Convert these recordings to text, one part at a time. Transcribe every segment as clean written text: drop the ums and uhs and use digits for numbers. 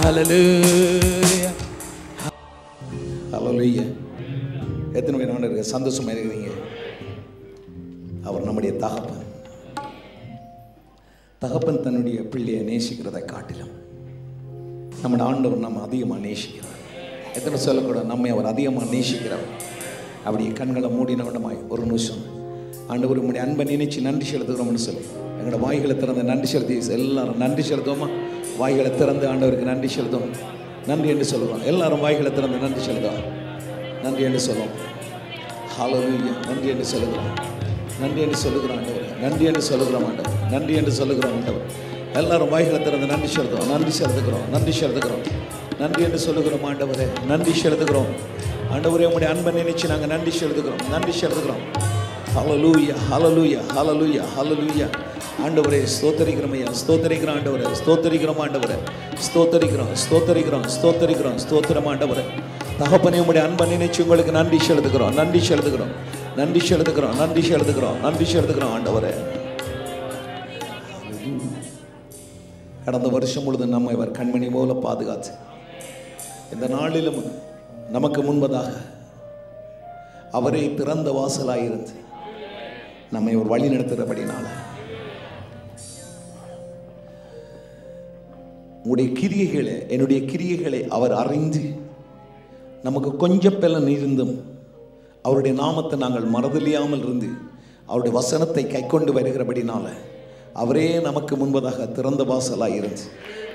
ஹல்லேலூயா ஹல்லேலூயா. எத்தனை பேர் ஆண்டவருக்கு சந்தோஷமா இருக்கிறீங்க? அவர் நம்முடைய தகப்பன். தகப்பன் தன்னுடைய பிள்ளையை நேசிக்கிறதை காட்டிலும் நம்முடைய ஆண்டவர் நம்ம அதிகமாக நேசிக்கிறார். எத்தனை சொல்லக்கூட நம்மை அவர் அதிகமாக நேசிக்கிறார். அப்படியே கண்களை மூடினவனமாய் ஒரு நிமிஷம் ஆண்டவர் உம்முடைய அன்பை நினைச்சு நன்றி செலுத்துகிறோம்னு சொல்லுவோம். எங்களோட வாய்களை திறந்து நன்றி செலுத்தி எல்லாரும் நன்றி செலுத்துவோமா? வாய்களை திறந்து ஆண்டவருக்கு நன்றி செலுத்துவோம். நன்றி என்று சொல்லுவோம். எல்லாரும் வாய்களை திறந்து நன்றி செலுத்துவோம். நன்றி என்று சொல்லுவோம். ஹல்லேலூயா. நன்றி என்று சொல்லுகிறோம். நன்றி என்று சொல்லுகிறோம் ஆண்டவர். நன்றி என்று சொல்லுகிறோம் ஆண்டவர். நன்றி என்று சொல்லுகிறோம் ஆண்டவர். எல்லாரும் வாய்களை திறந்து நன்றி செலுத்துவோம். நன்றி செலுத்துகிறோம். நன்றி செலுத்துகிறோம். நன்றி என்று சொல்லுகிறோம் ஆண்டவரே. நன்றி செலுத்துகிறோம் ஆண்டவரே. உம்முடைய அன்பை நினைச்சு நாங்கள் நன்றி செலுத்துகிறோம். நன்றி செலுத்துகிறோம். ஹல்லேலூயா ஹல்லேலூயா ஹல்லேலூயா ஹல்லேலூயா. ஆண்டவரே ஸ்தோத்தரிக்கிறோம் ஐயா. ஸ்தோத்தரிக்கிறோம் ஆண்டவரே. ஸ்தோத்தரிக்கிறோம் ஆண்டவரே. ஸ்தோத்தரிக்கிறோம் ஸ்தோத்தரிக்கிறோம் ஸ்தோத்தரிக்கிறோம் ஸ்தோத்திரம் ஆண்டவரே. தகப்பனே உம்முடைய அன்பை நினைச்சு உங்களுக்கு நன்றி செலுத்துகிறோம். நன்றி செலுத்துகிறோம். நன்றி செலுத்துகிறோம். நன்றி செலுத்துகிறோம். நன்றி செலுத்துகிறோம் ஆண்டவரே. கடந்த வருஷம் முழுதும் நம்ம இவர் கண்மணி போல பாதுகாத்து இந்த நாளிலும் நமக்கு முன்பதாக அவரே திறந்த வாசலாயிருந்து நம்மை ஒரு வழி நடத்துகிறபடினால உங்களுடைய கிரியைகளை என்னுடைய கிரியைகளை அவர் அறிந்து நமக்கு கொஞ்சம் பலன் இருந்தும் அவருடைய நாமத்தை நாங்கள் மறதில்லாமல் இருந்து அவருடைய வசனத்தை கை கொண்டு வருகிறபடினால அவரே நமக்கு முன்பதாக திறந்த வாசலாக இருந்து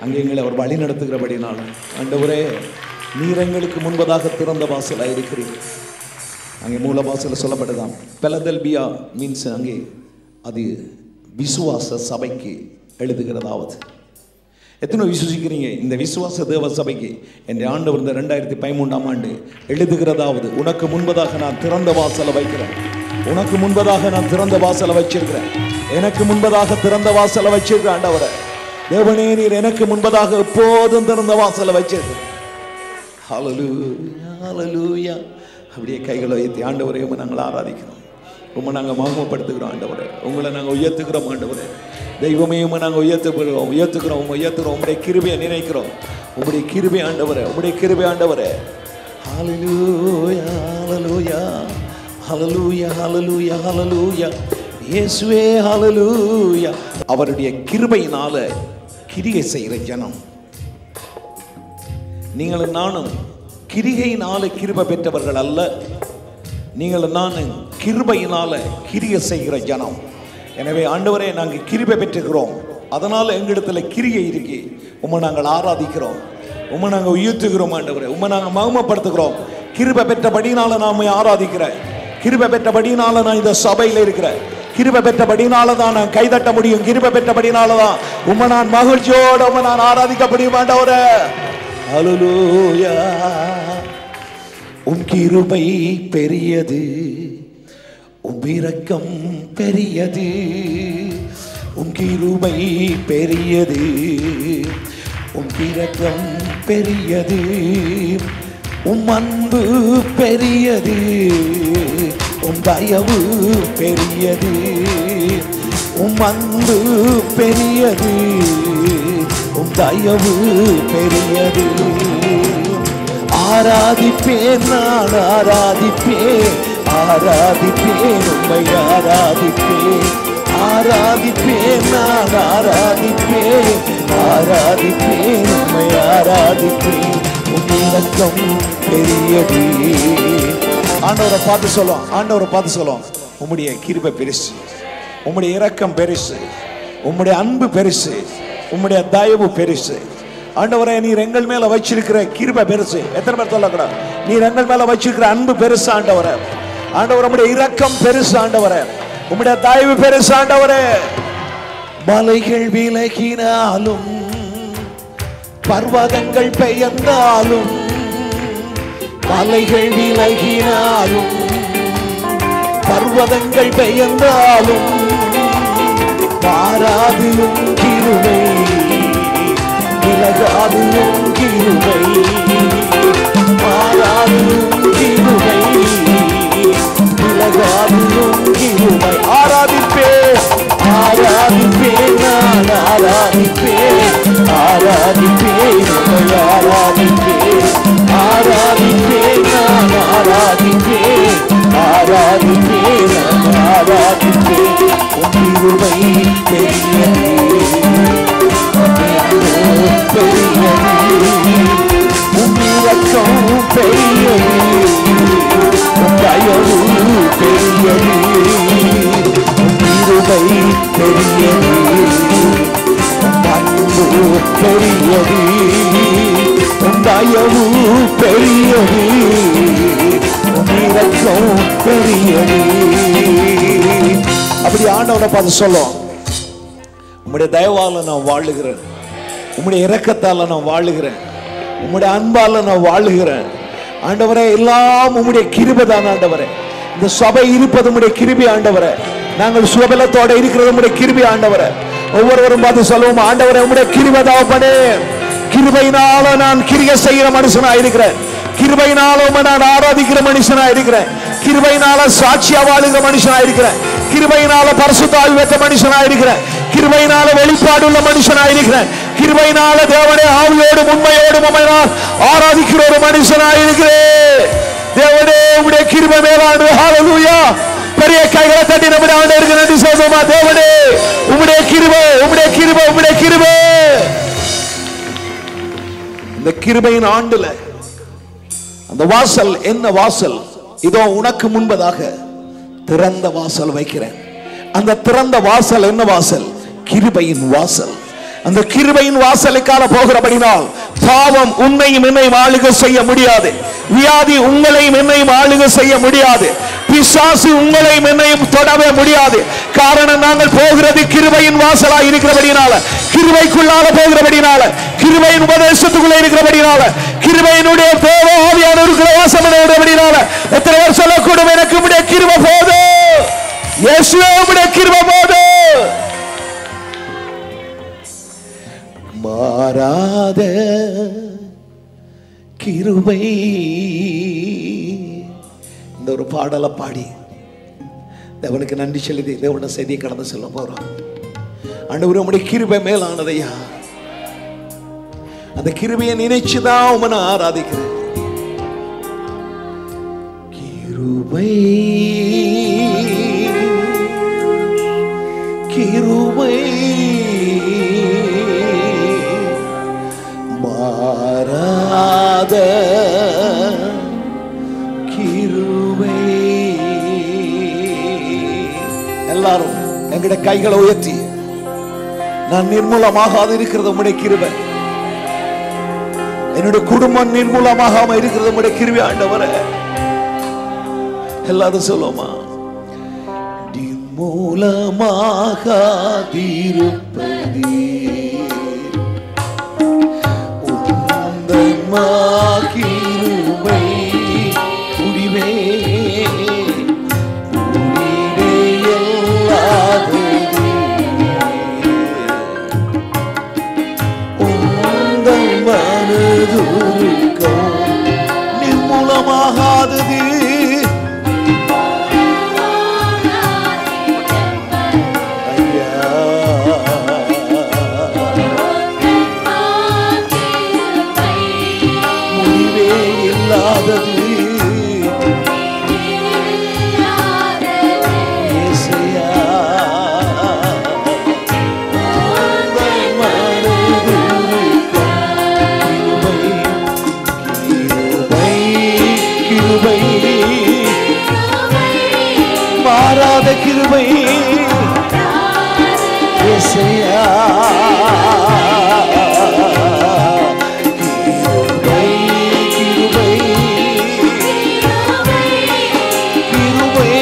அங்கே எங்களை அவர் வழி நடத்துகிறபடினால ஆண்டவரே நீர் எங்களுக்கு முன்பதாக திறந்த வாசலாக இருக்கிறீர்கள். அங்கே மூல வாசலில் சொல்லப்பட்டதான் பெலதெல்பியா மீன்ஸ் அங்கே அது விசுவாச சபைக்கு எழுதுகிறதாவது. எத்தனை விசுவாசிக்கிறீங்க? இந்த விசுவாச தேவ சபைக்கு என் ஆண்டவர் இந்த 2013ஆம் ஆண்டு எழுதுகிறதாவது உனக்கு முன்பதாக நான் திறந்த வாசலை வைக்கிறேன். உனக்கு முன்பதாக நான் திறந்த வாசலை வச்சிருக்கிறேன். எனக்கு முன்பதாக திறந்த வாசலை வச்சிருக்கிறேன். ஆண்டவரே தேவனே நீர் எனக்கு முன்பதாக எப்போதும் திறந்த வாசலை வச்சிருக்கிறேன். ஹல்லேலூயா ஹல்லேலூயா. அப்படியே கைகளை உயர்த்தி ஆண்டவரே உம்மை நாங்கள் ஆராதிக்கிறோம். உம்மை நாங்கள் மகிமைப்படுத்துகிறோம் ஆண்டவரே. உங்களை நாங்கள் உயர்த்துக்கிறோம் ஆண்டவரே. தெய்வமே உம்மை நாங்கள் உயர்த்துகிறோம் உயர்த்துகிறோம் உயர்த்துகிறோம். உம்முடைய கிருபையை நினைக்கிறோம். உம்முடைய கிருபை ஆண்டவரே. உம்முடைய கிருபை ஆண்டவரே. ஹல்லேலூயா ஹல்லேலூயா ஹல்லேலூயா ஹல்லேலூயா ஹல்லேலூயா. இயேசுவே ஹல்லேலூயா. அவருடைய கிருபையினால கிரியை செய்கிற ஜனம். நீங்களும் நானும் கிரிகையினால கிருபை பெற்றவர்கள் அல்ல. நீங்களும் நானும் கிருபையினால கிரியை செய்கிற ஜனம். எனவே ஆண்டவரே நாங்கள் கிருபை பெற்றுகிறோம். அதனால எங்களிடத்துல கிரியை இருக்கு. உம்மை நாங்கள் ஆராதிக்கிறோம். உம்மை நாங்கள் உயர்த்துகிறோம் ஆண்டவரே. உம்மை நாங்கள் மகிமைப்படுத்துகிறோம். கிருபை பெற்றபடினால நாம ஆராதிக்கிறேன். கிருபை பெற்றபடினால நான் இந்த சபையில் இருக்கிறேன். கிருபை பெற்றபடினால தான் நான் கைதட்ட முடியும். கிருபை பெற்றபடினால தான் உம்மை நான் மகிழ்ச்சியோடு உம்மை நான் ஆராதிக்க முடியும் ஆண்டவரே. ஹல்லேலூயா. உம் கிருபை பெரியது, உம் இரக்கம் பெரியது. உம் கிருபை பெரியது, உம் இரக்கம் பெரியது. உம் அன்பு பெரியது, உம் தயவு பெரியது. உம் அன்பு பெரியது, உம் தயவு பெரியது. ஆராதிப்பேன் நான் ஆராதிப்பேன் ஆராதிப்பேன் உம்மை ஆராதிப்பேன். ஆராதிப்பேன் நான் ஆராதிப்பேன் ஆராதிப்பேன் உம்மை ஆராதிப்பேன். உம் இரக்கம் பெரியது. ஆண்டவரை பார்த்து சொல்லுவோம். ஆண்டவரை பார்த்து சொல்லுவோம். உம்முடைய கிருபை பெருசு, உம்முடைய இரக்கம் பெருசு, உம்முடைய அன்பு பெருசு, உம்முடைய தயவு பெருசு. ஆண்டவரே நீர் எங்கள் மேல வச்சிருக்கிற கிருபை பெருசு. எத்தனை பேர் சொல்லக்கூடாது? நீர் எங்கள் மேல வச்சிருக்கிற அன்பு பெருசு ஆண்டவரே. ஆண்டவர் உம்முடைய இரக்கம் பெருசு ஆண்டவரே. உம்முடைய தயவு பெருசு ஆண்டவரே. மலைகள் விலகினாலும் பர்வதங்கள் பெயர்ந்தாலும் மலைகள் விலகினாலும் பர்வதங்கள் பெயர்ந்தாலும் மாறாது உம் கிருபை விலகாது உம் கிருபை மாறாது உம் கிருபை விலகாது உம் கிருபை. ஆராதிப்பேன் ஆராதிப்பேன் நான் ஆராதிப்பேன் ஆராதிப்பேன் உம்மை பெரியது, உம் தயவு பெரியது, உம் இரக்கம் பெரியது. அப்படி ஆண்டவரை பார்த்து சொல்லும், உம்முடைய தயவால நான் வாழுகிறேன், உம்முடைய இரக்கத்தால நான் வாழுகிறேன், உம்முடைய அன்பால நான் வாழுகிறேன். ஆண்டவரே எல்லாம் உம்முடைய கிருபை தான் ஆண்டவரே. இந்த சபை இருப்பது உம்முடைய கிருபை ஆண்டவரே. நாங்கள் சுபலத்தோட இருக்கிறது உம்முடைய கிருபை ஆண்டவரே. ஒவ்வொருவரும் பார்த்து சொல்லுவோம், ஆண்டவரே உம்முடைய கிருபை தகப்பனே, கிருபையினால நான் கிரியை செய்கிற மனுஷனா இருக்கிறேன், கிருபையினால நான் ஆராதிக்கிற மனுஷனா இருக்கிறேன், கிருபையினால சாட்சியா வாழுகிற மனுஷனா இருக்கிறேன், கிருபையினால பரிசுத்த ஆவி பெற்ற மனுஷனா இருக்கிறேன், கிருபையினால வெளிப்பாடு உள்ள மனுஷனா இருக்கிறேன், கிருபையினால தேவனே ஆவியோடு உண்மையோடு நான் ஆராதிக்கிற ஒரு மனுஷனா இருக்கிறேன். தேவனே உம்முடைய கிருபை மேலானது. ஹல்லேலூயா. பெரிய கைகளை தட்டி நம்முடைய ஆண்டவருக்கு நன்றி சொல்லுமா. தேவனே உம்முடைய கிருபை, உம்முடைய கிருபை, உம்முடைய கிருபை. இந்த கிருபையின் ஆண்டுல அந்த வாசல் என்ன வாசல்? இதோ உனக்கு முன்பதாக திறந்த வாசல் வைக்கிறேன். அந்த திறந்த வாசல் என்ன வாசல்? கிருபையின் வாசல். அந்த கிருபையின் வாசலுக்கால போகிறபடினால் பாவம் உன்னையும் என்னையும் ஆளுகை செய்ய முடியாது, வியாதி உங்களையும் என்னையும் ஆளுகை செய்ய முடியாது, பிசாசு உங்களையும் என்னையும் தொடவே முடியாது. காரணம், நாங்கள் போகிறது கிருபையின் வாசலாக இருக்கிறபடினால, கிருபைக்குள்ளால போகிறபடினால, கிருபையின் உபதேசத்துக்குள்ள இருக்கிறபடினால, கிருபையினுடைய தேவ ஆவியானவருக்குள்ள வாசம் பண்ணுகிறபடினால எத்தனை பேர் சொல்லக்கூடும், எனக்கு உம்முடைய கிருபை போதும், இயேசுவே உம்முடைய கிருபை போதும். மாறாத கிருபை. இந்த ஒரு பாடலை பாடி தேவனுக்கு நன்றி செலுத்தி தேவனோட செய்தியை கடந்து செல்ல போறோம். ஆண்டவரே உம்முடைய கிருபை மேலானதையா, அந்த கிருபையை நினைச்சுதான் உம்மை நான் ஆராதிக்கிறேன். கிருபை கிருபை மாறாத கிருபை. எல்லாரும் எங்களுடைய கைகளை உயர்த்தி, நான் நிர்மூலமாகாது இருக்கிறது உம்முடைய கிருபை, என்னுடைய குடும்பம் நிர்மூலமாகாம இருக்கிறது உம்முடைய கிருபை ஆண்டவரே. எல்லாரும் சொல்லுவோமா? நிர்மூலமாகாதிருப்பதே கிருபை, முடிவே முடிவையல்லாதது உந்தன் மனதுருக்கம் நிர்மூலமாகாதது. மாறாத கிருபை இயேசுயா, கிருபை கிருபை கிருபை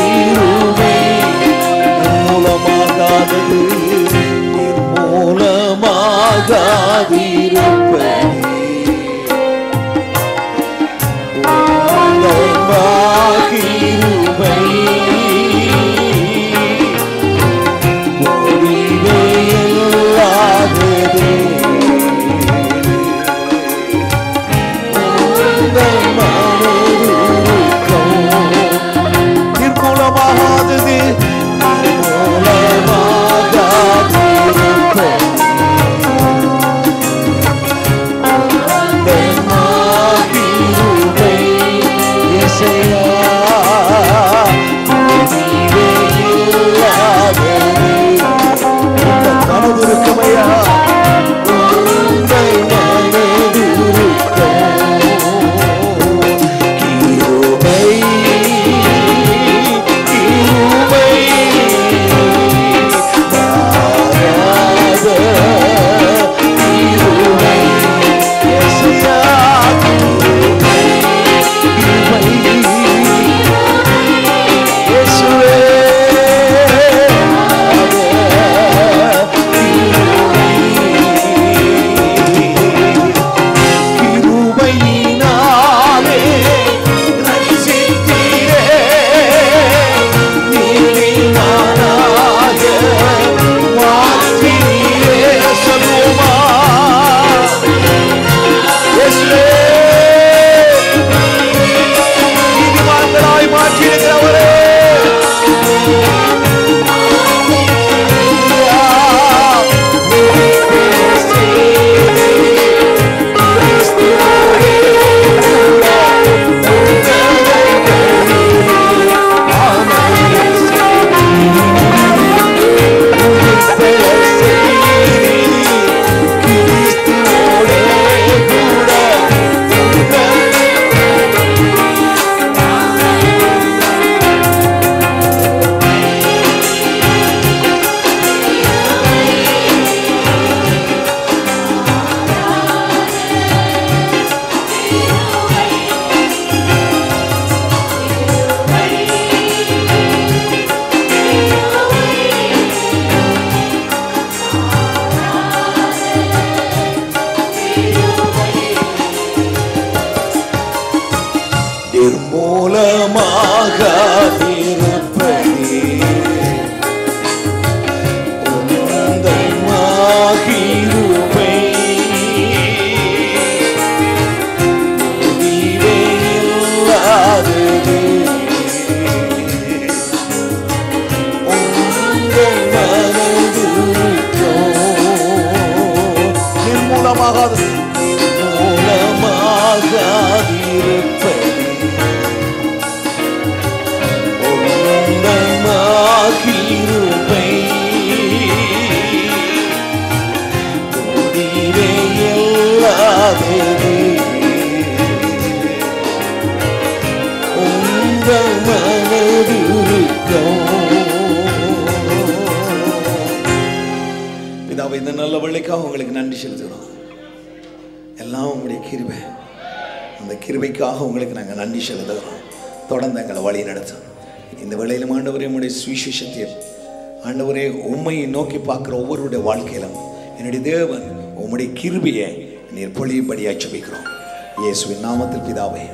கிருபை நிர்மூலமாகாதது நிர்மூலமாகாதிருப்பதே கிருபை நிர்மூலமாக இருப்பதே உந்தன் மகிமை முடிவே இல்லாதது உந்தன் மனதுருக்கம் நிர்மூலமாகாது பிதாவே, இந்த நல்ல வேளைக்காக உங்களுக்கு நன்றி செலுத்துகிறோம். எல்லாம் உங்களுடைய கிருபை. அந்த கிருபைக்காக உங்களுக்கு நாங்கள் நன்றி செலுத்துகிறோம். தொடர்ந்து எங்களை வழி நடத்தும். இந்த வேளையிலும் ஆண்டவரே, உங்களுடைய சுவிசேஷத்தை ஆண்டவரே உம்மையை நோக்கி பார்க்குற ஒவ்வொருடைய வாழ்க்கையிலும் என்னுடைய தேவன் உம்முடைய கிருபையை நீர் பொழியும்படியாக ஜெபிக்கிறோம். இயேசுவின் நாமத்தில் பிதாவே,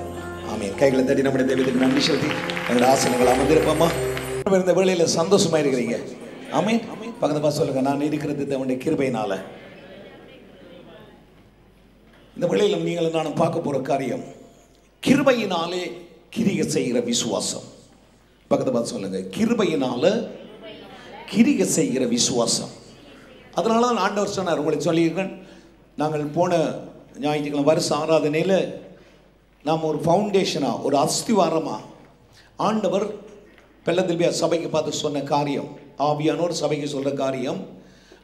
ஆமென். கைகளை தட்டி நம்முடைய தெய்வத்துக்கு நன்றி செலுத்தி எங்களுடைய ஆசனங்கள் அமர்ந்திருப்போமா? இந்த வேளையில் சந்தோஷமா இருக்கிறீங்க? ஆமென். பக்கத்து பார்த்து சொல்லுங்க, நான் இருக்கிறது தேவனுடைய கிருபையினால. இந்த வேளையிலும் நீங்களும் நானும் பார்க்க போற காரியம் கிருபையினாலே கிரியை செய்கிற விசுவாசம். பக்கத்து பார்த்து சொல்லுங்க, கிருபையினால கிரியை செய்கிற விசுவாசம். அதனால தான் ஆண்டவர் சொன்னார், உங்களுக்கு சொல்லியிருக்கேன். நாங்கள் போன ஞாயிற்றுக்கிழமை வருஷ ஆராதனையில் நாம் ஒரு ஃபவுண்டேஷனாக, ஒரு அஸ்திவாரமாக ஆண்டவர் பெல்லதில்பியா சபைக்கு பார்த்து சொன்ன காரியம், ஆவியானோர் சபைக்கு சொல்கிற காரியம்,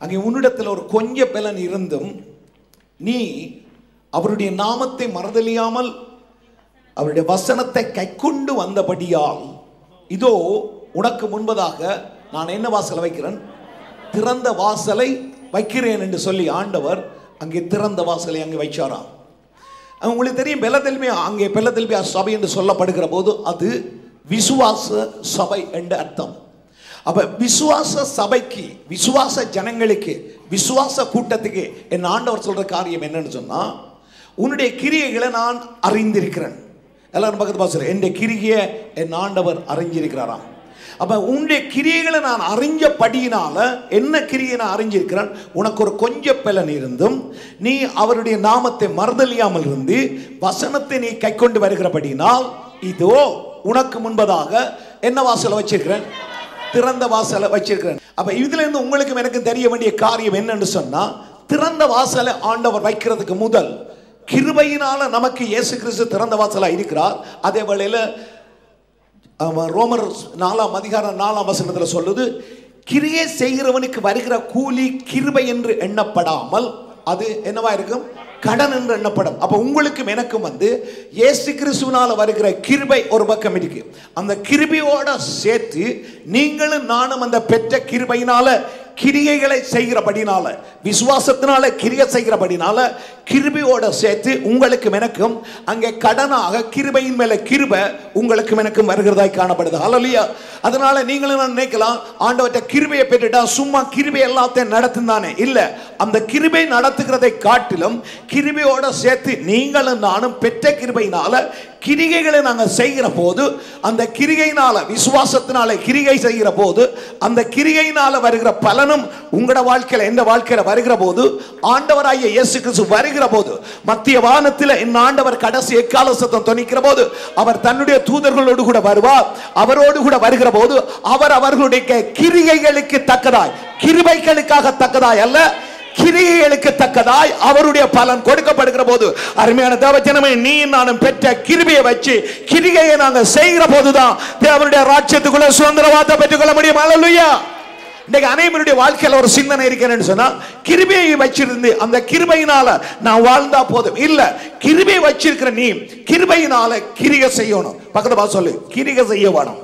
அங்கே உன்னிடத்தில் ஒரு கொஞ்ச பலன் இருந்தும் நீ அவருடைய நாமத்தை மறதலியாமல் அவருடைய வசனத்தை கைக்கொண்டு வந்தபடியால் இதோ உனக்கு முன்பதாக நான் என்ன வாசலை வைக்கிறேன்? திறந்த வாசலை வைக்கிறேன் என்று சொல்லி ஆண்டவர் அங்கே திறந்த வாசலை அங்கே வைச்சாராம். உங்களுக்கு தெரியும், பெல்லதில்பியா அங்கே பெல்லதில்பியா சபை என்று சொல்லப்படுகிற போது அது விசுவாச சபை என்ற அர்த்தம். அப்ப விசுவாச சபைக்கு, விசுவாச ஜனங்களுக்கு, விசுவாச கூட்டத்துக்கு என் ஆண்டவர் சொல்ற காரியம் என்னன்னு சொன்னா, உன்னுடைய கிரியைகளை நான் அறிந்திருக்கிறேன். எல்லாரும் பக்கத்து பாசல, என் கிரியை என் ஆண்டவர் அறிஞ்சிருக்கிறாராம். அப்ப உன்னுடைய கிரியைகளை நான் அறிஞ்சபடியினால, என்ன கிரியை நான் அறிஞ்சிருக்கிறேன், உனக்கு ஒரு கொஞ்ச பலன் இருந்தும் நீ அவருடைய நாமத்தை மறதலியாமல் இருந்து வசனத்தை நீ கை கொண்டு வருகிறபடினால் இதோ உனக்கு முன்பதாக என்ன வாசலை வச்சிருக்கிறேன்? திறந்த வாசலை வச்சிருக்கிறேன். அப்ப இதுல இருந்து உங்களுக்கு எனக்கு தெரிய வேண்டிய காரியம் என்னன்னு சொன்னா, திறந்த வாசலை ஆண்டவர் வைக்கிறதுக்கு முதல் கிருபையினால நமக்கு இயேசு கிறிஸ்து திறந்த வாசலா இருக்கிறார். அதே வேளையில ரோமர் 4ஆம் அதிகாரம் 4ஆம் வசனத்தில் சொல்லுது, கிரியை செய்கிறவனுக்கு வருகிற கூலி கிருபை என்று எண்ணப்படாமல் அது என்னவா இருக்கும்? கடன் என்று எண்ணப்படும். அப்ப உங்களுக்கும் எனக்கும் இயேசு கிறிஸ்துவினால வருகிற கிருபை ஒரு பக்கம் இருக்கு. அந்த கிருபையோட சேர்த்து நீங்களும் நானும் அந்த பெற்ற கிருபையினால கிரியைகளை செய்கிறபடினால, விசுவாசத்தினால கிரியை செய்கிறபடினால, கிருபையோட சேர்த்து உங்களுக்கும் எனக்கும் அங்கே கடனாக கிருபையின் மேல கிருபை உங்களுக்கும் எனக்கும் வருகிறதாய் காணப்படுது. ஹல்லேலூயா. அதனால நீங்களும் நான் நினைக்கலாம், ஆண்டவர்ட்ட கிருபையை பெற்றுட்டா சும்மா கிருபை எல்லாத்தையும் நடத்துந்தானே. இல்ல, அந்த கிருபை நடத்துகிறதை காட்டிலும் கிருபையோட சேர்த்து நீங்களும் நானும் பெற்ற கிருபையினால கிரிகைகளை நாங்கள் செய்கிற போது, அந்த கிரிகையினால, விசுவாசத்தினால கிரிகை செய்கிற போது, அந்த கிரிகையினால வருகிற பலனும் உங்களோட வாழ்க்கையில, எந்த வாழ்க்கையில வருகிற போது, ஆண்டவராகிய இயேசு கிறிஸ்து வருகிற போது, மத்திய வானத்தில் இந்த ஆண்டவர் கடைசி எக்கால சத்தம் தொனிக்கிற போது அவர் தன்னுடைய தூதர்களோடு கூட வருவார். அவரோடு கூட வருகிற போது அவர் அவர்களுடைய கிரிகைகளுக்கு தக்கதாய், கிருபைகளுக்காக தக்கதாய் அல்ல, கிரிகைகளுக்கு தக்கதாய் அவருடைய பலன் கொடுக்கப்படுகிற போது, அருமையான தேவஜனமே, நீ நானும் பெற்ற கிருபையை வச்சு கிரிகையை நாங்கள் செய்கிற போதுதான் தேவனுடைய ராஜ்யத்துக்குள்ள சுதந்திரவாதத்தை பெற்றுக்கொள்ள முடியும். ஹல்லேலூயா. இன்னைக்கு அனைவருடைய வாழ்க்கையில ஒரு சிந்தனை இருக்கிறேன்னு சொன்னா, கிருபையை வச்சிருந்து அந்த கிருபையினால நான் வாழ்ந்தா போதும். இல்ல, கிருபை வச்சிருக்கிற நீ கிருபையினால கிரிகை செய்யணும். பக்கத்துல பார்த்து சொல்லு, கிரிகை செய்ய வேணும்.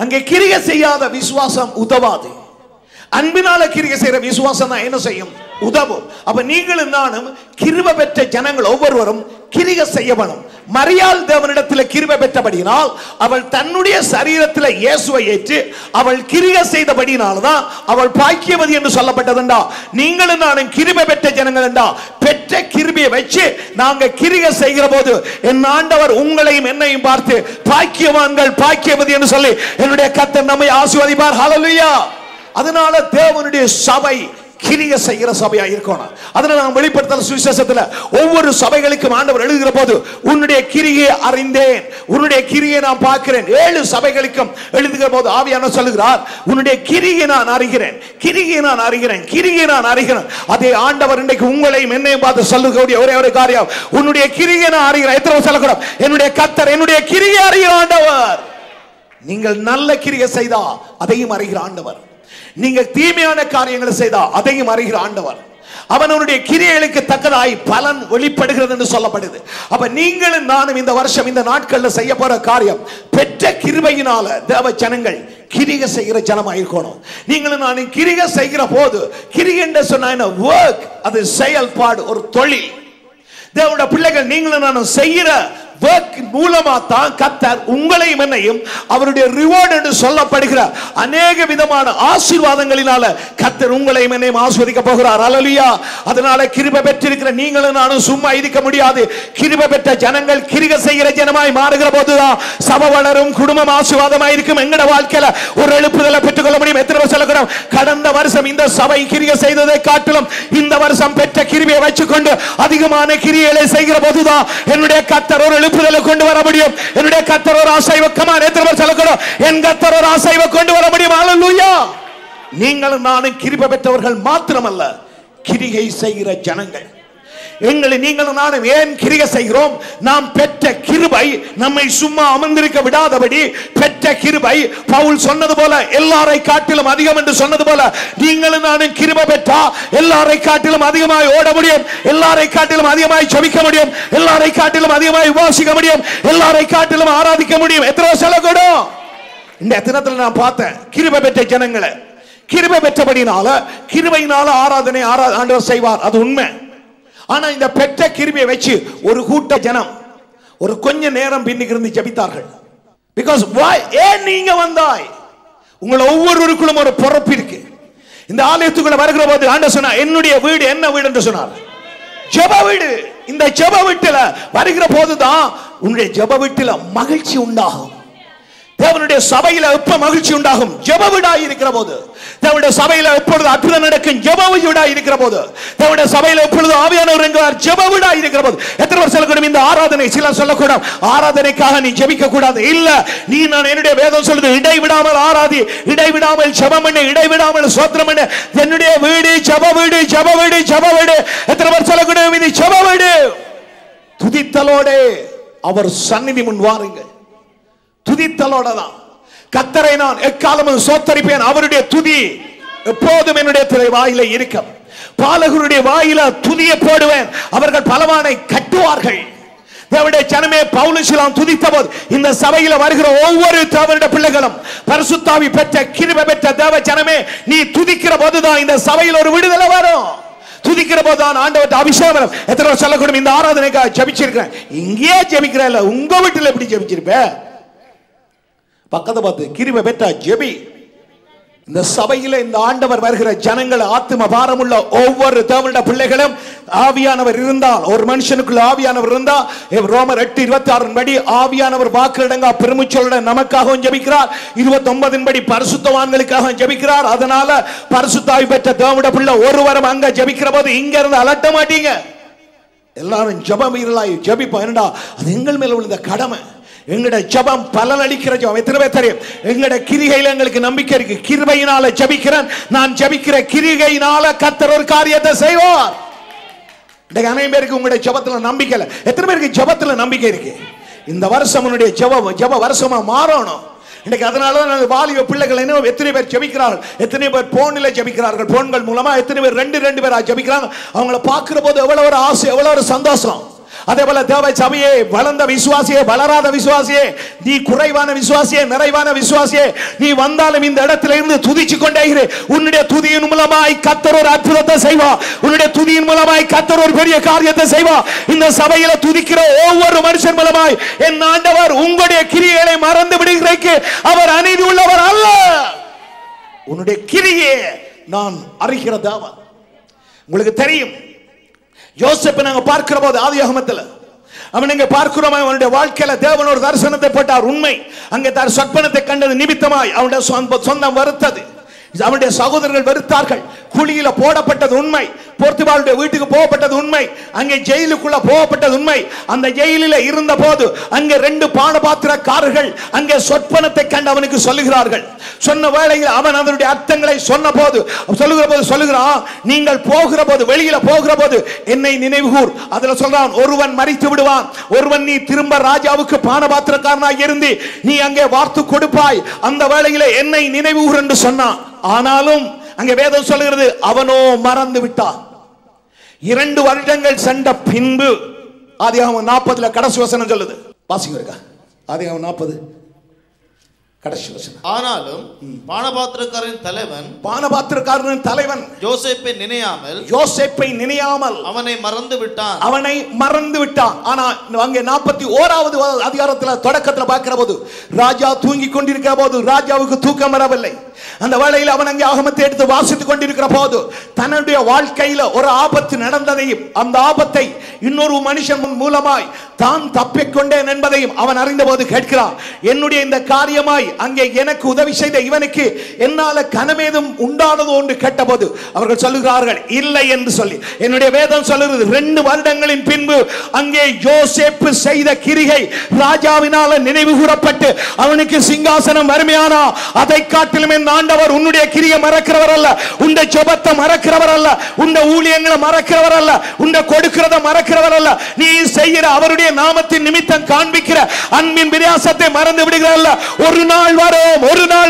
அங்கே கிரிகை செய்யாத விசுவாசம் உதவாது. அன்பினால கிரியை செய்யற விசுவாசம் தான் என்ன செய்யும்? உதவும். அப்ப நீங்களும் நானும் கிருபை பெற்ற ஜனங்கள் ஒவ்வொருவரும் கிரியை செய்ய வேணும். மரியாள் தேவனிடத்தில் கிருபை பெற்றபடியினால் அவள் தன்னுடைய சரீரத்தில் இயேசுவை ஏற்று அவள் கிரியை செய்தபடியினால்தான் அவள் பாக்கியவதி என்று சொல்லப்பட்டதுண்டா. நீங்களும் நானும் கிருபை பெற்ற ஜனங்கள் என்றா. பெற்ற கிருபையை வச்சு நாங்க கிரியை செய்கிற போது என் ஆண்டவர் உங்களையும் என்னையும் பார்த்து பாக்கியவான்கள் பாக்கியவதி என்று சொல்லி என்னுடைய கர்த்தர் நம்மை ஆசீர்வதிப்பார். ஹல்லேலூயா. அதனால தேவனுடைய சபை கிரியை செய்கிற சபையா இருக்கணும். அதனால நான் வெளிப்படுத்தல் சுவிசேஷத்துல ஒவ்வொரு சபைகளுக்கும் ஆண்டவர் எழுதுகிற போது உன்னுடைய கிரியை அறிந்தேன், உன்னுடைய கிரியை நான் பார்க்கிறேன். 7 சபைகளுக்கும் எழுதுகிற போது ஆவியானவர் சொல்லுகிறார், உன்னுடைய கிரியை நான் அறிகிறேன், கிரியை நான் அறிகிறேன், கிரியை நான் அறிகிறேன். அதே ஆண்டவர் இன்றைக்கு உங்களையும் என்னையும் பார்த்து சொல்லக்கூடிய ஒரே ஒரு காரியம், உன்னுடைய கிரியை நான் அறிகிறேன். எத்தனை சொல்லக்கூடாது? என்னுடைய கர்த்தர் என்னுடைய கிரியை அறிகிற ஆண்டவர். நீங்கள் நல்ல கிரியை செய்தா அதையும் அறிகிற ஆண்டவர். நீங்கள் தீமையான காரியங்களை செய்தா அதையும் அறிகிற ஆண்டவர். அவனுடைய கிரியைகளுக்கு தக்கதாய் பலன் வெளிப்படுகிறது என்று சொல்லப்படுது. அப்ப நீங்களும் நானும் இந்த வருஷம் இந்த நாட்கள்ல செய்ய போற காரியம், பெற்ற கிருபையினால தேவ ஜனங்கள் கிரியை செய்கிற ஜனமாக இருக்கணும். நீங்களும் நானும் கிரியை செய்கிற போது, கிரியை என்று சொன்ன work, அது செயல்பாடு, ஒரு தொழில். தேவனுடைய பிள்ளைகள் நீங்களும் நானும் செய்கிற work மூலமா தான் கர்த்தர் உங்களையும் என்னையும் அவருடைய ரிவார்ட் என்று சொல்லப்படுகிற அநேக விதமான ஆசீர்வாதங்களினால கர்த்தர் உங்களையும் என்னையும் ஆசீர்வதிக்க போகிறார். ஹல்லேலூயா. அதனால கிருபை பெற்றிருக்கிற நீங்களும் நானும் சும்மா இருக்க முடியாது. கிருபை பெற்ற ஜனங்கள் கிரியை செய்கிற ஜனமாய் மாறுகிற போதுதான் சபை வளரும், குடும்பம் ஆசீர்வாதமாய் இருக்கும். எங்கட வாழ்க்கையில ஒரு எழுப்புதலை பெற்றுக்கொள்ள முடியும். எத்தனை பேர் சொல்லக்கூடாது? கடந்த வருஷம் இந்த சபை கிரியை செய்ததை காட்டிலும் இந்த வருஷம் பெற்ற கிருபையை வச்சுக்கொண்டு அதிகமான கிரியைகளை செய்கிற போதுதான் என்னுடைய கர்த்தர் ஒரு எழுப்புதலை கொண்டு வர முடியும். என்னுடைய கர்த்தர் ஒரு அசைவை சொல்லக்கூடாது, என் கர்த்தர் ஒரு அசைவை கொண்டு வர முடியும். ஹல்லேலூயா. நீங்களும் நானும் கிருபை பெற்றவர்கள் மாத்திரமல்ல, கிரியை செய்கிற ஜனங்கள். எங்களை நீங்களும் நானும் ஏன் கிரியை செய்கிறோம்? நாம் பெற்ற கிருபை நம்மை சும்மா அமர்ந்திருக்க விடாதபடி பெற்ற கிருபை, பவுல் சொன்னது போல எல்லாரை காட்டிலும் அதிகம் என்று சொன்னது போல நீங்களும் நானும் கிருபை பெற்றா எல்லாரை காட்டிலும் அதிகமாய் ஓட முடியும், எல்லாரை காட்டிலும் அதிகமாய் ஜெபிக்க முடியும், எல்லாரை காட்டிலும் அதிகமாய் உபவாசிக்க முடியும், எல்லாரை காட்டிலும் ஆராதிக்க முடியும். எத்தனை சொல்லக்கூடும்? இந்த தினத்தில் நான் பார்த்தேன் கிருபை பெற்ற ஜனங்களை. கிருபை பெற்றபடினால கிருபையினால ஆராதனை ஆண்டவர் செய்வார், அது உண்மை. ஆனா இந்த பெற்ற கிருபையை வச்சு ஒரு கூட்ட ஜனம் ஒரு கொஞ்ச நேரம் பின்னுக்கு இருந்து ஜெபித்தார்கள். பிகாஸ் ஏன் நீங்க வந்தாய்? உங்களை ஒவ்வொருவருக்குள்ளும் ஒரு பொறுப்பு இருக்கு. இந்த ஆலயத்துக்குள்ள வருகிற போது ஆண்டவர் சொன்னார், என்னுடைய வீடு என்ன வீடு என்று சொன்னார்? ஜெப வீடு. இந்த ஜெப வீட்டுல வருகிற போதுதான் உன்னுடைய ஜெப வீட்டுல மகிழ்ச்சி உண்டாகும். தேவனுடைய சபையில எப்ப மகிழ்ச்சி உண்டாகும்? ஜெப வீடாய் இருக்கிற போது. தேவனுடைய சபையில எப்பொழுது அற்புதம் நடக்கும்? ஜெப வீடாய் இருக்கிற போது. தேவனுடைய சபையில எப்பொழுது ஆவியானவர் என்கிறார்? ஜெப வீடாய் இருக்கிற போது. எத்தனை பேர் சொல்லக்கூடும் இந்த ஆராதனை? சிலர் சொல்லக்கூடாது ஆராதனைக்காக நீ ஜெபிக்க கூடாது. இல்ல, நீ நான் என்னுடைய வேதம் சொல்லுது இடைவிடாமல் ஆராதி, இடைவிடாமல் ஜெபம் பண்ணு, இடைவிடாமல் ஸ்தோத்திரம் பண்ணு. என்னுடைய வீடு ஜெப வீடு, ஜெப வீடு, ஜெப வீடு. எத்தனை பேர் சொல்லக்கூடும் இது ஜெப வீடு? துதித்தலோட அவர் சந்நிதி முன் வாருங்கள். துதித்தலோட தான். கர்த்தரை நான் எக்காலமும் ஸ்தோத்தரிப்பேன். அவருடைய துதி எப்போதும் என்னுடைய வாயில இருக்கும். பாலகருடைய வாயில துதியை போடுவேன், அவர்கள் பலவானை கட்டுவார்கள். தேவனுடைய ஜனமே, பவுலுசிலாம் துதித்த போது இந்த சபையில வருகிற ஒவ்வொரு தேவனுடைய பிள்ளைகளும் பரிசுத்தாவி பெற்ற கிருபை பெற்ற தேவ ஜனமே, நீ துதிக்கிற போதுதான் இந்த சபையில் ஒரு விடுதலை வரும். துதிக்கிற போதுதான் ஆண்டவர்ட்ட அபிஷேகம் வரும். எத்தனை பேர் சொல்லக்கூடும் இந்த ஆராதனைக்காக ஜெபிச்சிருக்கிறேன்? இங்கேயே ஜெபிக்கிறேன், இல்ல உங்க வீட்டுல எப்படி ஜெபிச்சிருப்பேன்? பக்கத்தை பார்த்து கிருபை பெற்ற ஜெபி. இந்த சபையில இந்த ஆண்டவர் வருகிற ஜனங்கள் ஆத்தும பாரமுள்ள ஒவ்வொரு தேவனுடைய பிள்ளைகளும் ஆவியானவர் இருந்தால், ஒரு மனுஷனுக்குள்ள ஆவியானவர் இருந்தா, ரோமர் 8:26 படி ஆவியானவர் வாக்குடங்கா பெருமுச்சொல்ல நமக்காகவும் ஜெபிக்கிறார், 29 படி பரிசுத்தவான்களுக்காக ஜெபிக்கிறார். அதனால பரிசுத்தாவி பெற்ற தேவனுடைய பிள்ளை ஒருவரும் அங்க ஜெபிக்கிற போது இங்க இருந்து அலட்ட மாட்டீங்க. எல்லாரும் ஜெபம் வீரலாய் ஜெபிப்போம். என்னடா அது எங்கள் மேல உள்ள கடமை. எங்கட ஜெபம் பலன் அளிக்கிற ஜெபம். எத்தனை பேர் தெரியும்? எங்கட கிரிகையில எங்களுக்கு நம்பிக்கை இருக்கு. கிருபையினால ஜெபிக்கிறேன், நான் ஜெபிக்கிற கிரிகையினால கர்த்தர் ஒரு காரியத்தை செய்வார். இன்னைக்கு அநேக பேருக்கு உங்களுடைய ஜெபத்துல நம்பிக்கை இல்லை. எத்தனை பேருக்கு ஜெபத்துல நம்பிக்கை இருக்கு? இந்த வருஷம் உன்னுடைய ஜெப வருஷமா மாறணும். இன்னைக்கு அதனாலதான் நாங்கள் வாலிப பிள்ளைகள் என்ன எத்தனை பேர் ஜெபிக்கிறார்கள், எத்தனை பேர் போன்ல ஜெபிக்கிறார்கள், போன்கள் மூலமா எத்தனை பேர் ரெண்டு பேரா ஜெபிக்கிறாங்க. அவங்கள பார்க்கிற போது எவ்வளவு ஒரு ஆசை, எவ்வளவு ஒரு சந்தோஷம். அதே போல தேவ சபையே, வளர்ந்த விசுவாசியே, வளராத விசுவாசியே, நீ குறைவான விசுவாசியே, நிறைவான விசுவாசியே, நீ வந்தாலும் இந்த இடத்துல இருந்து துதிச்சு கொண்டே இரு. உன்னுடைய துதியின் மூலமாய் கர்த்தர் ஒரு அற்புதத்தை செய்வார். உன்னுடைய துதியின் மூலமாய் கர்த்தர் ஒரு பெரிய காரியத்தை செய்வார். இந்த சபையில துதிக்கிற ஒவ்வொரு மனுஷன் மூலமாய் என் ஆண்டவர் உங்களுடைய கிரியைகளை மறந்து விடுகிறதுக்கு அவர் அநீதி உள்ளவர் அல்ல. உன்னுடைய கிரியை நான் அறிகிற தேவன். உங்களுக்கு தெரியும், யோசேப்பை நாங்க பார்க்கிற போது ஆதியாகமத்தில் அவன் இங்க பார்க்கிறோம், அவனுடைய வாழ்க்கையில தேவன் ஒரு தரிசனத்தை போட்டார். உண்மை, அங்கே தன் சொப்பனத்தை கண்டது நிமித்தமாய் அவனுடைய சொந்தம் வருத்தது, அவனுடைய சகோதரர்கள் வெறுத்தார்கள். குழியில போடப்பட்டது உண்மை, போர்த்துபாலுடைய வீட்டுக்கு போகப்பட்டது உண்மை, அங்கே ஜெயிலுக்குள்ள போகப்பட்டது உண்மை. அந்த ஜெயிலில் இருந்த போது அங்கே 2 பானபாத்திரக்காரர்கள் அங்கே சொற்பனத்தை கண்டு அவனுக்கு சொல்லுகிறார்கள். சொன்ன வேளையில் அவன் அதனுடைய அர்த்தங்களை சொன்ன போது சொல்லுகிறான், நீங்கள் போகிற போது, வெளியில போகிற போது என்னை நினைவுகூர். அதுல சொல்றான், ஒருவன் மரித்து விடுவான், ஒருவன் நீ திரும்ப ராஜாவுக்கு பானபாத்திரக்காரனாக இருந்து நீ அங்கே வார்த்து கொடுப்பாய், அந்த வேளையில என்னை நினைவுகூர் என்று சொன்னான். ஆனாலும் அங்கே வேதம் சொல்லுகிறது, அவனோ மறந்து விட்டான். 2 வருடங்கள் சென்ற பின்பு, ஆதியாகமம் 40 கடைசி வசனம் சொல்லுது, வாசிங்க இருக்கா? ஆதியாகமம் 40 கடைசி வசனம். ஆனாலும் பானபாத்திரக்காரரின் தலைவன் யோசேப்பை நினையாமல் அவனை மறந்து விட்டான். ஆனா அங்கே 41வது அதிகாரத்தில் தொடக்கத்தில் பார்க்கிற போது ராஜா தூங்கி கொண்டிருக்கிற போது ராஜாவுக்கு தூக்கம் வரவில்லை. அந்த வேளையில் அவன் அங்கே ஆகமத்தை எடுத்து வாசித்துக் கொண்டிருக்கிற போது தன்னுடைய வாழ்க்கையில ஒரு ஆபத்து நடந்ததையும், அந்த ஆபத்தை இன்னொரு மனுஷன் மூலமாய் தான் தப்பிக்கொண்டேன் என்பதையும் அவன் அறிந்த போது கேட்கிறான், என்னுடைய இந்த காரியமாய் அங்கே எனக்கு உதவி செய்த இவனுக்கு என்னால கனமேதும் உண்டானது என்று கேட்டபோது அவர்கள் சொல்லுகிறார்கள் இல்லை என்று சொல்லி. என்னுடைய வேதம் சொல்லுகிறது, 2 வருடங்களின் பின்பு அங்கே யோசேப்பு செய்த கிரிகை ராஜாவினால நினைவு கூறப்பட்டு அவனுக்கு சிங்காசனம் வறுமையானா, அதை காட்டிலும் என் ஆண்டவர் உன்னுடைய கிரியை மறக்கிறவர் அல்ல, உன்னுடைய ஜெபத்தை மறக்கிறவர் அல்ல, உன்னுடைய ஊழியங்களை மறக்கிறவர் அல்ல, உன்னுடைய கொடுக்கிறத மறக்கிறவர் அல்ல, நீ செய்கிற அவருடைய நாமத்தின் நிமித்தம் காண்பிக்கிற அன்பின் வித்தியாசத்தை மறந்து விடுகிறார் அல்ல. ஒரு நாள்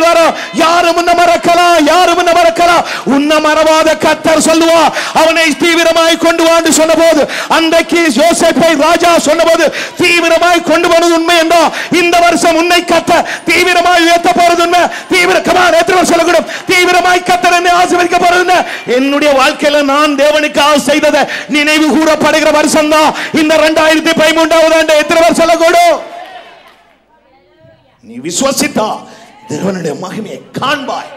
வரும், யாரும் உன்னை மறக்கலாம், உன்னை மறவாத கர்த்தர் சொல்லுவா, அவனை தீவிரமாய் கொண்டு வான்னு சொன்னபோது, அன்றைக்கு யோசேப்பை ராஜா சொன்னபோது தீவிரமாய் கொண்டு போனது உண்மை என்றா, இந்த வருஷம் உன்னை கர்த்தர் தீவிரமாய் உயர்த்த போறது உண்மை. தீவிரமாய் கர்த்தர் என்னை ஆசீர்வதிக்க போறது. என்னுடைய வாழ்க்கையில நான் தேவனுக்காக செய்ததை நினைவு கூறப்படுகிற வருஷம் தான் இந்த 2013வது ஆண்டு. எத்தனை வருஷம் கூடும்? நீ விசுவசித்தா தேவனுடைய மகிமையை காண்பாய்.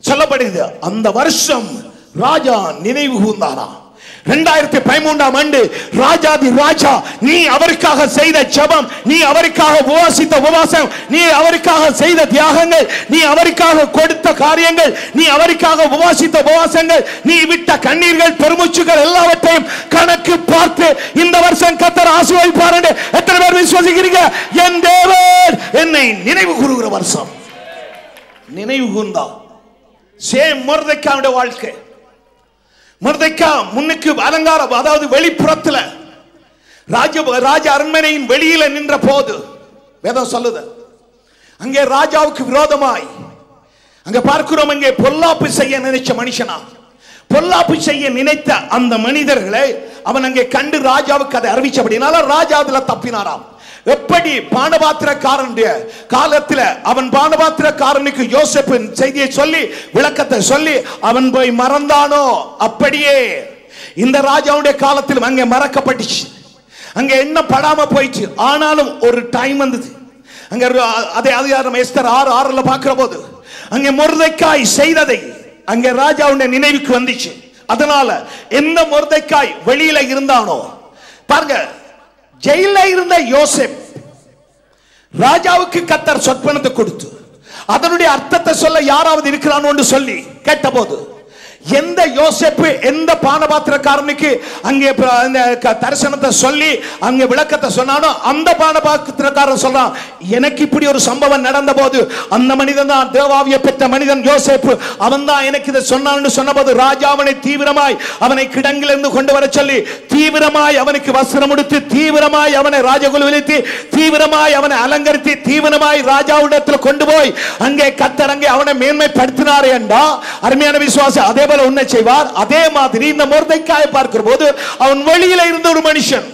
சொல்லப்படுகிறது, அந்த வருஷம் ராஜா நினைவு கூர்ந்தாரா. 2013ஆம் ஆண்டு ராஜாதி ராஜா நீ அவருக்காக செய்த ஜெபம், நீ அவருக்காக உபவாசித்த உபவாசம், நீ அவருக்காக செய்த தியாகங்கள், நீ அவருக்காக கொடுத்த காரியங்கள், நீ அவருக்காக உபவாசித்த உபவாசங்கள், நீ விட்ட கண்ணீர்கள், பெருமூச்சுகள் எல்லாவற்றையும் கணக்கு பார்த்து இந்த வருஷம் கர்த்தர் ஆசீர்வதிப்பார் என்று எத்தனை பேர் விசுவாசிக்கிறீங்க? என் தேவன் என்னை நினைவு கூறுகிற வருஷம். நினைவு கூர்ந்தா சேம் மொர்தெக்காவுடைய வாழ்க்கை. மொர்தெக்கா முன்னுக்கு அலங்காரம், அதாவது வெளிப்புறத்துல ராஜ அரண்மனையின் வெளியில நின்ற போது வேதம் சொல்லுது, அங்கே ராஜாவுக்கு விரோதமாய் அங்க பார்க்கிறோம், அங்கே பொல்லாப்பு செய்ய நினைச்ச மனுஷனா, பொல்லாப்பு செய்ய நினைத்த அந்த மனிதர்களை அவன் அங்கே கண்டு ராஜாவுக்கு அதை அறிவிச்சபடினால ராஜா அதுல தப்பினாராம். எப்படி பானபாத்திரக்காரனுடைய காலத்தில் அவன் பானபாத்திரக்காரனுக்கு யோசேப்பின் செய்தியை சொல்லி விளக்கத்தை சொல்லி அவன் போய் மறந்தானோ, அப்படியே இந்த ராஜாவுடைய காலத்தில் அங்கே மறக்கப்பட்டுச்சு, அங்க என்ன படாம போயிடுச்சு. ஆனாலும் ஒரு டைம் வந்தது, அங்க அதே அதிகாரம் எஸ்தர் 6:6 பார்க்கிற போது அங்கே மொர்தெக்காய் செய்ததை அங்கே ராஜாவுடைய நினைவுக்கு வந்துச்சு. அதனால எந்த மொர்தெக்காய் வெளியில இருந்தானோ பாருங்க, ஜெயில இருந்த யோசேப் ராஜாவுக்கு கர்த்தர் சொப்பனத்தை கொடுத்து அதனுடைய அர்த்தத்தை சொல்ல யாராவது இருக்கிறானு சொல்லி கேட்டபோது எந்த யோசேப்பு எந்த பானபாத்திரக்காரனுக்கு அங்கே தரிசனத்தை சொல்லி அங்கே விளக்கத்தை சொன்னானோ அந்த பானபாத்திரக்காரன் சொல்றான், எனக்கு இப்படி ஒரு சம்பவம் நடந்த போது அந்த மனிதன் தான் தேவாவிய பெற்ற மனிதன் யோசேப்பு, அவன் தான் எனக்கு இதை சொன்னான்னு சொன்னபோது ராஜா அவனை தீவிரமாய் அவனை கிடங்கிலிருந்து கொண்டு வர சொல்லி தீவிரமாய் அவனுக்கு வஸ்திரம் உடுத்தி தீவிரமாய் அவனை ராஜகுலுவிலித்து தீவிரமாய் அவனை அலங்கரித்து தீவிரமாய் ராஜாவிடத்தில் கொண்டு போய் அங்கே கர்த்தர் அங்கே அவனை மேன்மைப்படுத்தினார் என்றா அருமையான விசுவாசம். அதே உன்னை செய்வார். அதே மாதிரி இந்த மொர்தெக்காயை பார்க்கிற போது அவன் வெளியில இருந்த ஒரு மனுஷன்,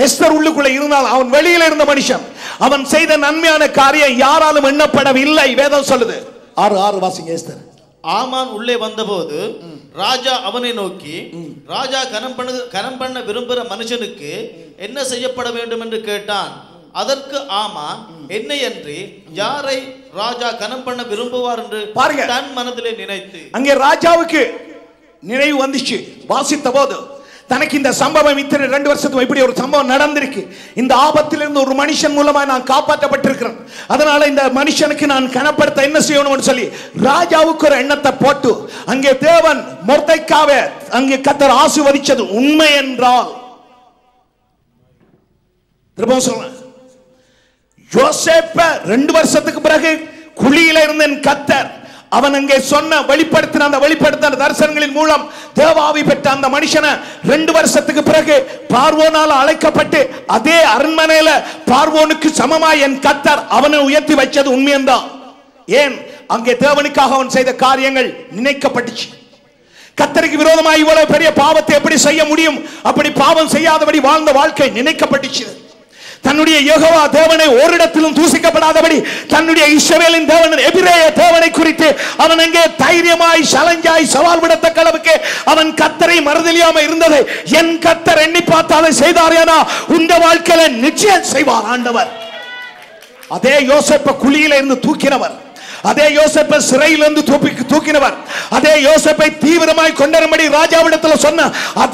எஸ்தர் உள்ளுக்குள்ள இருந்தால் அவன் வெளியில இருந்த மனுஷன். அவன் செய்த நன்மையான காரியம் யாராலும் எண்ணப்படவில்லை. வேதம் சொல்லுது. 6:6 வாசிங்க எஸ்தர். ஆமான் உள்ளே வந்தபோது ராஜா அவனை நோக்கி, ராஜா கனம் பண்ண விரும்புகிற மனுஷனுக்கு என்ன செய்யப்பட வேண்டும் என்று கேட்டான். அதற்கு ஆமான், என்னை அன்றி யாரை ராஜா கனம் பண்ண விரும்புவார் என்று தன் மனதிலே நினைத்து. அங்கே ராஜாவுக்கு நினைவு வந்துச்சு. வாசித்த போது தனக்கு இந்த சம்பவம் இத்தனை 2 வருஷத்துக்கு இப்படி ஒரு சம்பவம் நடந்திருக்கு. இந்த ஆபத்திலிருந்து ஒரு மனுஷன் மூலமா நான் காப்பாற்றப்பட்டிருக்கிறேன். அதனால இந்த மனுஷனுக்கு நான் கனப்படுத்த என்ன செய்யணும்னு சொல்லி ராஜாவுக்கு ஒரு எண்ணத்தை போட்டு அங்கே தேவன் மொர்தெக்காவை அங்கே கர்த்தர் ஆசீர்வதிச்சது உண்மை என்றால், திரும்ப சொல்றேன், யோசேப்ப 2 வருஷத்துக்கு பிறகு குழியில இருந்த கர்த்தர் அவன் அங்கே சொன்ன வெளிப்படுத்தின தரிசனங்களின் மூலம் தேவாவி பெற்ற அந்த மனுஷனை 2 வருஷத்துக்கு பிறகு பார்வோனால அழைக்கப்பட்டு அதே அரண்மனையில பார்வோனுக்கு சமமாய் என் கர்த்தர் அவனை உயர்த்தி வச்சது உண்மையந்தான். ஏன்? அங்கே தேவனுக்காக அவன் செய்த காரியங்கள் நினைக்கப்பட்டுச்சு. கர்த்தருக்கு விரோதமாய் இவ்வளவு பெரிய பாவத்தை எப்படி செய்ய முடியும்? அப்படி பாவம் செய்யாதபடி வாழ்ந்த வாழ்க்கை நினைக்கப்பட்டுச்சு. தன்னுடைய யெகோவா தேவனை ஓரிடத்திலும் தூசிக்கப்படாதபடி தன்னுடைய இஸ்ரவேலின் தேவன் எபிரேய தேவனை குறித்து அவன் அங்கே தைரியமாய் சலஞ்சாய் சவால் விடத்தக்க அளவுக்கு அவன் கர்த்தரை மறதலியாம இருந்தது. என் கர்த்தர் எண்ணி பார்த்தாலே செய்தாரேனா உங்க வாழ்க்கையில நிச்சயம் செய்வார் ஆண்டவர். அதே யோசேப்பை குழியில இருந்து தூக்கினவர், அதே யோசேப்பை சிறையிலிருந்து தூக்கினவர், அதே யோசேப்பை தீவிரமாய் கொண்டரும்படி ராஜாவிடத்தில் சொன்ன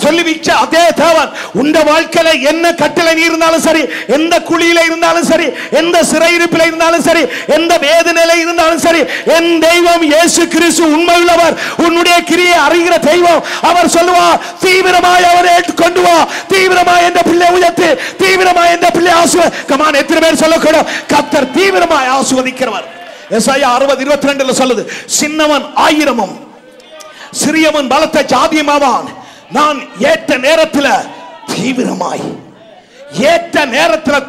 சொல்லி வச்ச அதே தேவன் உங்க வாழ்க்கையில என்ன கட்டளை இருந்தாலும் சரி, எந்த குழியில இருந்தாலும் சரி, எந்த சிறையிருப்பில் இருந்தாலும் சரி, எந்த வேதனையில இருந்தாலும் சரி, என் தெய்வம் இயேசு கிறிஸ்து உண்மையுள்ளவர், உன்னுடைய கிரியை அறிகிற தெய்வம். அவர் சொல்லுவார், தீவிரமாய் அவரை ஏற்றுக்கொண்டு வா, தீவிரமாய் என்ற பிள்ளை உயர்த்து, தீவிரமாய் என்ற பிள்ளை ஆசுவ. கமான், எத்தனை பேர் சொல்லக்கூடும்? கர்த்தர் தீவிரமாய் ஆசுவதிக்கிறவர். எசாயா 60:22 சொல்லுது, சின்னவன் 1000 சிறியவன் பலத்த ஜாதியமாவான். நான் ஏற்ற நேரத்தில்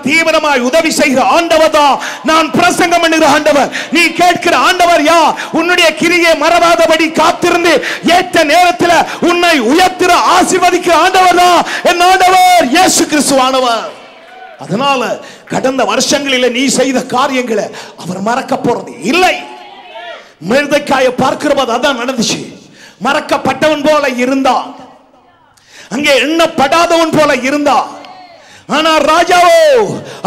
தீவிரமாய் உதவி செய்கிற ஆண்டவர் தான் நான் பிரசங்கம் பண்ணுகிற ஆண்டவர். நீ கேட்கிற ஆண்டவர் யார்? உன்னுடைய கிரியை மறவாதபடி காத்திருந்து ஏற்ற நேரத்தில் உன்னை உயர்த்துற ஆசீர்வதிக்கிற ஆண்டவர் தான் என் ஆண்டவர் இயேசு கிறிஸ்துவானவர். அதனால கடந்த வருஷங்களில் நீ செய்த காரியங்களை அவர் மறக்க போறது இல்லை. மொர்தெக்காயை பார்க்கிறபோது அதான் நடந்துச்சு. மறக்கப்பட்டவன் போல இருந்தான், அங்கே எண்ணப்படாதவன் போல இருந்தான். ஆனால் ராஜாவோ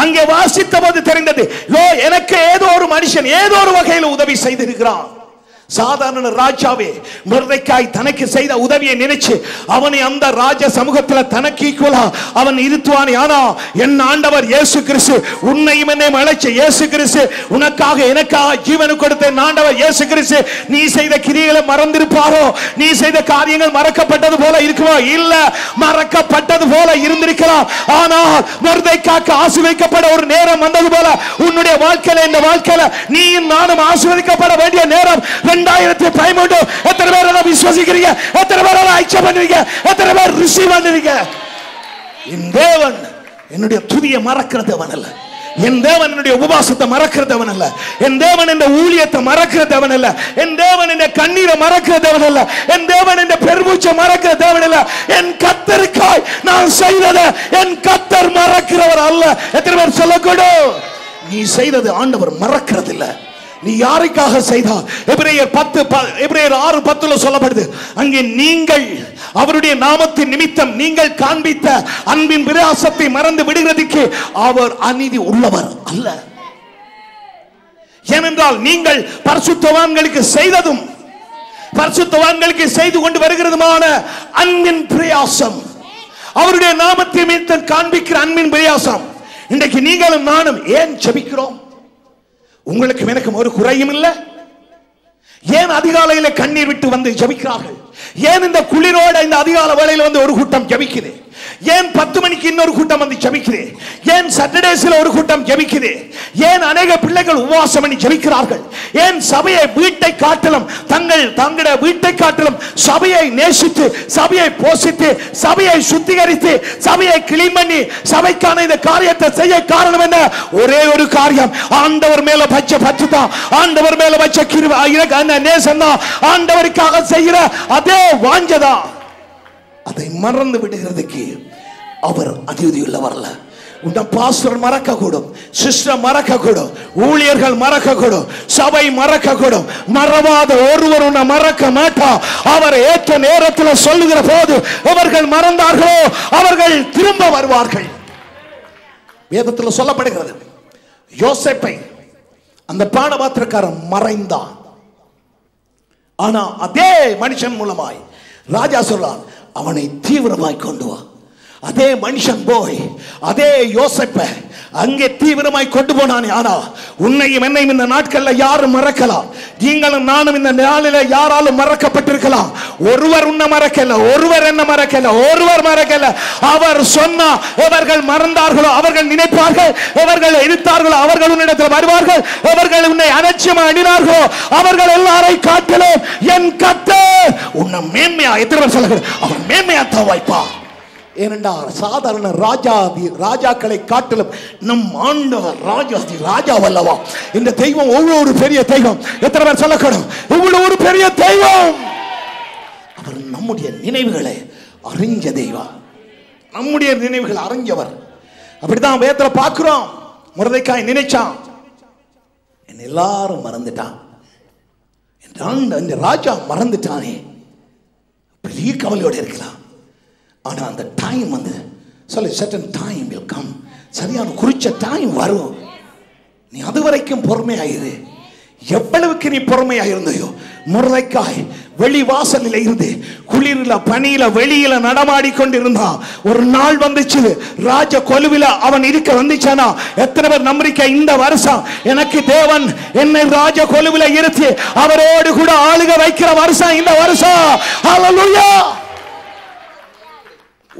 அங்கே வாசித்த போது தெரிந்தது, எனக்கு ஏதோ ஒரு மனுஷன் ஏதோ ஒரு வகையில் உதவி செய்திருக்கிறான். சாதாரண ராஜாவே மொர்தெக்காய் தனக்கு செய்த உதவியை நினைச்சு அவனை அந்த ராஜ சமூகத்தில் தனக்கு ஈக்குவலா அவன் இருத்துவானே. ஆனா என் ஆண்டவர் இயேசு கிறிஸ்து உன்னையும் என்னையும் அழைச்ச இயேசு கிறிஸ்து, உனக்காக எனக்காக ஜீவனை கொடுத்த ஆண்டவர் இயேசு கிறிஸ்து, நீ செய்த கிரியைகளை மறந்திருப்பாரோ? நீ செய்த காரியங்கள் மறக்கப்பட்டது போல இருக்குமா? இல்ல, மறக்கப்பட்டது போல இருந்திருக்கலாம். ஆனால் மொர்தெக்காய்க்கு ஆசீர்வதிக்கப்பட ஒரு நேரம் வந்தது போல உன்னுடைய வாழ்க்கையில, இந்த வாழ்க்கையில நீயும் நானும் ஆசீர்வதிக்கப்பட வேண்டிய நேரம் 2013. எத்தனை பேர் அதை விசுவாசிக்கிறீங்க? எத்தனை பேர் அதை ஐக்கியம் பண்றீங்க? எத்தனை பேர் ரிசீவ் பண்றீங்க? என் தேவன் என்னுடைய துதியை மறக்கிற தேவன் அல்ல. என் தேவன் என்னுடைய உபவாசத்தை மறக்கிற தேவன் அல்ல. என் தேவன் இந்த ஊழியத்தை மறக்கிற தேவன் அல்ல. என் தேவன் இந்த கண்ணீரை மறக்கிற தேவன் அல்ல. என் தேவன் இந்த பெருமூச்சை மறக்கிற தேவன் அல்ல. என் கர்த்தருக்காய் நான் செய்ததை என் கர்த்தர் மறக்கிறவர் அல்ல. எத்தனை பேர் சொல்லக்கூடும்? நீ செய்தது ஆண்டவர் மறக்கிறது இல்ல. நீ யாருக்காக செய்தார்? எபிரேயர் 6:10 சொல்லப்படுது, அங்கே நீங்கள் அவருடைய நாமத்தின் நிமித்தம் நீங்கள் காண்பித்த அன்பின் பிரயாசத்தை மறந்து விடுகிறதுக்கு அவர் அநீதி உள்ளவர் அல்ல. ஏனென்றால் நீங்கள் பரிசுத்தவான்களுக்கு செய்ததும் பரிசுத்தவான்களுக்கு செய்து கொண்டு வருகிறதுமான அன்பின் பிரயாசம், அவருடைய நாமத்தின் நிமித்தம் காண்பிக்கிற அன்பின் பிரயாசம். இன்றைக்கு நீங்களும் நானும் ஏன் ஜெபிக்கிறோம்? உங்களுக்கு எனக்கும் ஒரு குறையும் இல்லை. ஏன் அதிகாலையில் கண்ணீர் விட்டு வந்து ஜெபிக்கிறார்கள்? ஏன் இந்த குளிரோட இந்த அதிகால வேளையில் வந்து ஒரு கூட்டம் ஜெபிக்குது? ஏன் 10 மணிக்கு இன்னொரு கூட்டம் வந்து ஜெபிக்குது? ஏன் சாட்டர்டேஸ்ல ஒரு கூட்டம் ஜெபிக்குது? ஏன் அநேக பிள்ளைகள் உபவாசம் பண்ணி ஜெபிக்கிறார்கள்? ஏன் சபையை வீட்டை காட்டிலும் தங்களுடைய வீட்டை காட்டிலும் சபையை நேசித்து, சபையை போஷித்து, சபையை சுத்திகரித்து, சபையை கிளீன் பண்ணி சபைக்கான இந்த காரியத்தை செய்ய காரணம் என்ன? ஒரே ஒரு காரியம், ஆண்டவர் மேல வச்ச பற்று தான், ஆண்டவர் மேல வச்ச நேசம் தான், ஆண்டவருக்காக செய்கிற அதே வாஞ்சதான். அதை மறந்து விடுகிறதுக்கு அவர் அநீதியுள்ளவர் அல்ல. உன்னை பாஸ்டர் மறக்கக்கூடும், சிஸ்டர் மறக்கக்கூடும், ஊழியர்கள் மறக்கக்கூடும், சபை மறக்கக்கூடும். மறவாத ஒருவர் உன்னை மறக்க மாட்டா. அவர் ஏற்ற நேரத்தில் சொல்லுகிற போது அவர்கள் மறந்தார்களோ அவர்கள் திரும்ப வருவார்கள். வேதத்தில் சொல்லப்படுகிறது, யோசேப்பை அந்த பானபாத்திரக்காரன் மறைந்தான். ஆனா அதே மனுஷன் மூலமாய் ராஜா சொல்றான், அவனை தீவிரமாய் கொண்டு வா. அதே மனுஷன் போய் அதே யோசேப்பை அங்கே தீவிரமாய் கொண்டு போனானே. ஆனா உன்னையும் என்னையும் இந்த நாட்கள்ல யாரும் மறக்கலாம். நீங்களும் நானும் இந்த நாளில யாராலும் மறக்கப்பட்டிருக்கலாம். ஒருவர் உன்னை மறக்கல, ஒருவர் என்ன மறக்கல, ஒருவர் மறக்கல. அவர் சொன்னா எவர்கள் மறந்தார்களோ அவர்கள் நினைப்பார்கள், எவர்கள் எதிர்த்தார்களோ அவர்கள் உன்னிடத்தில் வருவார்கள், எவர்கள் உன்னை அலட்சியமா எண்ணினார்களோ அவர்கள் எல்லாரை காட்டிலும் என் கர்த்தர் உன்னை மேன்மையா எதிர்வர் சொல்லுகிறார். அவர் மேன்மையா தான் வைப்பா. ஏனென்றால் சாதாரண ராஜாக்களை காட்டிலும் நம் ஆண்டவர் ராஜாதி ராஜாவல்லவா. இந்த தெய்வம் ஒவ்வொரு பெரிய தெய்வம். எத்தனை பேர் சொல்லக்கூடும், இவ்வளவு ஒரு பெரிய தெய்வம். அவர் நம்முடைய நினைவுகளை அறிஞ்ச தெய்வம், நம்முடைய நினைவுகளை அறிஞ்சவர். அப்படிதான் வேதத்துல பார்க்கிறோம். மொர்தெக்காய் நினைச்சான், என்ன எல்லாரும் மறந்துட்டான், இந்த ராஜா மறந்துட்டானே, பெரிய கவலையோட இருக்கலாம். ஆனா அந்த டைம் வந்து சொல்லி certain time will come, சரியான குறிச்ச டைம் வரும். நீ அது வரைக்கும் பொறுமையாயிரு. எவ்வளவுக்கு நீ பொறுமையாயிருந்தையோ, மொர்தெக்காய் வெளி வாசலில் இருந்து குளிரில பனியில வெளியில நடமாடி கொண்டிருந்தான். ஒரு நாள் வந்துச்சு, ராஜ கொலுவில அவன் இருக்க வந்துச்சானா. எத்தனை பேர் நம்பிக்கை இந்த வருஷம் எனக்கு தேவன் என்னை ராஜ கொலுவில இருத்தி அவரோடு கூட ஆளுக வைக்கிற வருஷம் இந்த வருஷம். ஹல்லேலூயா.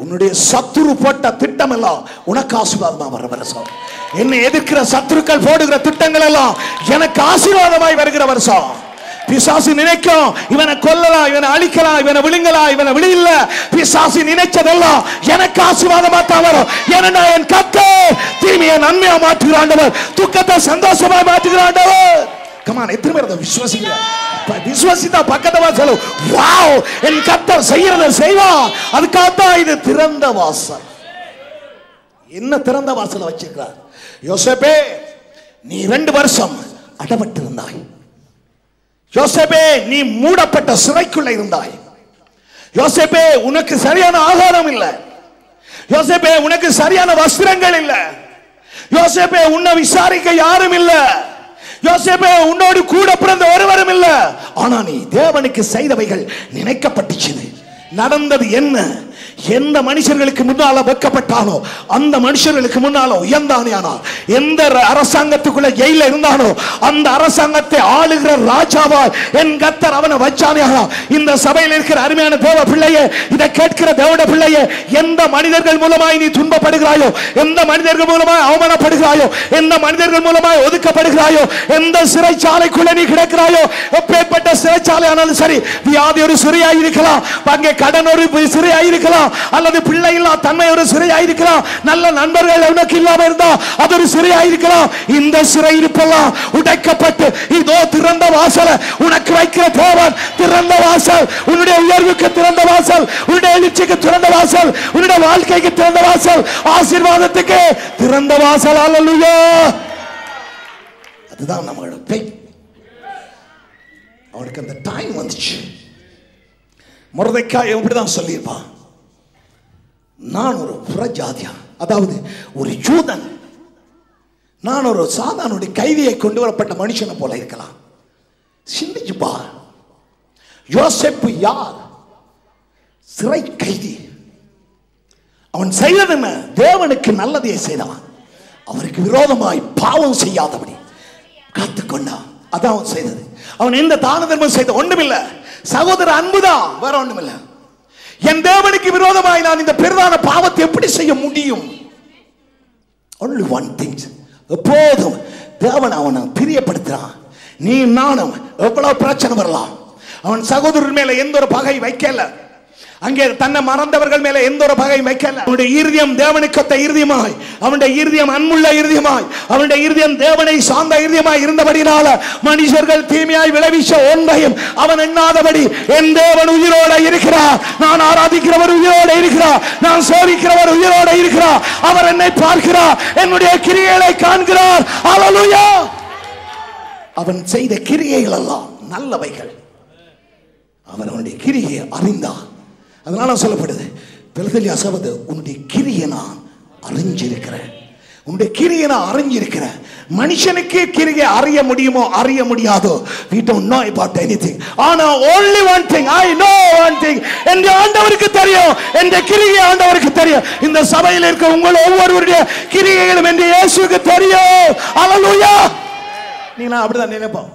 உன்னுடைய சத்துரு போட்ட திட்டம் எல்லாம் உனக்கு ஆசீர்வாதமா வர வருஷம். என்னை எதிர்க்கிற சத்துருக்கள் போடுகிற திட்டங்கள் எல்லாம் எனக்கு ஆசீர்வாதமாய் வருகிற வருஷம். பிசாசு நினைக்கும் இவனை கொல்லலாம், இவனை அழிக்கலாம், இவனை விழுங்கலாம், இவனை விழில்ல. பிசாசு நினைச்சதெல்லாம் எனக்கு ஆசீர்வாதமா தான் வரும். ஏன்னா என் கர்த்தர் தீமையை நன்மையா மாற்றுகிறாண்டவர், துக்கத்தை சந்தோஷமா மாற்றுகிறாண்டவர். கமான், எத்தனை பேர் அதை விசுவாசிக்கிறார்? விசுவாசித்தா பக்கத்துல சொல்லு, வாவ், என் கர்த்தர் செய்யறத செய்வான். அதுக்காகத்தான் இது திறந்த வாசல். என்ன திறந்த வாசல வச்சிருக்கிறார்? யோசேப்பே, நீ 2 வருஷம் அடப்பட்டு இருந்தாய். யோசேப்பே, நீ மூடப்பட்ட சிறைக்குள்ள இருந்தாய். யோசேப்பே, உனக்கு சரியான ஆகாரம் இல்லை. யோசேப்பே, உனக்கு சரியான வஸ்திரங்கள் இல்லை. யோசேப்பே, உன்னை விசாரிக்க யாரும் இல்லை. யோசேப்பே, உன்னோடு கூட பிறந்த ஒருவரும் இல்லை. ஆனா நீ தேவனுக்கு செய்தவைகள் நினைக்கப்பட்டுச்சு. நடந்தது என்ன? எந்த மனுஷர்களுக்கு முன்னால வைக்கப்பட்டானோ அந்த மனுஷர்களுக்கு முன்னால உயர்ந்தானே. ஆனால் எந்த அரசாங்கத்துக்குள்ள ஜெயில இருந்தானோ அந்த அரசாங்கத்தை ஆளுகிற ராஜாவால் என் கர்த்தர் அவனை வச்சானே. இந்த சபையில் இருக்கிற அருமையான தேவ பிள்ளையே, இதை கேட்கிற தேவட பிள்ளையே, எந்த மனிதர்கள் மூலமாய் நீ துன்பப்படுகிறாயோ, எந்த மனிதர்கள் மூலமாய் அவமானப்படுகிறாயோ, எந்த மனிதர்கள் மூலமாய் ஒதுக்கப்படுகிறாயோ, எந்த சிறைச்சாலைக்குள்ள நீ கிடக்கிறாயோ, எப்பேற்பட்ட சிறைச்சாலை ஆனாலும் சரி, வியாதி ஒரு சிறையாய் இருக்கலாம், அங்கே கடன் ஒரு சிறையாய் இருக்கலாம், அல்லது பிள்ளை இல்லா தன்மை ஒரு சிறையாய் இருக்கலாம், நல்ல நண்பர்கள் உனக்கு இல்லாம இருந்தா அது ஒரு சிறையாய் இருக்கலாம். இந்த சிறை இருப்பெல்லாம் உடைக்கப்பட்டு இதோ திறந்த வாசல் உனக்கு வைக்கிற தேவன். திறந்த வாசல், உன்னுடைய உயர்வுக்கு திறந்த வாசல், உன்னுடைய எழுச்சிக்கு திறந்த வாசல், உன்னுடைய வாழ்க்கைக்கு திறந்த வாசல், ஆசீர்வாதத்துக்கு திறந்த வாசல். ஹல்லேலூயா. அதுதான் நம்மளோட பெய். அவனுக்கு அந்த டைம் வந்துச்சு. மொர்தெக்காய் எப்படிதான் சொல்லியிருப்பான், நான் ஒரு புறஜாதியா, அதாவது ஒரு யூதன், நான் ஒரு சாதாரண கைதியை கொண்டு வரப்பட்ட மனுஷனை போல இருக்கலாம். சிந்திச்சுப்பா, யோசேப்பு யார்? சிறை கைதி. அவன் செய்தது என்ன? தேவனுக்கு நல்லதையே செய்தவன். அவருக்கு விரோதமாய் பாவம் செய்யாதபடி காத்துக்கொண்டான். அதான் அவன் செய்தது. அவன் எந்த தான தர்மம் செய்த ஒண்ணுமில்லை. சகோதர அன்புதான், வேற ஒண்ணுமில்லை. என் தேவனுக்கு விரோதமாய் நான் இந்த பெரிதான பாவத்தை எப்படி செய்ய முடியும்? only one thing. எப்போதும் தேவன் அவனை பிரியப்படுத்துறான். நீ நானும் எவ்வளவு பிரச்சனை வரலாம், அவன் சகோதரர் மேல எந்த ஒரு பகை வைக்கல. அங்கே தன்னை மறந்தவர்கள் மேல எந்த ஒரு பகையும் வைக்கல. அவனுடைய இருதயம் தேவனுக்கொத்த இருதயமாய், அவனுடைய இருதயம் அன்புள்ள இருதயமாய், அவனுடைய இருதயம் தேவனை சார்ந்த இருதயமாய் இருந்தபடினால மனுஷர்கள் தீமையாய் விளைவிச்ச ஒன்றையும் அவன் எண்ணாதபடி என் தேவன் உயிரோட இருக்கிறார், நான் ஆராதிக்கிறவர் உயிரோட இருக்கிறார், நான் சேவிக்கிறவர் உயிரோட இருக்கிறார், அவர் என்னை பார்க்கிறார், என்னுடைய கிரியைகளை காண்கிறார். ஹல்லேலூயா. அவன் செய்த கிரியைகள் எல்லாம் நல்லவைகள். அவன் அவனுடைய கிரியை அறிந்தான். அதனால சொல்லப்படுது, பிலதெல்பியா சபைக்கு உன்னுடைய கிரியை நான் அறிஞ்சிருக்கிறேன். உன்னுடைய கிரியை நான் அறிஞ்சிருக்கிறேன். மனுஷனுக்கு கிரியை அறிய முடியுமோ அறிய முடியாதோ, we don't know about anything. ஆனா only one thing, I know one thing. என் ஆண்டவருக்கு தெரியும், என் கிரியை ஆண்டவருக்கு தெரியும். இந்த சபையில் இருக்க உங்கள் ஒவ்வொருவருடைய கிரியைகளும் என் இயேசுவுக்கு தெரியும். ஹல்லேலூயா. நீ நான் அப்படிதான் நினைப்போம்.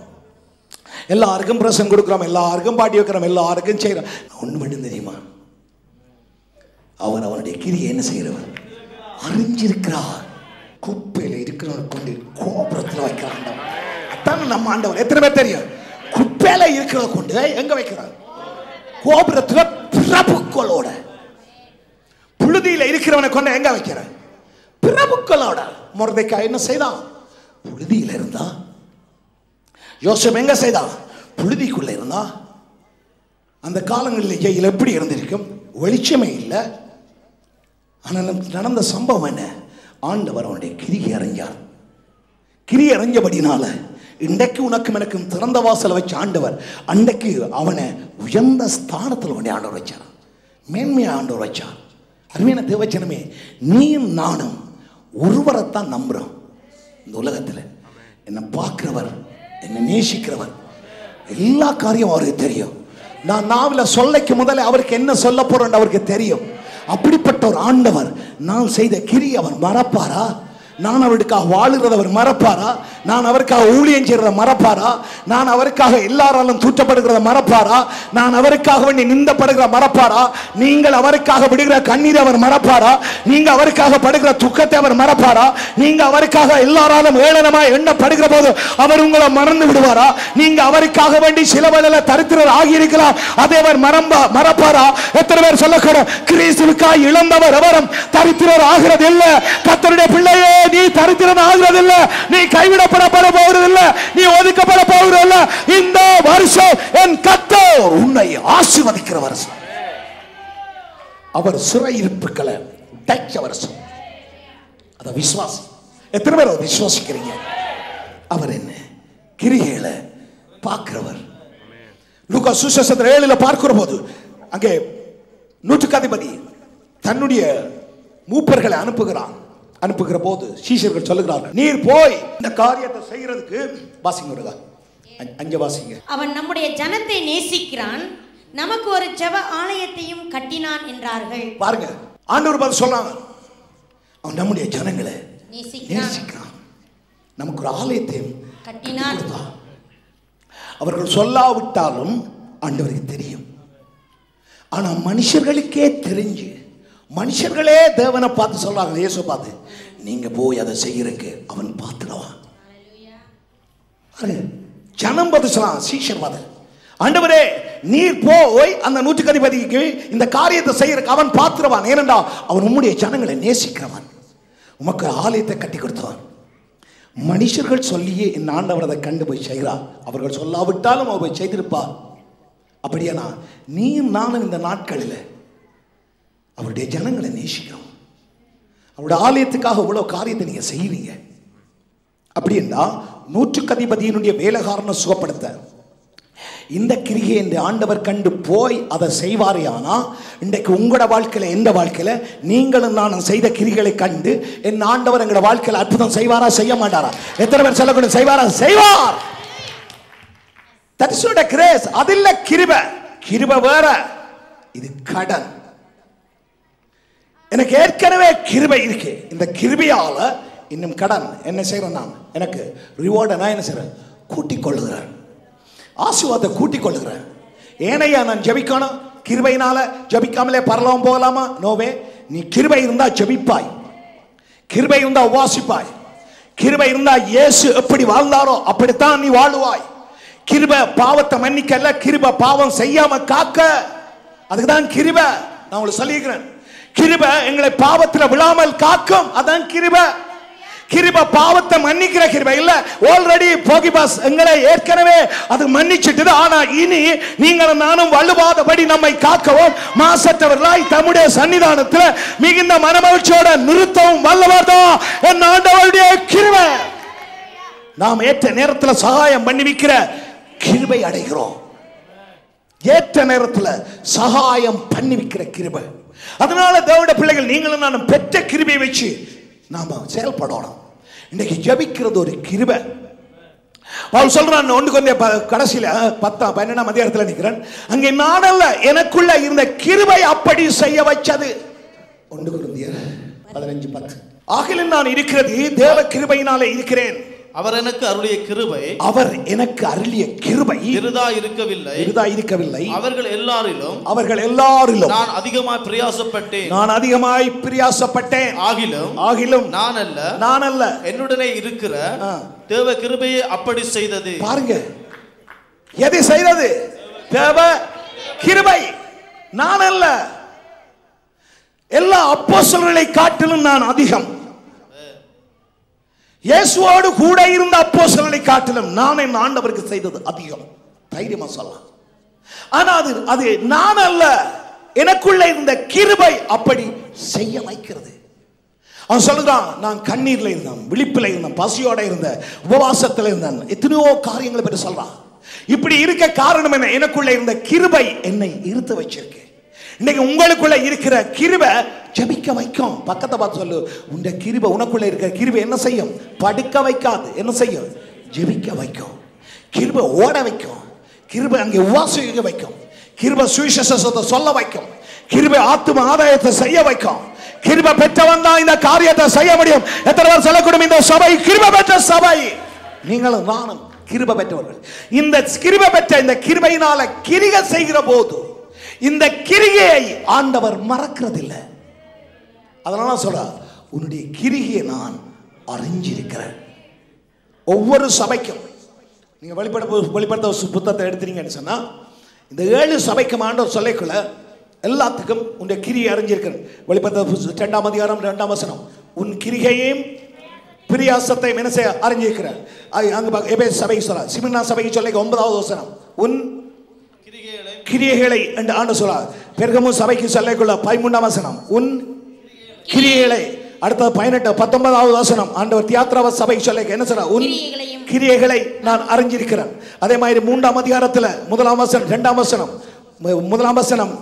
எல்லாருக்கும் பிரசங்கம் கொடுக்கிறோம், எல்லாருக்கும் பாட்டி வைக்கிறோம், எல்லாருக்கும் செய்யறோம். ஒண்ணு மட்டும் தெரியுமா, அவன் அவனுடைய கிரியை என்ன செய்கிறவன் அறிஞ்சிருக்கிறார். குப்பையில இருக்கிறவன் கொண்டு கோபுரத்தில் வைக்கிறான். அதான் நம்ம ஆண்டவர். எத்தனை பேர் தெரியும்? குப்பையில இருக்கிறத கொண்டு எங்க வைக்கிறார்? கோபுரத்தில் பிரபுக்களோட. புழுதியில இருக்கிறவனை கொண்டு எங்க வைக்கிறார்? பிரபுக்களோட. மொர்தெக்காய் என்ன செய்தான்? புழுதியில இருந்தா. யோசேப்பு எங்க செய்தான்? புழுதிக்குள்ள இருந்தா. அந்த காலங்களில் ஜெயில் எப்படி இருந்திருக்கும்? வெளிச்சமே இல்லை. ஆனால் நடந்த சம்பவம் என்ன? ஆண்டவர் அவனுடைய கிரியை அறிஞ்சார். கிரியை அறிஞ்சபடினால இன்றைக்கு உனக்கும் எனக்கும் திறந்த வாசலை வச்ச ஆண்டவர் அன்றைக்கு அவனை உயர்ந்த ஸ்தானத்தில் கொண்டு ஆண்டவர் வச்சார், மேன்மையை ஆண்டவர் வச்சார். அருமையான தேவச்சனமே, நீ நானும் ஒருவரைத்தான் நம்புறோம் இந்த உலகத்தில். என்னை பார்க்கிறவர், என்னை நேசிக்கிறவர், எல்லா காரியம் அவருக்கு தெரியும். நான் நாவில் சொல்லைக்கு முதல்ல அவருக்கு என்ன சொல்ல போறேன் அவருக்கு தெரியும். அப்படிப்பட்ட ஒரு ஆண்டவர் நான் செய்த கிரியை அவர் மறப்பாரா? நான் அவருக்காக வாழுறத அவர் மறப்பாரா? நான் அவருக்காக ஊழியம் செய்யறத மறப்பாரா? நான் அவருக்காக எல்லாராலும் தூற்றப்படுகிறத மறப்பாரா? நான் அவருக்காக வேண்டி நிந்தப்படுகிற மறப்பாரா? நீங்கள் அவருக்காக விடுகிற கண்ணீரை அவர் மறப்பாரா? நீங்க அவருக்காக படுகிற துக்கத்தை அவர் மறப்பாரா? நீங்க அவருக்காக எல்லாராலும் ஏளனமாய் எண்ணப்படுகிற போது அவர் உங்களை மறந்து விடுவாரா? நீங்க அவருக்காக வேண்டி சில வேளையில தரித்திரர் ஆகியிருக்கலாம், அதை அவர் மறப்பாரா? எத்தனை பேர் சொல்லக்கூட கிறிஸ்துவுக்காய் இழந்தவர் எவரும் தரித்திரர் ஆகிறது இல்லை. கர்த்தருடைய பிள்ளையே, நீ தரித்திரன் ஆகிறதில்லை, நீ கைவிடப்பட போகிறதில்லை, நீ ஒதுக்கப்பட போகிறதில்லை. இந்த வருஷம் என் கர்த்தர் உன்னை ஆசீர்வதிக்கிற வருஷம். அவர் சிறையிருப்புகளை உடைச்ச வருஷம். அத விசுவாசம். எத்தனை பேர் விசுவாசிக்கிறீங்க? அவர் என்ன கிரியைகளை பார்க்கிறவர். லூக்கா சுவிசேஷத்தில் 7 பார்க்கிற போது அங்கே நூற்றுக்கதிபதி தன்னுடைய மூப்பர்களை அனுப்புகிற போது சீஷர்கள் சொல்லுகிறார்கள், நீர் போய் இந்த காரியத்தை செய்யறதுக்கு வாசிங்க, 5 வாசிங்க. அவன் நம்முடைய ஜனத்தை நேசிக்கிறான், நமக்கு ஒரு ஜெப ஆலயத்தையும் கட்டினான் என்றார்கள். பாருங்க, ஆண்டவர் பதில் சொல்றாங்க, அவன் நம்முடைய ஜனங்களை நேசிக்கிறான், நமக்கு ஒரு ஆலயத்தையும் கட்டினான். அவர்கள் சொல்லாவிட்டாலும் ஆண்டவருக்கு தெரியும். ஆனா மனுஷர்களுக்கே தெரிஞ்சு, மனுஷர்களே தேவனை பார்த்து சொல்றாங்க, இயேசு பார்த்து, நீங்க போய் அதை செய்யறதுக்கு அவன் பார்த்துடுவான். ஜனம் பார்த்து சொல்லலாம், சீஷர் பார்த்து, ஆண்டவரே நீர் போய் அந்த நூற்றுக்கதிபதிக்கு இந்த காரியத்தை செய்யறதுக்கு அவன் பார்த்துடுவான். ஏனென்றா அவன் உம்முடைய ஜனங்களை நேசிக்கிறவன், உமக்கு ஆலயத்தை கட்டி கொடுத்தவன். மனுஷர்கள் சொல்லியே என் ஆண்டவர் அதை கண்டு போய் செய்கிறார். அவர்கள் சொல்லாவிட்டாலும் அவர் போய் செய்திருப்பார். அப்படியானா நீ நானும் இந்த நாட்களில் அவருடைய ஜனங்களை நேசிக்கிறோம். அவருடைய ஆலயத்துக்காக இவ்வளவு காரியத்தை நீங்க செய்வீங்க. அப்படின்னா நூற்றுக்கதிபதியினுடைய வேலைக்காரனை சுகப்படுத்த இந்த கிரியை என்று ஆண்டவர் கண்டு போய் அதை செய்வாரையானா, இன்றைக்கு உங்களோட வாழ்க்கையில, எந்த வாழ்க்கையில நீங்களும் நானும் செய்த கிரிகளை கண்டு என் ஆண்டவர் எங்களோட வாழ்க்கையில் அற்புதம் செய்வாரா, செய்ய மாட்டாரா? எத்தனை பேர் சொல்லக்கூடிய செய்வாரா? செய்வார். That is not a grace. அதில்ல கிருபை. கிருபை வேற, இது கடன். எனக்கு ஏற்கனவே கிருபை இருக்கு, இந்த கிருபையால இன்னும் கடன் என்ன செய்யறேன்? நான் எனக்கு ரிவார்டை நான் என்ன செய்யறேன்? கூட்டிக் கொள்ளுகிறேன், ஆசீர்வாதத்தை கூட்டிக் கொள்ளுகிறேன். ஏனையா நான் ஜெபிக்கணும்? கிருபையினால ஜெபிக்காமலே பரலோகம் போகலாமா? நோவே. நீ கிருபை இருந்தா ஜெபிப்பாய், கிருபை இருந்தா உபாசிப்பாய், கிருபை இருந்தா இயேசு எப்படி வாழ்ந்தாரோ அப்படித்தான் நீ வாழுவாய். கிருபை பாவத்தை மன்னிக்கல்ல, கிருபை பாவம் செய்யாம காக்க. அதுக்கு தான் கிருபை. நான் உங்களுக்கு சொல்லிக்கிறேன், கிருபை எங்களை பாவத்தில் விழாமல் காக்கும். அதான் கிருபை. கிருபை பாவத்தை மன்னிக்கிற கிருபை இல்ல. ஆல்ரெடி போகிபாஸ் எங்களை ஏற்கனவே அது மன்னிச்சிட்டது. ஆனா இனி நீங்களும் நானும் வள்ளுவாதபடி நம்மை காக்கவும் மாசற்றவர்களாய் தம்முடைய சன்னிதானத்தில் மிகுந்த மனமகிழ்ச்சியோட நிறுத்தவும் வல்லவர் தான் என் ஆண்டவருடைய கிருபை. நாம் ஏற்ற நேரத்தில் சகாயம் பண்ணி வைக்கிற கிருபை அடைகிறோம். ஏற்ற நேரத்தில் சகாயம் பண்ணி வைக்கிற கிருபை. அதனால தேவனுடைய பிள்ளைகள் நீங்களும் நானும் பெற்ற கிருபையை வச்சு நாம செயல்படணும். இன்னைக்கு ஜெபிக்கிறது ஒரு கிருபை. பவுல் சொல்றான், 1 கொரிந்தியர் கடைசியில 10-12 அதிகாரத்தில் நிற்கிறேன். அங்கே நான் அல்ல, எனக்குள்ள இருந்த கிருபை அப்படி செய்ய வச்சது. 1 கொரிந்தியர் 15:10. ஆகிலும் நான் இருக்கிறது தேவ கிருபையினாலே இருக்கிறேன். அவர் எனக்கு அருளிய கிருபை, அவர் எனக்கு அருளிய கிருபை விருதா இருக்கவில்லை. அவர்கள் எல்லாரிலும் நான் அதிகமாய் பிரயாசப்பட்டேன். ஆகிலும் நான் அல்ல என்னுடனே இருக்கிற தேவ கிருபையை அப்படி செய்தது. பாருங்க, எதை செய்தது? தேவ கிருபை. நான் அல்ல, எல்லா அப்போஸ்தலர்களை காட்டிலும் நான் அதிகம். இயேசுவோடு கூட இருந்த அப்போஸ்தலரை காட்டிலும் நான் என் ஆண்டவருக்கு செய்தது அதிகம். தைரியமா சொல்லலாம். ஆனா அது நான் அல்ல, எனக்குள்ள இருந்த கிருபை அப்படி செய்ய வைக்கிறது. அவன் சொல்றான், நான் கண்ணீர்ல இருந்தேன், விழிப்புல இருந்தேன், பசியோட இருந்தேன், உபவாசத்துல இருந்தேன், எத்தனையோ காரியங்களை பற்றி சொல்றான். இப்படி இருக்க காரணம் என்ன? எனக்குள்ள இருந்த கிருபை என்னை இருத்த வச்சிருக்கு. இன்னைக்கு உங்களுக்குள்ள இருக்கிற கிருபை ஜெபிக்க வைக்கும். பக்கத்தை பார்த்து சொல்லு, உன்னுடைய கிருபை, உனக்குள்ள இருக்கிற கிருபை என்ன செய்யும்? படுக்க வைக்காது. என்ன செய்யும்? ஜெபிக்க வைக்கும். கிருபை ஓட வைக்கும். கிருபை அங்கே உவாசிக்க வைக்கும். கிருபை சுவிசேஷத்தை சொல்ல வைக்கும். கிருபை ஆத்தும ஆதாயத்தை செய்ய வைக்கும். கிருபை பெற்றவன் தான் இந்த காரியத்தை செய்ய முடியும். எத்தனை பேர் சொல்லக்கூடும் இந்த சபை கிருபை பெற்ற சபை? நீங்களும் நானும் கிருபை பெற்றவர்கள். இந்த கிருபை பெற்ற இந்த கிருபையினால கிரியை செய்கிற போது இந்த கிரியை ஆண்டவர் மறக்கிறதில்லை. அதனால சொல்ற, உன்னுடைய கிரியை நான் அறிஞ்சிருக்கிறேன். ஒவ்வொரு சபைக்கும் நீங்க வெளிப்படுத்த புத்தகத்தை எடுத்தீங்கன்னு சொன்னா, இந்த 7 சபைக்கும் ஆண்டவர் சொல்லிக்குள்ள எல்லாத்துக்கும் உன்னுடைய கிரியை அறிஞ்சிருக்கிறேன். வெளிப்படுத்த 2ஆம் அதிகாரம் 2ஆம் வசனம், உன் கிரிகையையும் பிரியாசத்தையும் என்ன செய்ய அறிஞ்சிருக்கிறேன். அங்க எபேசு சபைக்கு சொல்ல, சிமினா சபைக்கு சொல்ல 9ஆவது வசனம், உன் கிரியைகளை என்று ஆண்டு சொல்றார். பெர்கமு சபைக்கு சொல்லக்குள்ள 13ஆம் வசனம், உன் கிரியைகளை. அடுத்தது 19ஆவது வசனம் ஆண்டவர் தியாத்ராவ சபைக்கு சொல்ல என்ன சொல்றார்? உன் கிரியைகளை நான் அறிஞ்சிருக்கிறேன். அதே மாதிரி 3ஆம் அதிகாரத்தில் 1ஆம் வசனம் 2ஆம் வசனம் 1ஆம் வசனம்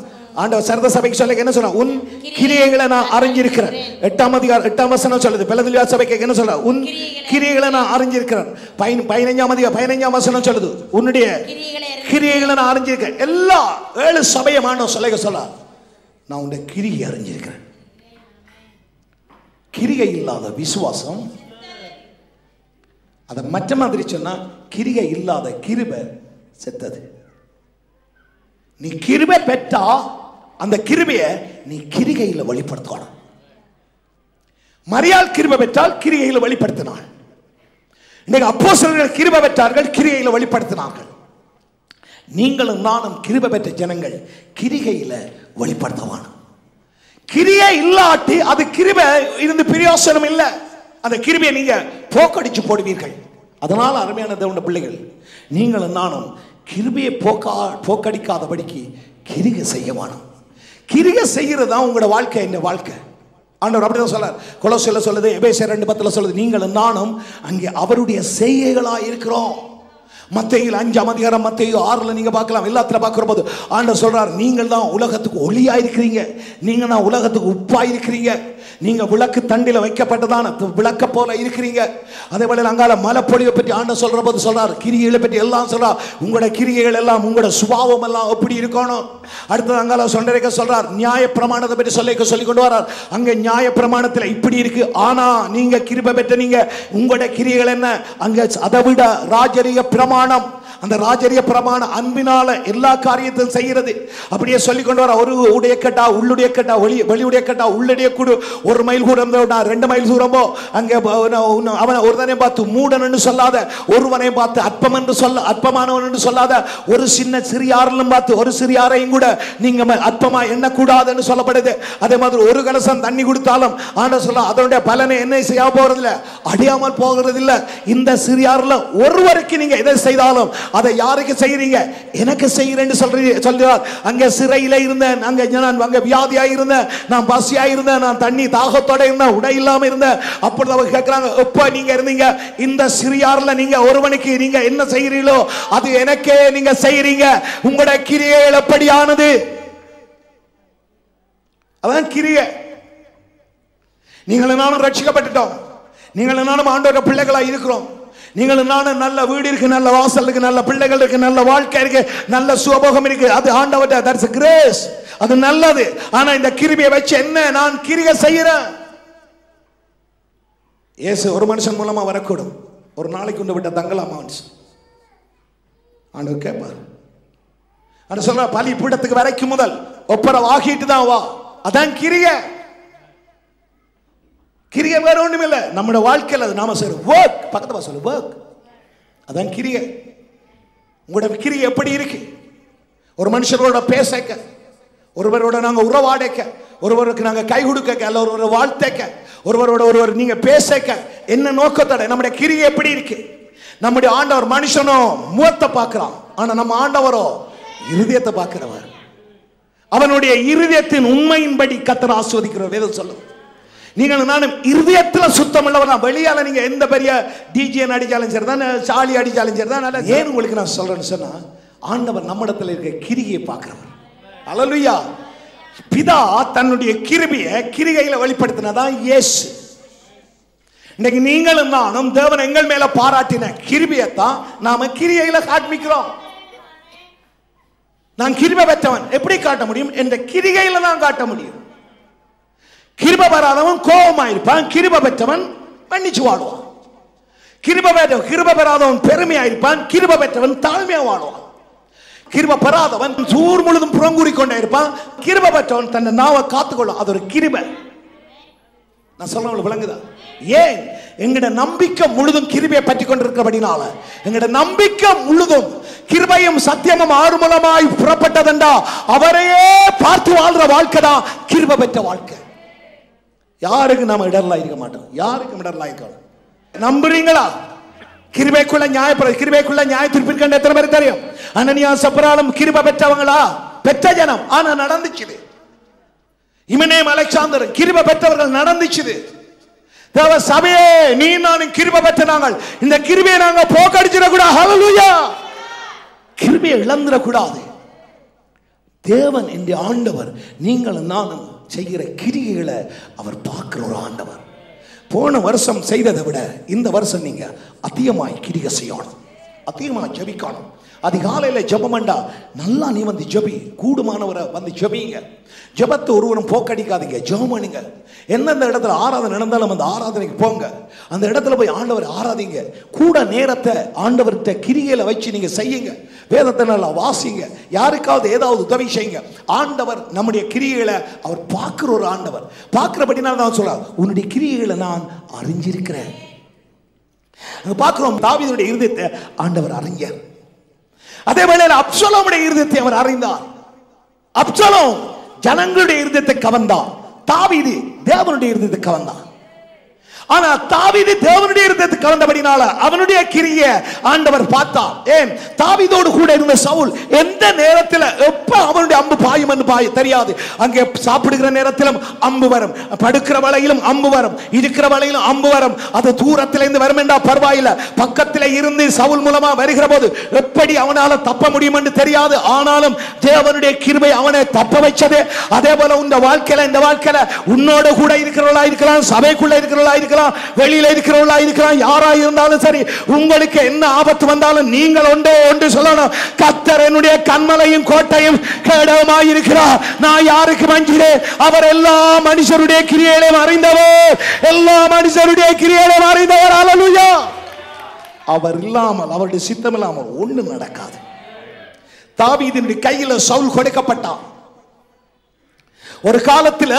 ஆண்டவர் சரத சபைக்கு சொல்ல என்ன சொல்றார்? உன் கிரியைகளை நான் அறிஞ்சிருக்கிறேன். 8ஆம் அதிகாரம் 8ஆம் வசனம் சொல்லுது பெலதெலியா சபைக்கு என்ன சொல்றார்? உன் கிரியைகளை நான் அறிஞ்சிருக்கிறேன். 15ஆம் அதிகாரம் 15ஆம் வசனம் சொல்லுது உன்னுடைய கிரியைகளை நான் அறிஞ்சிருக்கிறேன். எல்லா 7 சபையும் ஆண்டவர் சொல்ல நான் உன்னுடைய கிரியை அறிஞ்சிருக்கிறேன். கிரிகை இல்லாத விசுவாசம், அதை மற்ற மாதிரி சொன்னா கிரிகை இல்லாத கிருபை செத்தது. நீ கிருபை பெற்றா அந்த கிருபையை நீ கிரிகையில் வெளிப்படுத்தணும். மரியாள் கிருபை பெற்றால் கிரிகையில் வெளிப்படுத்தினாள். இன்னைக்கு அப்போஸ்தலர்கள் கிருபை பெற்றார்கள், கிரிகையில் வெளிப்படுத்தினார்கள். நீங்களும் நானும் கிருபை பெற்ற ஜனங்கள் கிரிகையில் வெளிப்படுத்தவான. கிரியை இல்லாட்டி அது கிருபை இருந்து பிரயோசனம் இல்லை. அந்த கிருபையை நீங்க போக்கடிச்சு போடுவீர்கள். அதனால அருமையான தேவனுடைய பிள்ளைகள், நீங்களும் நானும் கிருபையை போக்கடிக்காதபடிக்கு கிரிகை செய்யவானோம். கிரிகை செய்கிறது தான் உங்களோட வாழ்க்கை. இந்த வாழ்க்கை ஆண்டவர் அப்படிதான் சொல்றார். கொலோசியர்ல சொல்லுது, எபேசியர் 2:10 சொல்லுது, நீங்களும் நானும் அங்கே அவருடைய செய்கைகளாக இருக்கிறோம். மத்தேயு 5ஆம் அதிகாரம் மத்தேயு 6ல் நீங்க பார்க்கலாம். எல்லாத்துல பார்க்கிற போது ஆண்டவர் சொல்றார், நீங்கள் தான் உலகத்துக்கு ஒளியா இருக்கிறீங்க, நீங்க தான் உலகத்துக்கு உப்பா இருக்கிறீங்க, நீங்க விளக்கு தண்டில வைக்கப்பட்டதான விளக்க போல இருக்கிறீங்க. அதே போல அங்கால மலைப்பொழிவை பற்றி ஆண்டவர் சொல்ற போது சொல்றார், கிரியைகளை பற்றி எல்லாம் சொல்றார். உங்களோட கிரியைகள் எல்லாம் உங்களோட சுபாவம் எல்லாம் எப்படி இருக்கணும். அடுத்தது அங்கால சொன்னரைக்க சொல்றார், நியாய பிரமாணத்தை பற்றி சொல்லி கொண்டு வரார். அங்க நியாய பிரமாணத்தில் இப்படி இருக்கு, ஆனா நீங்க கிருபை பெற்ற நீங்க உங்களோட கிரியைகள் என்ன, அங்க அதை விட ராஜரீக பிரமாணம், அந்த ராஜரிய பிரமாண அன்பினால எல்லா காரியத்தையும் செய்கிறது. அப்படியே சொல்லி கொண்டு வர, ஒரு உடைய கட்டா உள்ளுடைய கட்டா வெளியுடைய கட்டா உள்ளுடைய கூடு 1 மைல் தூரம் 2 மைல் தூரமோ அங்கே அவனை ஒருத்தனை பார்த்து மூடன் என்று சொல்லாத, ஒருவனை பார்த்து அற்பம் என்று சொல்ல அற்பமானவன் என்று சொல்லாத, ஒரு சிறியாரிலும் பார்த்து ஒரு சிறியாரையும் கூட நீங்க அற்பமா எண்ணக்கூடாதுன்னு சொல்லப்படுது. அதே மாதிரி ஒரு கலசம் தண்ணி கொடுத்தாலும் ஆண்டவர் சொல்ல அதனுடைய பலனை என்ன செய்ய போறதில்லை, அடியாமல் போகிறதில்லை. இந்த சிறியாரில் ஒருவருக்கு நீங்க எதை செய்தாலும் அதை யாருக்கு செய்யறீங்க, எனக்கு செய்கிறேன்னு சொல்றார். அங்க சிறையில இருந்தேன், அங்க வியாதியா இருந்தேன், நான் பசியா இருந்தேன், நான் தண்ணி தாகத்தோட இருந்தேன், உடை இல்லாம இருந்தேன். அப்பொழுது அவங்க கேட்கிறாங்க, எப்ப நீங்க இருந்தீங்க இந்த சிறியார்ல நீங்க ஒருவனுக்கு நீங்க என்ன செய்கிறீங்களோ அது எனக்கே நீங்க செய்யறீங்க. உங்களுடைய கிரியைகள் எப்படியானது? அதான் கிரியை. நீங்களும் நானும் ரட்சிக்கப்பட்டுட்டோம், நீங்களும் நானும் ஆண்டவருடைய பிள்ளைகளா இருக்கிறோம். நீங்களும் நானும் நல்ல வீடு இருக்கு, நல்ல வாசல் இருக்கு, நல்ல பிள்ளைகள் இருக்கு, நல்ல வாழ்க்கை இருக்கு, நல்ல சுபோகம் இருக்கு. அது ஆண்டவருடைய தட்ஸ் கிரேஸ், அது நல்லது. ஆனா இந்த கிருபையை வச்சு என்ன நான் கிரியை செய்யறேன்? இயேசு ஒரு மனுஷன் மூலமா வரக்கூடும், ஒரு நாளைக்கு கொண்டு விட்ட தங்கலாமா ஆண்டவர் கேட்பார். ஆனா சொல்ற பலி பீடத்துக்கு வரைக்கும் முதல் ஒப்பரம் ஆகிட்டு தான் வா. அதான் கிரியை. கிரியை வேற ஒண்ணும் இல்லை. நம்முடைய வாழ்க்கையில் அது நாம செய்யற work, பக்கத்துல சொல்லு work, அதான் கிரியை. உங்களோட கிரியை எப்படி இருக்கு? ஒரு மனுஷரோட பேசக்க, ஒருவரோட நாங்க உறவாடைக்க, ஒருவருக்கு நாங்க கை கொடுக்க, அல்ல ஒருவரை வாழ்த்தைக்க, ஒருவரோட ஒருவர் நீங்க பேசக்க, என்ன நோக்கத்தோட நம்முடைய கிரியை எப்படி இருக்கு? நம்முடைய ஆண்டவர் மனுஷனோ முகத்தை பார்க்கிறான், ஆனா நம்ம ஆண்டவரோ இருதயத்தை பார்க்கிறவர். அவனுடைய இருதயத்தின் உண்மையின்படி கர்த்தர் ஆசீர்வதிக்கிறவர். வேதம் சொல்லுது, நீங்கள் நானும் இருதயத்தில் சுத்தம் உள்ளவர். வெளியால நீங்க எந்த பெரிய டிஜே அடிச்சாலும் சரி தான், சாலி அடிச்சாலும் சரி தான். ஏன் உங்களுக்கு நான் சொல்றேன்னு சொன்னா, ஆண்டவர் நம்மிடத்தில் இருக்க கிரியை பார்க்கிறவர். அல்லேலூயா. பிதா தன்னுடைய கிரிகையில வெளிப்படுத்தினதான் இயேசு. இன்னைக்கு நீங்களும் நானும் தேவன் எங்கள் மேல பாராட்டின கிருபையைத்தான் நாம கிரிகையில காண்பிக்கிறோம். நான் கிருபை பெற்றவன் எப்படி காட்ட முடியும்? என்ற கிரிகையில தான் காட்ட முடியும். கிருபை பெறாதவன் கோபமாயிருப்பான், கிருபை பெற்றவன் மன்னிச்சு வாழுவான். கிருபை பெறாதவன் பெருமையாயிருப்பான், கிருபை பெற்றவன் தாழ்மையா வாழுவான். கிருபை பெறாதவன் ஊர் முழுதும் புறங்கூறி கொண்டே இருப்பான், கிருபை பெற்றவன் தன்னை நாவை காத்துக்கொள்ளும். அது ஒரு கிருபை. நான் சொல்ல விளங்குதா? ஏன்? எங்கட நம்பிக்கை முழுதும் கிருபையை பற்றி கொண்டிருக்கிறபடினால, எங்கட நம்பிக்கை முழுதும் கிருபையும் சத்தியமும் ஆறுமூலமாய் புறப்பட்டதென்றா அவரையே பார்த்து வாழ்ற வாழ்க்கை தான் கிருபை பெற்ற வாழ்க்கை. யாருக்கு நாம இடர்லாம் இருக்க மாட்டோம், யாருக்கும் இடர்லாம் இருக்க. நம்புறீங்களா? கிருபைக்குள்ள நியாய தீர்ப்பிற்கான எத்தனை பேர் தெரியும்? அனனியா சப்பராலும் கிருபை பெற்றவங்களா? பெற்ற ஜனம். ஆனா நடந்துச்சு. இமனேம் அலெக்சாந்தர் கிருபை பெற்றவர்கள். நடந்துச்சு. தேவ சபையே, நீ நானும் கிருபை பெற்ற நாங்கள் இந்த கிருபையை நாங்க போக்கடிச்சிடக்கூடாது. ஹல்லேலூயா. கிருபையை இழந்துடக்கூடாது. தேவன் என்ற ஆண்டவர் நீங்களும் நானும் செய்கிற கிரியைகளை அவர் பார்க்கிற ஒரு ஆண்டவர். போன வருஷம் செய்ததை விட இந்த வருஷம் நீங்க அதிகமாய் கிரியை செய்யணும், அதிகமாக ஜெபிக்கணும். அதிகாலையில் ஜெபமண்டா நல்லா நீ வந்து ஜெபி, கூடுமானவரை வந்து ஜெபிங்க. ஜெபத்தை ஒருவரும் போக்கடிக்காதீங்க, ஜெபம் பண்ணுங்க. எந்தெந்த இடத்துல ஆராதனை நடந்தாலும் அந்த ஆராதனைக்கு போங்க, அந்த இடத்துல போய் ஆண்டவரை ஆராதிங்க. கூட நேரத்தை ஆண்டவர்கிட்ட கிரிகையில வச்சு நீங்க செய்யுங்க. வேதத்தை நல்லா வாசிங்க, யாருக்காவது ஏதாவது உதவி செய்யுங்க. ஆண்டவர் நம்முடைய கிரியைகளை அவர் பார்க்கிற ஒரு ஆண்டவர். பார்க்கிறபடினால தான் சொல்றார், உன்னுடைய கிரியைகளை நான் அறிஞ்சிருக்கிறேன். பார்க்கிறோம், தாவீதுடைய இருதயத்தை ஆண்டவர் அறிஞர். அதே வேளையில் அப்சலோமுடைய இருதயத்தை அவர் அறிந்தார். அப்சலோம் ஜனங்களுடைய இருதயத்தை கவர்ந்தான், தாவீது தேவனுடைய இருதயத்தை கவர்ந்தான். ஆனா தாவீது தேவனுடைய இருதயத்தை கவர்ந்தபடினால அவனுடைய கிரியை ஆண்டவர் பார்த்தார். ஏன்? தாவீதோடு கூட இருந்த சவுல் எந்த நேரத்தில் எப்ப அவனுடைய அம்பு பாயும் என்று தெரியாது. அங்கே சாப்பிடுகிற நேரத்திலும் அம்பு வரும், படுக்கிற வேளையிலும் அம்பு வரும், இருக்கிற வேளையிலும் அம்பு வரும். அது தூரத்தில் இருந்து வரும் என்றா பரவாயில்லை, பக்கத்தில் இருந்து சவுல் மூலமா வருகிற போது எப்படி அவனால தப்ப முடியும் என்று தெரியாது. ஆனாலும் தேவனுடைய கிருபை அவனை தப்ப வச்சது. அதே போல இந்த வாழ்க்கையில உன்னோட கூட இருக்கிறவளா இருக்கலாம், சபைக்குள்ள இருக்கிறவளா இருக்கலாம், வெளியில இருக்கிறவளா இருக்கலாம், யாரா இருந்தாலும் சரி, உங்களுக்கு என்ன ஆபத்து வந்தாலும் நீங்கள் ஒன்று சொல்லணும், கர்த்தர் என்னுடைய கண்மலையும் கோட்டையும் கேடகமாய் இருக்கிறார், நான் யாருக்கு மஞ்சிறேன்? அவர் எல்லா மனுஷருடைய கிரியைகளையும் அறிந்தவர், எல்லா மனுஷருடைய கிரியைகளையும் அறிந்தவர். அல்லேலூயா. அவர் இல்லாமல், அவருடைய சித்தம் இல்லாமல் ஒண்ணும் நடக்காது. தாவீதினுடைய கையில சவுல் கொடுக்கப்பட்டான். ஒரு காலத்துல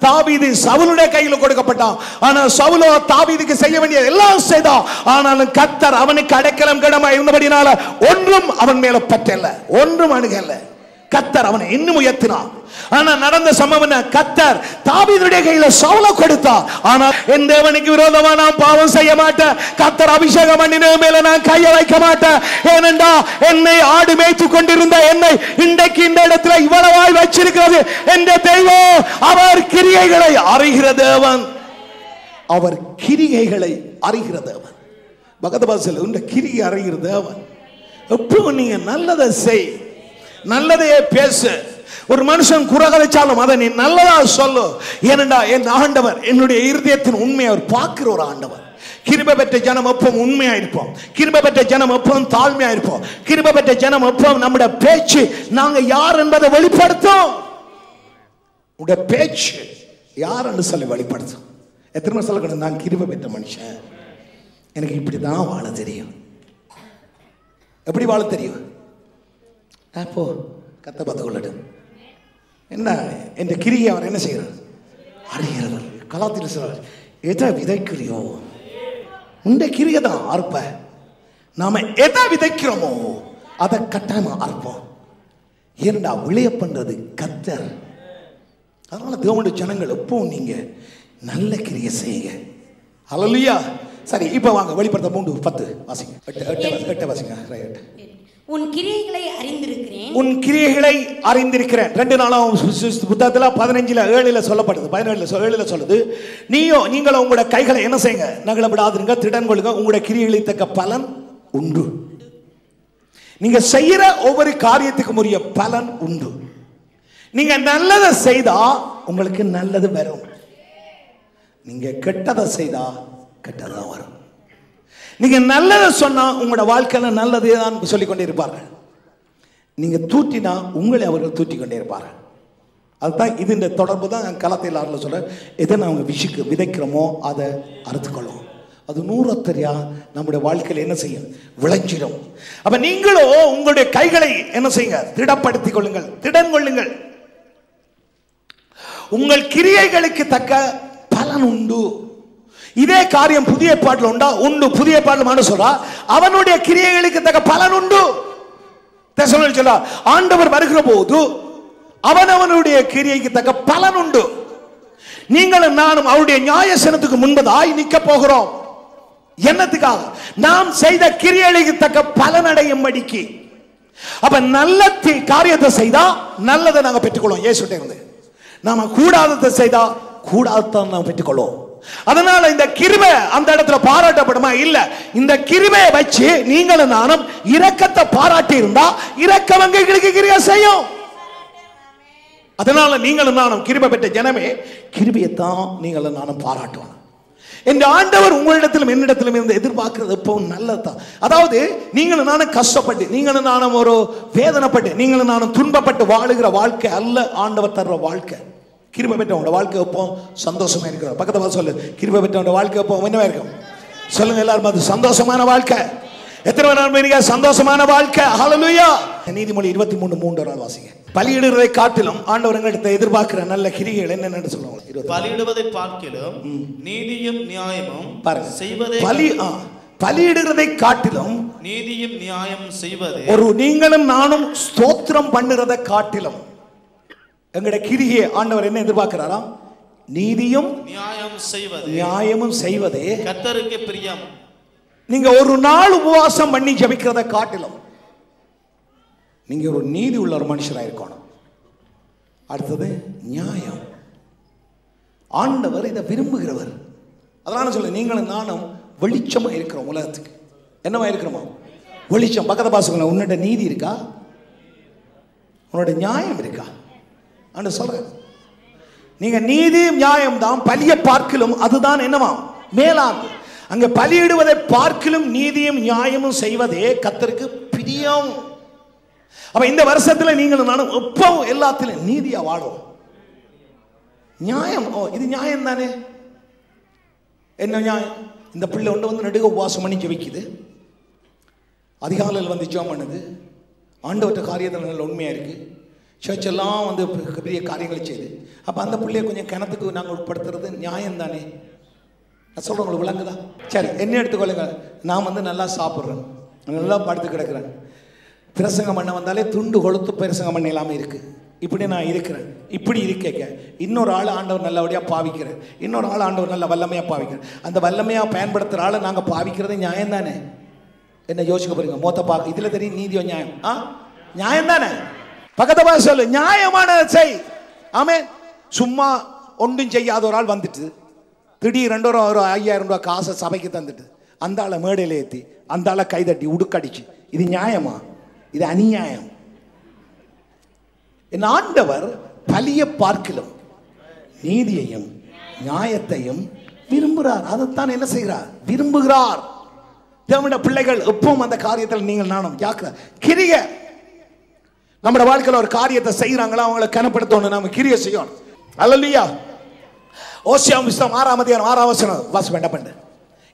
தாவீது சவுலுடைய கையில கொடுக்கப்பட்டான். ஆனா சவுலோ தாவீதுக்கு செய்ய வேண்டிய எல்லாம் செய்தான். ஆனாலும் கர்த்தர் அவனுக்கு அடைக்கலம் கிடமா இருந்தபடினால ஒன்றும் அவன் மேல பற்றல, ஒன்றும் அணுகல. கர்த்தர் அவனை இன்னும் உயர்த்தினான். ஆனா நடந்த சம்பவம், கர்த்தர் தாவீதுடைய கையில சவுலை கொடுத்தார். ஆனா என் தேவனுக்கு விரோதமா நான் பாவம் செய்ய மாட்டேன், கர்த்தர் அபிஷேகம் பண்ணின மேல நான் கையை வைக்க மாட்டேன். ஏனென்றா என்னை ஆடு மேய்த்து கொண்டிருந்த என்னை இன்றைக்கு இந்த இடத்துல இவ்வளவாய் வச்சிருக்கிறது என்ற தெய்வம். அவர் கிரியைகளை அறிகிற தேவன், அவர் கிரியைகளை அறிகிற தேவன். பகதபாசல் இந்த கிரியை அறிகிற தேவன். எப்போ நீங்க நல்லதை செய், நல்லதையே பேசு. ஒரு மனுஷன் குறகலைச்சாலும் அதை நீ நல்லதா சொல்லு. ஏனென்றா என் ஆண்டவர் என்னுடைய இருதயத்தின் உண்மையை அவர் பார்க்கிற ஒரு ஆண்டவர். கிருபை பெற்ற ஜனம் எப்பவும் உண்மையா இருப்போம். கிருபை பெற்ற ஜனம் எப்பவும் தாழ்மையா இருப்போம். கிருபை பெற்ற ஜனம் எப்பவும் நம்முடைய பேச்சு நாங்க யார் என்பதை வெளிப்படுத்தும். உடைய பேச்சு யார் என்று சொல்லி வெளிப்படுத்தும். எத்தனை சொல்லக்கூடாது, நான் கிருபை பெற்ற மனுஷன், எனக்கு இப்படிதான் வாழ தெரியும். எப்படி வாழ தெரியும்? அப்போ கத்த பார்த்து கொள்ளட்டும். என்ன என்ற கிரியை அவர் என்ன செய்கிறார்? அறிகிறவர். கலாத்தில் சொல்றார், எதை விதைக்கிறியோ உண்ட கிரியை தான் அறுப்ப. நாம எதை விதைக்கிறோமோ அதை கட்டாயமா அறுப்போம். ஏன்டா விளைய பண்றது கர்த்தர். அதனால தேவனுடைய ஜனங்கள் எப்பவும் நீங்க நல்ல கிரியை செய்யுங்க. ஹல்லேலூயா. சரி, இப்ப வாங்க வெளிப்படுத்த 3:10 வாசிங்க. 8 வாசிங்க. ரைட். உன் கிரியைகளை அறிந்திருக்கிறேன், உன் கிரியைகளை அறிந்திருக்கிறேன். 2 நாளாம் புத்தகத்தில் 15:7 சொல்லப்படுது. 17:7 சொல்லுது, நீங்களும் உங்களோட கைகளை என்ன செய்யுங்க, நகல விடாதுங்க, திடன் கொள்ளுங்க, உங்களுடைய கிரியைகளை தக்க பலன் உண்டு. நீங்க செய்யற ஒவ்வொரு காரியத்துக்கும் உரிய பலன் உண்டு. நீங்க நல்லதை செய்தா உங்களுக்கு நல்லது வரும். நீங்க கெட்டதை செய்தா கெட்டதான் வரும். நீங்க நல்லதை சொன்னா உங்களோட வாழ்க்கையில நல்லதே தான் சொல்லிக்கொண்டே இருப்பார்கள். நீங்க தூற்றினா உங்களை அவர்கள் தூற்றிக் கொண்டே இருப்பார்கள். அதுதான் இது இந்த தொடர்பு தான் கலாத்தியர் 6 சொல்ற, எதை நாங்கள் விதைக்கிறோமோ அதை அறுத்துக்கொள்ளும். அது 100 நம்முடைய வாழ்க்கையில் என்ன செய்யும், விளைஞ்சிடும். அப்ப நீங்களோ உங்களுடைய கைகளை என்ன செய்யுங்க, திடப்படுத்திக் கொள்ளுங்கள், திடன் கொள்ளுங்கள். உங்கள் கிரியைகளுக்கு தக்க பலன் உண்டு. இதே காரியம் புதிய பாட்டில் உண்டா? உண்டு. புதிய பாட்டில் சொல்றா அவனுடைய கிரியைகளுக்கு தக்க பலன் உண்டு. சொல்ல ஆண்டவர் வருகிற போது அவனவனுடைய கிரியைக்கு தக்க பலன் உண்டு. நீங்களும் நானும் அவருடைய நியாயசனத்துக்கு முன்பதாய் நிற்க போகிறோம். என்னத்துக்காக? நாம் செய்த கிரியைகளுக்கு தக்க பலன் அடையும்படிக்கு. அப்ப நல்ல காரியத்தை செய்தா நல்லதை நாங்க பெற்றுக்கொள்வோம். இயேசுட்ட இருந்து நாம கூடாததை செய்தா கூடாததான் நாம் பெற்றுக்கொள்வோம். அதனால இந்த கிருபை அந்த இடத்துல பாராட்டப்படுமா? இல்ல. இந்த கிருபையை வச்சு நீங்களும் நானும் இரக்கத்தை பாராட்டி இருந்தா இரக்கம் எங்களுக்கு கிரியை செய்யும். அதனால நீங்களும் நானும் கிருபை பெற்ற ஜனமே கிருபையைத்தான் நீங்களும் நானும் பாராட்டுவாங்க. இந்த ஆண்டவர் உங்களிடத்திலும் என்னிடத்திலும் இருந்து எதிர்பார்க்கிறது எப்பவும் நல்லதுதான். அதாவது நீங்களும் நானும் கஷ்டப்பட்டு, நீங்களும் நானும் ஒரு வேதனைப்பட்டு, நீங்களும் நானும் துன்பப்பட்டு வாழுகிற வாழ்க்கை அல்ல ஆண்டவர் தர்ற வாழ்க்கை. கிருபை பெற்றவங்க வாழ்க்கை எப்போ சந்தோஷமா இருக்கிற. பக்கத்துல சொல்லு, கிருபை பெற்றவங்க வாழ்க்கை எப்போ என்னவா இருக்கும்? சொல்லுங்க எல்லாரும், அது சந்தோஷமான வாழ்க்கை. எத்தனை பேர் சந்தோஷமான வாழ்க்கை? ஹல்லேலூயா. நீதிமொழி 23:3 வாசிங்க. பலியிடுவதை காட்டிலும் ஆண்டவர் எங்களிடத்தை எதிர்பார்க்கிற நல்ல கிரியைகள் என்னென்னு சொல்லுவாங்க. பலியிடுவதை பார்க்கிலும் நீதியும் நியாயமும் செய்வதே. பலியிடுவதை காட்டிலும் நீதியும் நியாயம் செய்வதே. ஒரு நீங்களும் நானும் ஸ்தோத்திரம் பண்ணுறதை காட்டிலும் எங்களுடைய கிரியை ஆண்டவர் என்ன எதிர்பார்க்கிறாராம்? நீதியும் நியாயமும் செய்வதே கர்த்தருக்கு பிரியம். நீங்க ஒரு நாள் உபவாசம் பண்ணி ஜெபிக்கிறதை காட்டிலும் நீங்க ஒரு நீதி உள்ள ஒரு மனுஷராக இருக்கணும். அடுத்தது நியாயம். ஆண்டவர் இதை விரும்புகிறவர். அதனால சொல்ல நீங்களும் நானும் வெளிச்சமா இருக்கிறோம். உலகத்துக்கு என்னவா இருக்கிறோமா? வெளிச்சம். பக்கத்து பாசங்கள உன்னோட நீதி இருக்கா? உன்னோட நியாயம் இருக்கா? ஆண்டு சொல்ற நீங்க நீதி நியாயம் தான் பலியை பார்க்கிலும் அதுதான் என்னவா மேலாது. அங்க பலியிடுவதை பார்க்கிலும் நீதியும் நியாயமும் செய்வதே கர்த்தருக்கு பிரியம். அப்ப இந்த வருஷத்துல நீங்களும் நானும் எப்பவும் எல்லாத்திலும் நீதியா வாழும். நியாயம். இது நியாயம் தானே. என்ன நியாயம்? இந்த பிள்ளை ஒன்று வந்து நடுக உபவாசம் பண்ணி ஜெபிக்குது. அதிகாலையில் வந்து ஜெபம் பண்ணுது. ஆண்டவற்ற காரியத்தில் நல்ல உண்மையாக இருக்குது. சர்ச் எல்லாம் வந்து பெரிய காரியங்களை செய்யுது. அப்போ அந்த பிள்ளைய கொஞ்சம் கிணத்துக்கு நாங்கள் உட்படுத்துறது நியாயம் தானே? நான் சொல்கிறேன், உங்களுக்கு விளங்குதா? சரி, என்ன எடுத்துக்கொள்ளுங்க. நான் வந்து நல்லா சாப்பிட்றேன், நல்லா படுத்து கிடக்கிறேன். பிரசங்கம் பண்ண வந்தாலே துண்டு கொளுத்து பிரசங்கம் பண்ண இல்லாமல் இருக்குது. இப்படி நான் இருக்கிறேன். இப்படி இருக்கேக்க இன்னொரு ஆள் ஆண்டவர் நல்லபடியாக பாவிக்கிறேன், இன்னொரு ஆள் ஆண்டவர் நல்ல வல்லமையாக பாவிக்கிறேன். அந்த வல்லமையாக பயன்படுத்துகிற ஆளை நாங்கள் பாவிக்கிறது நியாயம் தானே? என்ன யோசிக்க போறீங்க? மொத்த பார்க்க இதில் தெரியும் நீதியோ நியாயம்? நியாயம் தானே? பக்கத்தை சொல்லு, நியாயமான செய். ஆமென். சும்மா ஒன்றும் செய்யாத ஒரு ஆள் வந்துட்டு திடீர் ஒரு 5000 ரூபா காசை சபைக்கு தந்துட்டு அந்த ஆளை மேடையில் ஏற்றி அந்த ஆளை கைதட்டி உடுக்கடிச்சு, இது நியாயமா? இது அநியாயம். என் ஆண்டவர் பலியை பார்க்கிலும் நீதியையும் நியாயத்தையும் விரும்புகிறார். அதைத்தான் என்ன செய்கிறார்? விரும்புகிறார். தேவனுடைய பிள்ளைகள் எப்பவும் அந்த காரியத்தில் நீங்கள் நானும் ஜாக்கிரதை. கிரிய நம்முடைய வாழ்க்கையில் ஒரு காரியத்தை செய்கிறாங்களா அவங்களை கனப்படுத்தணும், நாம கிரிய செய்யணும். அல்லேலூயா. ஓசியா புத்தகம் 6ஆம் அதிகாரம் 6ஆம் வசனம் வாசி வேண்டாம் பண்ணு.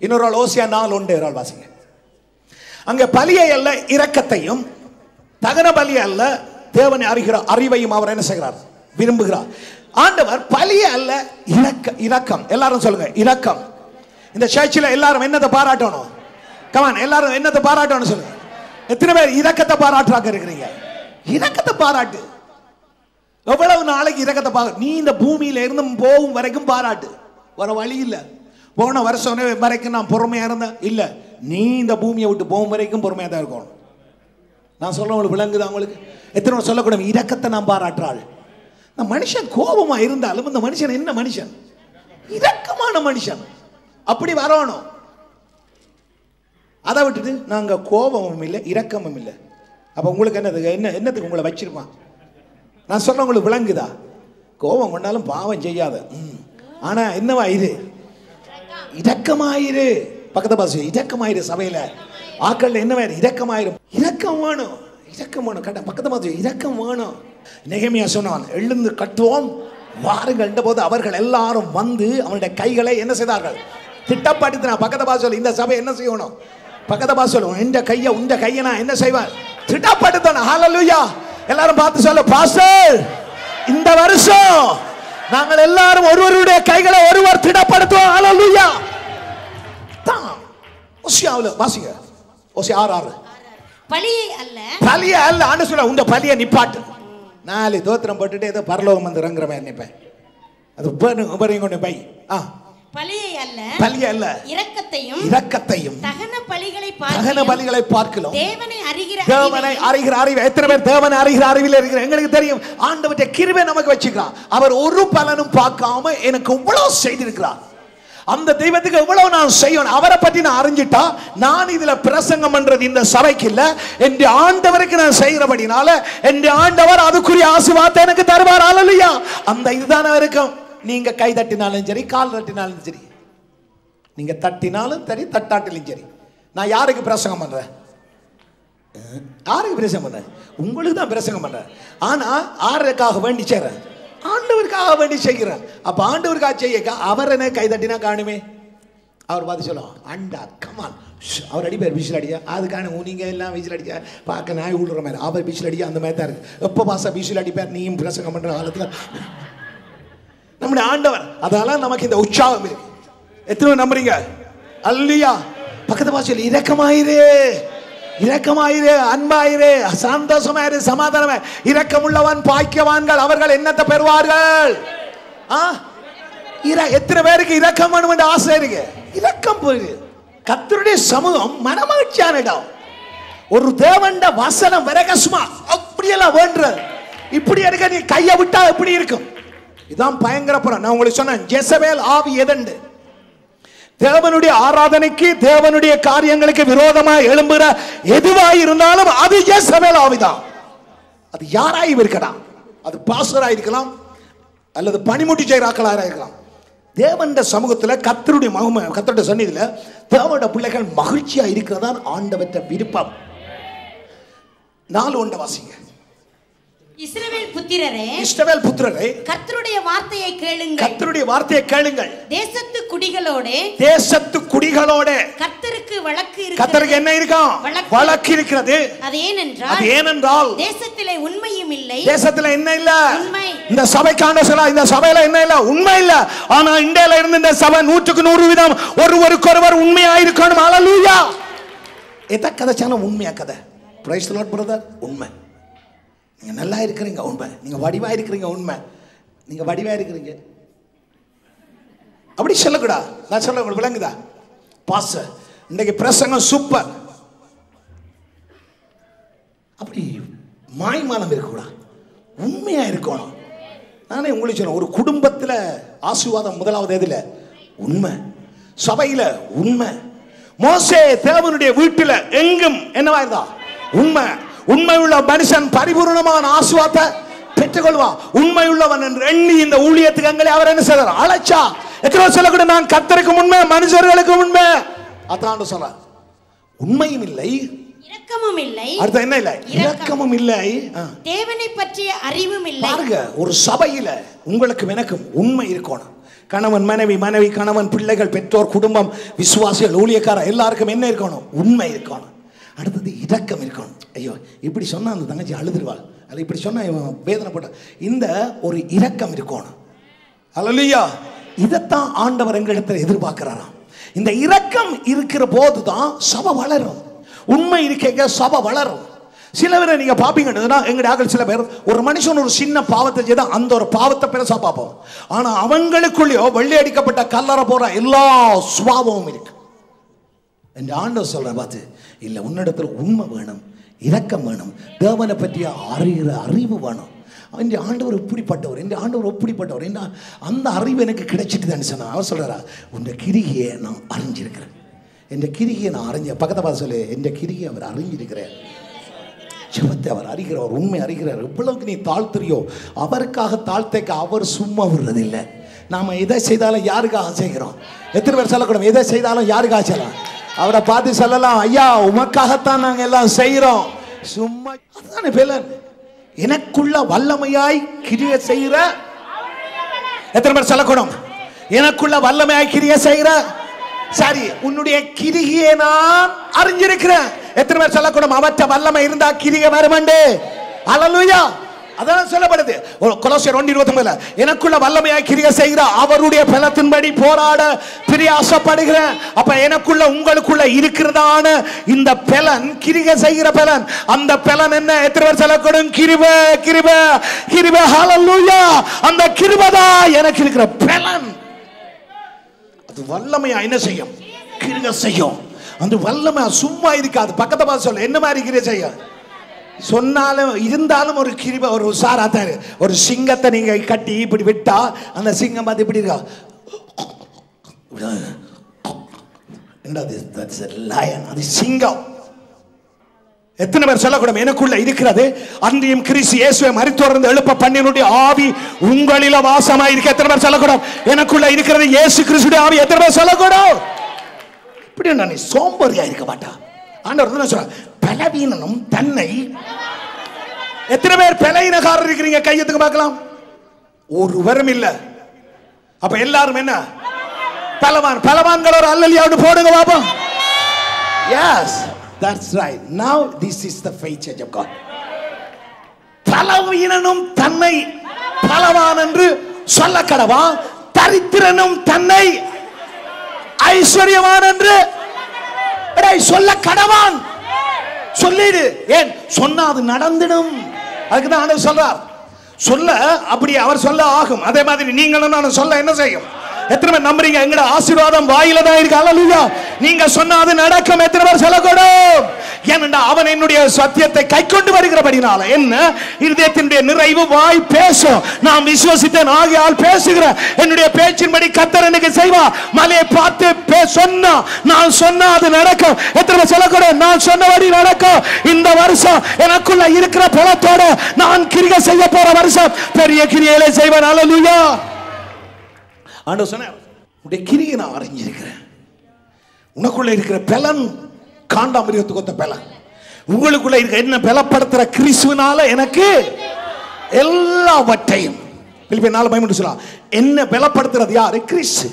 இன்னொரு ஆள் ஓசியா 4:1 ஒரு ஆள் வாசிங்க. அங்கே பலியை அல்ல இரக்கத்தையும், தகன பலியை அல்ல தேவனை அறிகிற அறிவையும் அவர் என்ன செய்கிறார்? விரும்புகிறார். ஆண்டவர் பலியை அல்ல இரக்கம். எல்லாரும் சொல்லுங்க, இரக்கம். இந்த சர்ச்சில் எல்லாரும் என்னத்தை பாராட்டணும்? கமான், எல்லாரும் என்னத்தை பாராட்டணும் சொல்லுங்க. எத்தனை பேர் இரக்கத்தை பாராட்டுறாங்க இருக்கிறீங்க? இரக்கத்தை பாராட்டு. எவ்வளவு நாளைக்கு இரக்கத்தை பாராட்டு? நீ இந்த பூமியில இருந்து போகும் வரைக்கும் பாராட்டு. வர வழி இல்லை. போன வருஷம் வரைக்கும் நான் பொறுமையா இருந்தேன் இல்ல, நீ இந்த பூமியை விட்டு போகும் வரைக்கும் பொறுமையா தான் இருக்கணும். நான் சொல்ல உங்களுக்கு விளங்குது? அவங்களுக்கு எத்தனை சொல்லக்கூடாது இரக்கத்தை நான் பாராட்டுறாள். இந்த மனுஷன் கோபமா இருந்தாலும் இந்த மனுஷன் என்ன மனுஷன்? இரக்கமான மனுஷன். அப்படி வரணும். அதை விட்டுட்டு நாங்க கோபமும் இல்லை இரக்கமும் இல்லை. அப்ப உங்களுக்கு என்னத்துக்கு உங்களை வச்சிருப்பான்? நான் சொல்ல உங்களுக்கு விளங்குதா? கோபம் கொண்டாலும் பாவம் செய்யாத, ஆனா என்னவா இது? இரக்கமாயிரு. பக்கத்து பாச இரக்கமாயிரு. சபையில ஆக்கள் என்னவா இரக்கமாயிரும். இரக்கம் வேணும், இரக்கம் வேணும். கட்ட பக்கத்து பாச இரக்கம் வேணும். நெகேமியா சொன்னான், எழுந்து கட்டுவோம் வாருங்கள் போது அவர்கள் எல்லாரும் வந்து அவனுடைய கைகளை என்ன செய்தார்கள்? திட்டப்படுத்தினா. பக்கத்து பாச இந்த சபை என்ன செய்யணும்? பக்கத்து பாச சொல்லுவோம், இந்த கையை நான் என்ன செய்வேன்? திட்டப்படுத்தணும். ஹல்லேலூயா. எல்லாரும் பார்த்து சொல்ல, பாஸ்டர் இந்த வருஷம் நாங்கள் எல்லாரும் ஒருவருடைய கைகளை ஒருவர் திடப்படுத்துவோம். ஹல்லேலூயா. தான் ஓசியாவுல வாசிங்க. ஓசியா 6:6. பலியை அல்ல ஆண்டு சொல்ல, உங்க பலியை நிப்பாட்டு. 4 தோத்திரம் போட்டுட்டு ஏதோ பரலோகம் வந்து இறங்குற மாதிரி நினைப்பேன். அது கொண்டு பை. பலியை அல்ல இரக்கத்தையும் தகன பலிகளை பார்க்கலாம். தேவனை அறிகிற அறிவு. எத்தனை பேர் தேவனை அறிகிற அறிவில் இருக்கிற? எங்களுக்கு தெரியும் ஆண்டவருடைய கிருபை நமக்கு வச்சுக்கிறார். அவர் ஒரு பலனும் பார்க்காம எனக்கு இவ்வளவு செய்திருக்கிறார். அந்த தெய்வத்துக்கு எவ்வளவு நான் செய்யணும், அவரை பற்றி நான் அறிஞ்சிட்டா நான் இதுல பிரசங்கம் பண்றது இந்த சபைக்கு இல்ல, என் ஆண்டவருக்கு நான் செய்கிறபடினால என் ஆண்டவர் அதுக்குரிய ஆசீர்வாதத்தை எனக்கு தருவார். ஹல்லேலூயா. அந்த இதுதானே இருக்கும். நீங்க கை தட்டினாலும் சரி, கால் தட்டினாலும் சரி, நீங்க தட்டினாலும் சரி, தட்டாட்டிலும் சரி. நான் யாருக்கு பிரசங்கம் பண்றேன்? யாருக்கு பிரசங்கம் பண்றேன்? உங்களுக்கு தான் பிரசங்கம் பண்றேன். ஆனா யாருக்காக வேண்டி செய்றேன்? ஆண்டவருக்காக வேண்டி செய்கிறேன். அப்ப ஆண்டவருக்காக செய்ய அவர் என்ன கை தட்டினா காணுமே. அவர் பார்த்து சொல்லுவோம், அண்டா கமான். அவர் அடிப்பார் விசில் அடியா. அதுக்கான நீங்க எல்லாம் விசில் அடிக்க பார்க்க நாய் விடுற மாதிரி. அவர் விசில் அடியா அந்த மாதிரி தான் இருக்கு. எப்போ பாச விசில் அடிப்பார். நீயும் பிரசங்கம் பண்ற காலத்துல நம்முடைய ஆண்டவர். அதனால நமக்கு இந்த உற்சாகம் இருக்கு. எத்தனை நம்புறீங்க? அல்லேலூயா. பக்கத்து பாஷையில் இரக்கமாயிரு, அன்பாயிரு, சந்தோஷமாயிரு, சமாதானமா. இரக்கமுள்ளவன் பாக்கியவான்கள், அவர்கள் என்னத்தை பெறுவார்கள்? எத்தனை பேருக்கு இரக்கம் வேணும் என்ற ஆசை இருக்கு? இரக்கம் போயிரு. கர்த்தருடைய சமூகம் மனமகிழ்ச்சியான இடம். ஒரு தேவண்ட வசனம் விரகசுமா அப்படியெல்லாம் வேண்டுறது. இப்படி இருக்க நீ கையை விட்டா எப்படி இருக்கும்? இதான் பயங்கரப்புறம். நான் உங்களுக்கு சொன்னேன், ஜெசபேல் ஆவி எதண்டு? தேவனுடைய ஆராதனைக்கு தேவனுடைய காரியங்களுக்கு விரோதமாக எழும்புற எதுவாய் இருந்தாலும் அது ஜெசபேல் ஆவிதான். அது யாராயும் இருக்கலாம், அது பாஸ்டராக இருக்கலாம் அல்லது பணிமுட்டி செய்கிறாக்களாக இருக்கலாம். தேவனுடைய சமூகத்தில் கர்த்தருடைய மகிமை, கர்த்தருடைய சந்நிதியில் தேவனுடைய பிள்ளைகள் மகிழ்ச்சியா இருக்கிறதா ஆண்டவற்ற விருப்பம். 4:1 வாசிங்க. இஸ்ரவேல் புத்திரரே, இஸ்ரவேல் புத்திரரே, கர்த்தருடைய வார்த்தையை கேளுங்கள். கர்த்தருடைய வார்த்தையை கேளுங்கள். தேசத்து குடிகளோடே, தேசத்து குடிகளோடே கர்த்தருக்கு வழக்கு இருக்கிறது. கர்த்தருக்கு என்ன இருக்காம்? வழக்கு இருக்கிறது. அது ஏனென்றால் தேசத்திலே உண்மையும் இல்லை. தேசத்துல என்ன இல்ல? உண்மை. இந்த சபைக்கான சொல்ல, இந்த சபையில என்ன இல்ல? உண்மை இல்ல. ஆனா இந்தியால இருந்து இந்த சபை 100% ஒருவருக்கொருவர் உண்மையா இருக்கணும். ஹalleluya. எத கதைச்சாலும் உண்மையா கதை. Praise the Lord brother. உண்மை. நீங்க நல்லா இருக்கிறீங்க, உண்மை. நீங்க வடிவா இருக்கிறீங்க, உண்மை. நீங்க வடிவா இருக்கிறீங்க அப்படி சொல்லக்கூடாது. நான் சொல்ல உங்களுக்கு விளங்குதா? பாஸ் இன்னைக்கு பிரசங்கம் சூப்பர். அப்படி மாய்மாலம் இருக்கக்கூடாது, உண்மையா இருக்கணும். நானே உங்களுக்கு சொல்றேன், ஒரு குடும்பத்தில் ஆசீர்வாதம் முதலாவது எதுல? உண்மை. சபையில உண்மை. மோசே தேவனுடைய வீட்டில் எங்கும் என்னவா இருந்தா? உண்மை. உண்மையுள்ள மனுஷன் பரிபூர்ணமான ஆசீர்வாதத்தை பெற்றுக்கொள்வான். உண்மையுள்ளவன் என்று எண்ணி இந்த ஊழியத்துக்கு எங்களை அவர் என்ன செய்தார்? அழைச்சா. எத்தனை சொல்லக்கூட நான் கர்த்தருக்கு உண்மை, மனுஷர்களுக்கு உண்மை. அதான் சொல்ற. உண்மையும் இல்லை, இரக்கமும் இல்லை. அடுத்து என்ன இல்லை? இரக்கமும் இல்லை. தேவனை பற்றிய அறிவும் இல்லை. பாருங்க, ஒரு சபையில உங்களுக்கு எனக்கும் உண்மை இருக்கணும். கணவன் மனைவி, மனைவி கணவன், பிள்ளைகள், பெற்றோர், குடும்பம், விசுவாசிகள், ஊழியக்காரர் எல்லாருக்கும் என்ன இருக்கணும்? உண்மை இருக்கணும். அடுத்தது இரக்கம் இருக்கணும். ஐயோ இப்படி சொன்னா அந்த தங்கச்சி அழுதுருவாள், அல்ல இப்படி சொன்னா இவன் வேதனைப்பட்ட, இந்த ஒரு இரக்கம் இருக்கணும். ஹல்லேலூயா. இதைத்தான் ஆண்டவர் எங்களிடத்தில் எதிர்பார்க்கிறாராம். இந்த இரக்கம் இருக்கிற போதுதான் சபை வளரும். உண்மை இருக்க சபை வளரும். சில பேரை நீங்க பாப்பீங்கன்னா, எங்களுடைய ஆக்கள் சில பேர் ஒரு மனுஷன் ஒரு சின்ன பாவத்தை செய்தா அந்த ஒரு பாவத்தை பெருசா பார்ப்போம். ஆனா அவங்களுக்குள்ளேயோ வெள்ளை அடிக்கப்பட்ட கல்லறை போற எல்லா சுபாவமும் இருக்கு. என் ஆண்டவர் சொல்ற பார்த்து, இல்லை உன்னிடத்தில் உண்மை வேணும், இரக்கம் வேணும், தேவனை பற்றிய அறிகிற அறிவு வேணும். என் ஆண்டவர் இப்படிப்பட்டவர், என் ஆண்டவர் எப்படிப்பட்டவர், என்ன அந்த அறிவு எனக்கு கிடைச்சிட்டு தான் சொன்னா. அவர் சொல்றாரா, உன் கிரிகையை நான் அறிஞ்சிருக்கிறேன். என் கிரிகையை நான் அறிஞ்ச பக்கத்தை பார்த்து சொல்லு, என் கிரிகையை அவர் அறிஞ்சிருக்கிறேன். ஜெபத்தை அவர் அறிகிறவர், உண்மை அறிகிறார். எவ்வளவுக்கு நீ தாழ்த்துறியோ அவருக்காக தாழ்த்தைக்கு அவர் சும்மா விடுறதில்லை. நாம எதை செய்தாலும் யாருக்காக செய்கிறோம்? எத்தனை பேர் சொல்லக்கூடாது? எதை செய்தாலும் யாருக்காக செய்யலாம்? அவரை பார்த்து சொல்லலாம், ஐயா உமக்காகத்தான் நாங்க எல்லாம் செய்யறோம். சும்மா அதுதானே பேலன். எனக்குள்ள வல்லமையாய் கிரியை செய்கிற, எத்தனை பேர் சொல்லக்கூடும்? எனக்குள்ள வல்லமையாய் கிரியை செய்கிற, சரி உன்னுடைய கிரியை நான் அறிஞ்சிருக்கிறேன். எத்தனை பேர் சொல்லக்கூடும்? அவற்ற வல்லமை இருந்தா கிரியை வருமண்டே. ஹல்லேலூயா. அதான் சொல்லப்படுது கொலோசியர் 1:29. எனக்குள்ள வல்லமையாய் கிரியை செய்கிற அவருடைய பலத்தின்படி போராட பிரியாசப்படுகிறேன். அப்ப எனக்குள்ள உங்களுக்குள்ள இருக்கிறதான இந்த பலன், கிரியை செய்கிற பலன், அந்த பலன் என்ன? எத்தனை பேர் சொல்லக்கூடும்? கிருபை, கிருபை, கிருபை. ஹல்லேலூயா. அந்த கிருபைதா எனக்கு இருக்கிற பலன். அது வல்லமையா என்ன செய்யும்? கிரியை செய்யும். அந்த வல்லமை சும்மா இருக்காது. பக்கத்தை பார்த்து சொல்ல, என்ன மாதிரி கிரியை செய்யும் சொன்னாலும் இருந்தாலும் ஒரு கிருபை, ஒரு உசாராத்தாரு. ஒரு சிங்கத்தை நீங்க கட்டி இப்படி விட்டா அந்த சிங்கம் பார்த்து இப்படி இருக்கா, அது சிங்கம். எத்தனை பேர் சொல்லக்கூடும்? எனக்குள்ள இருக்கிறது அன்றியும் கிறிஸ்து இயேசுவை மரித்தோரிலிருந்து எழுப்ப பண்ணினுடைய ஆவி உங்களில வாசமா இருக்கு. எத்தனை பேர் சொல்லக்கூடும்? எனக்குள்ள இருக்கிறது இயேசு கிறிஸ்துடைய ஆவி. எத்தனை பேர் சொல்லக்கூடும்? இப்படி நான் சோம்பேறியா இருக்க மாட்டா. ஆண்டவர் சொல்ற, பலவீனம் தன்னை. எத்தனை பேர் பலவீனக்காரர் இருக்கிறீங்க? கையத்துக்கு பார்க்கலாம். ஒருவரும் இல்ல. அப்ப எல்லாரும் என்ன? பலவான். பலவான்கள் ஒரு அல்லேலூயா போடுங்க பாப்போம். Yes, that's right. Now this is the faith church of God. பலவீனனும் தன்னை பலவான் என்று சொல்ல கடவா, தரித்திரனும் தன்னை ஐஸ்வர்யவான் என்று சொல்ல கடவான். சொல்லிடு. ஏன் சொன்னா அது நடந்துடும். அதுக்குதான் ஆண்டவர் சொல்றார். சொல்ல அப்படி அவர் சொல்ல ஆகும். அதே மாதிரி நீங்களும் நான் சொல்ல என்ன செய்யும்? எத்தனை பேர் நம்புறீங்க? எங்கட ஆசீர்வாதம் வாயில தான் இருக்கு. ஹல்லேலூயா. நீங்க சொன்னா அது நடக்கும். எத்தனை பேர் சொல்லக்கூடும்? ஏனென்றா அவன் என்னுடைய சத்தியத்தை கைக்கொண்டு வருகிறபடினால என்ன? இருதயத்தினுடைய நிறைவு வாய் பேசும். நான் விசுவசித்தேன் ஆகையால் பேசுகிறேன். என்னுடைய பேச்சின்படி கர்த்தர் எனக்கு செய்வார். மலையை பார்த்து சொன்னா நான் சொன்னா அது நடக்கும். எத்தனை பேர் சொல்லக்கூடும்? நான் சொன்னபடி நடக்கும். இந்த வருஷம் எனக்குள்ள இருக்கிற பலத்தோட நான் கிரியை செய்ய போற வருஷம் பெரிய கிரியைகளை செய்வேன். ஹல்லேலூயா. ஆண்டவர் சொன்னார், உன்னுடைய கிரியை நான் அறிஞ்சிருக்கிறேன். உனக்குள்ள இருக்கிற பலன் காண்டாமிருகத்துக்கு ஒத்த பலன். உங்களுக்குள்ள இருக்க என்ன பலப்படுத்துற கிறிஸ்துவினால எனக்கு எல்லாவற்றையும். பிலிப்பியர் 4:13 சொல்லலாம். என்ன பலப்படுத்துறது யாரு? கிறிஸ்து.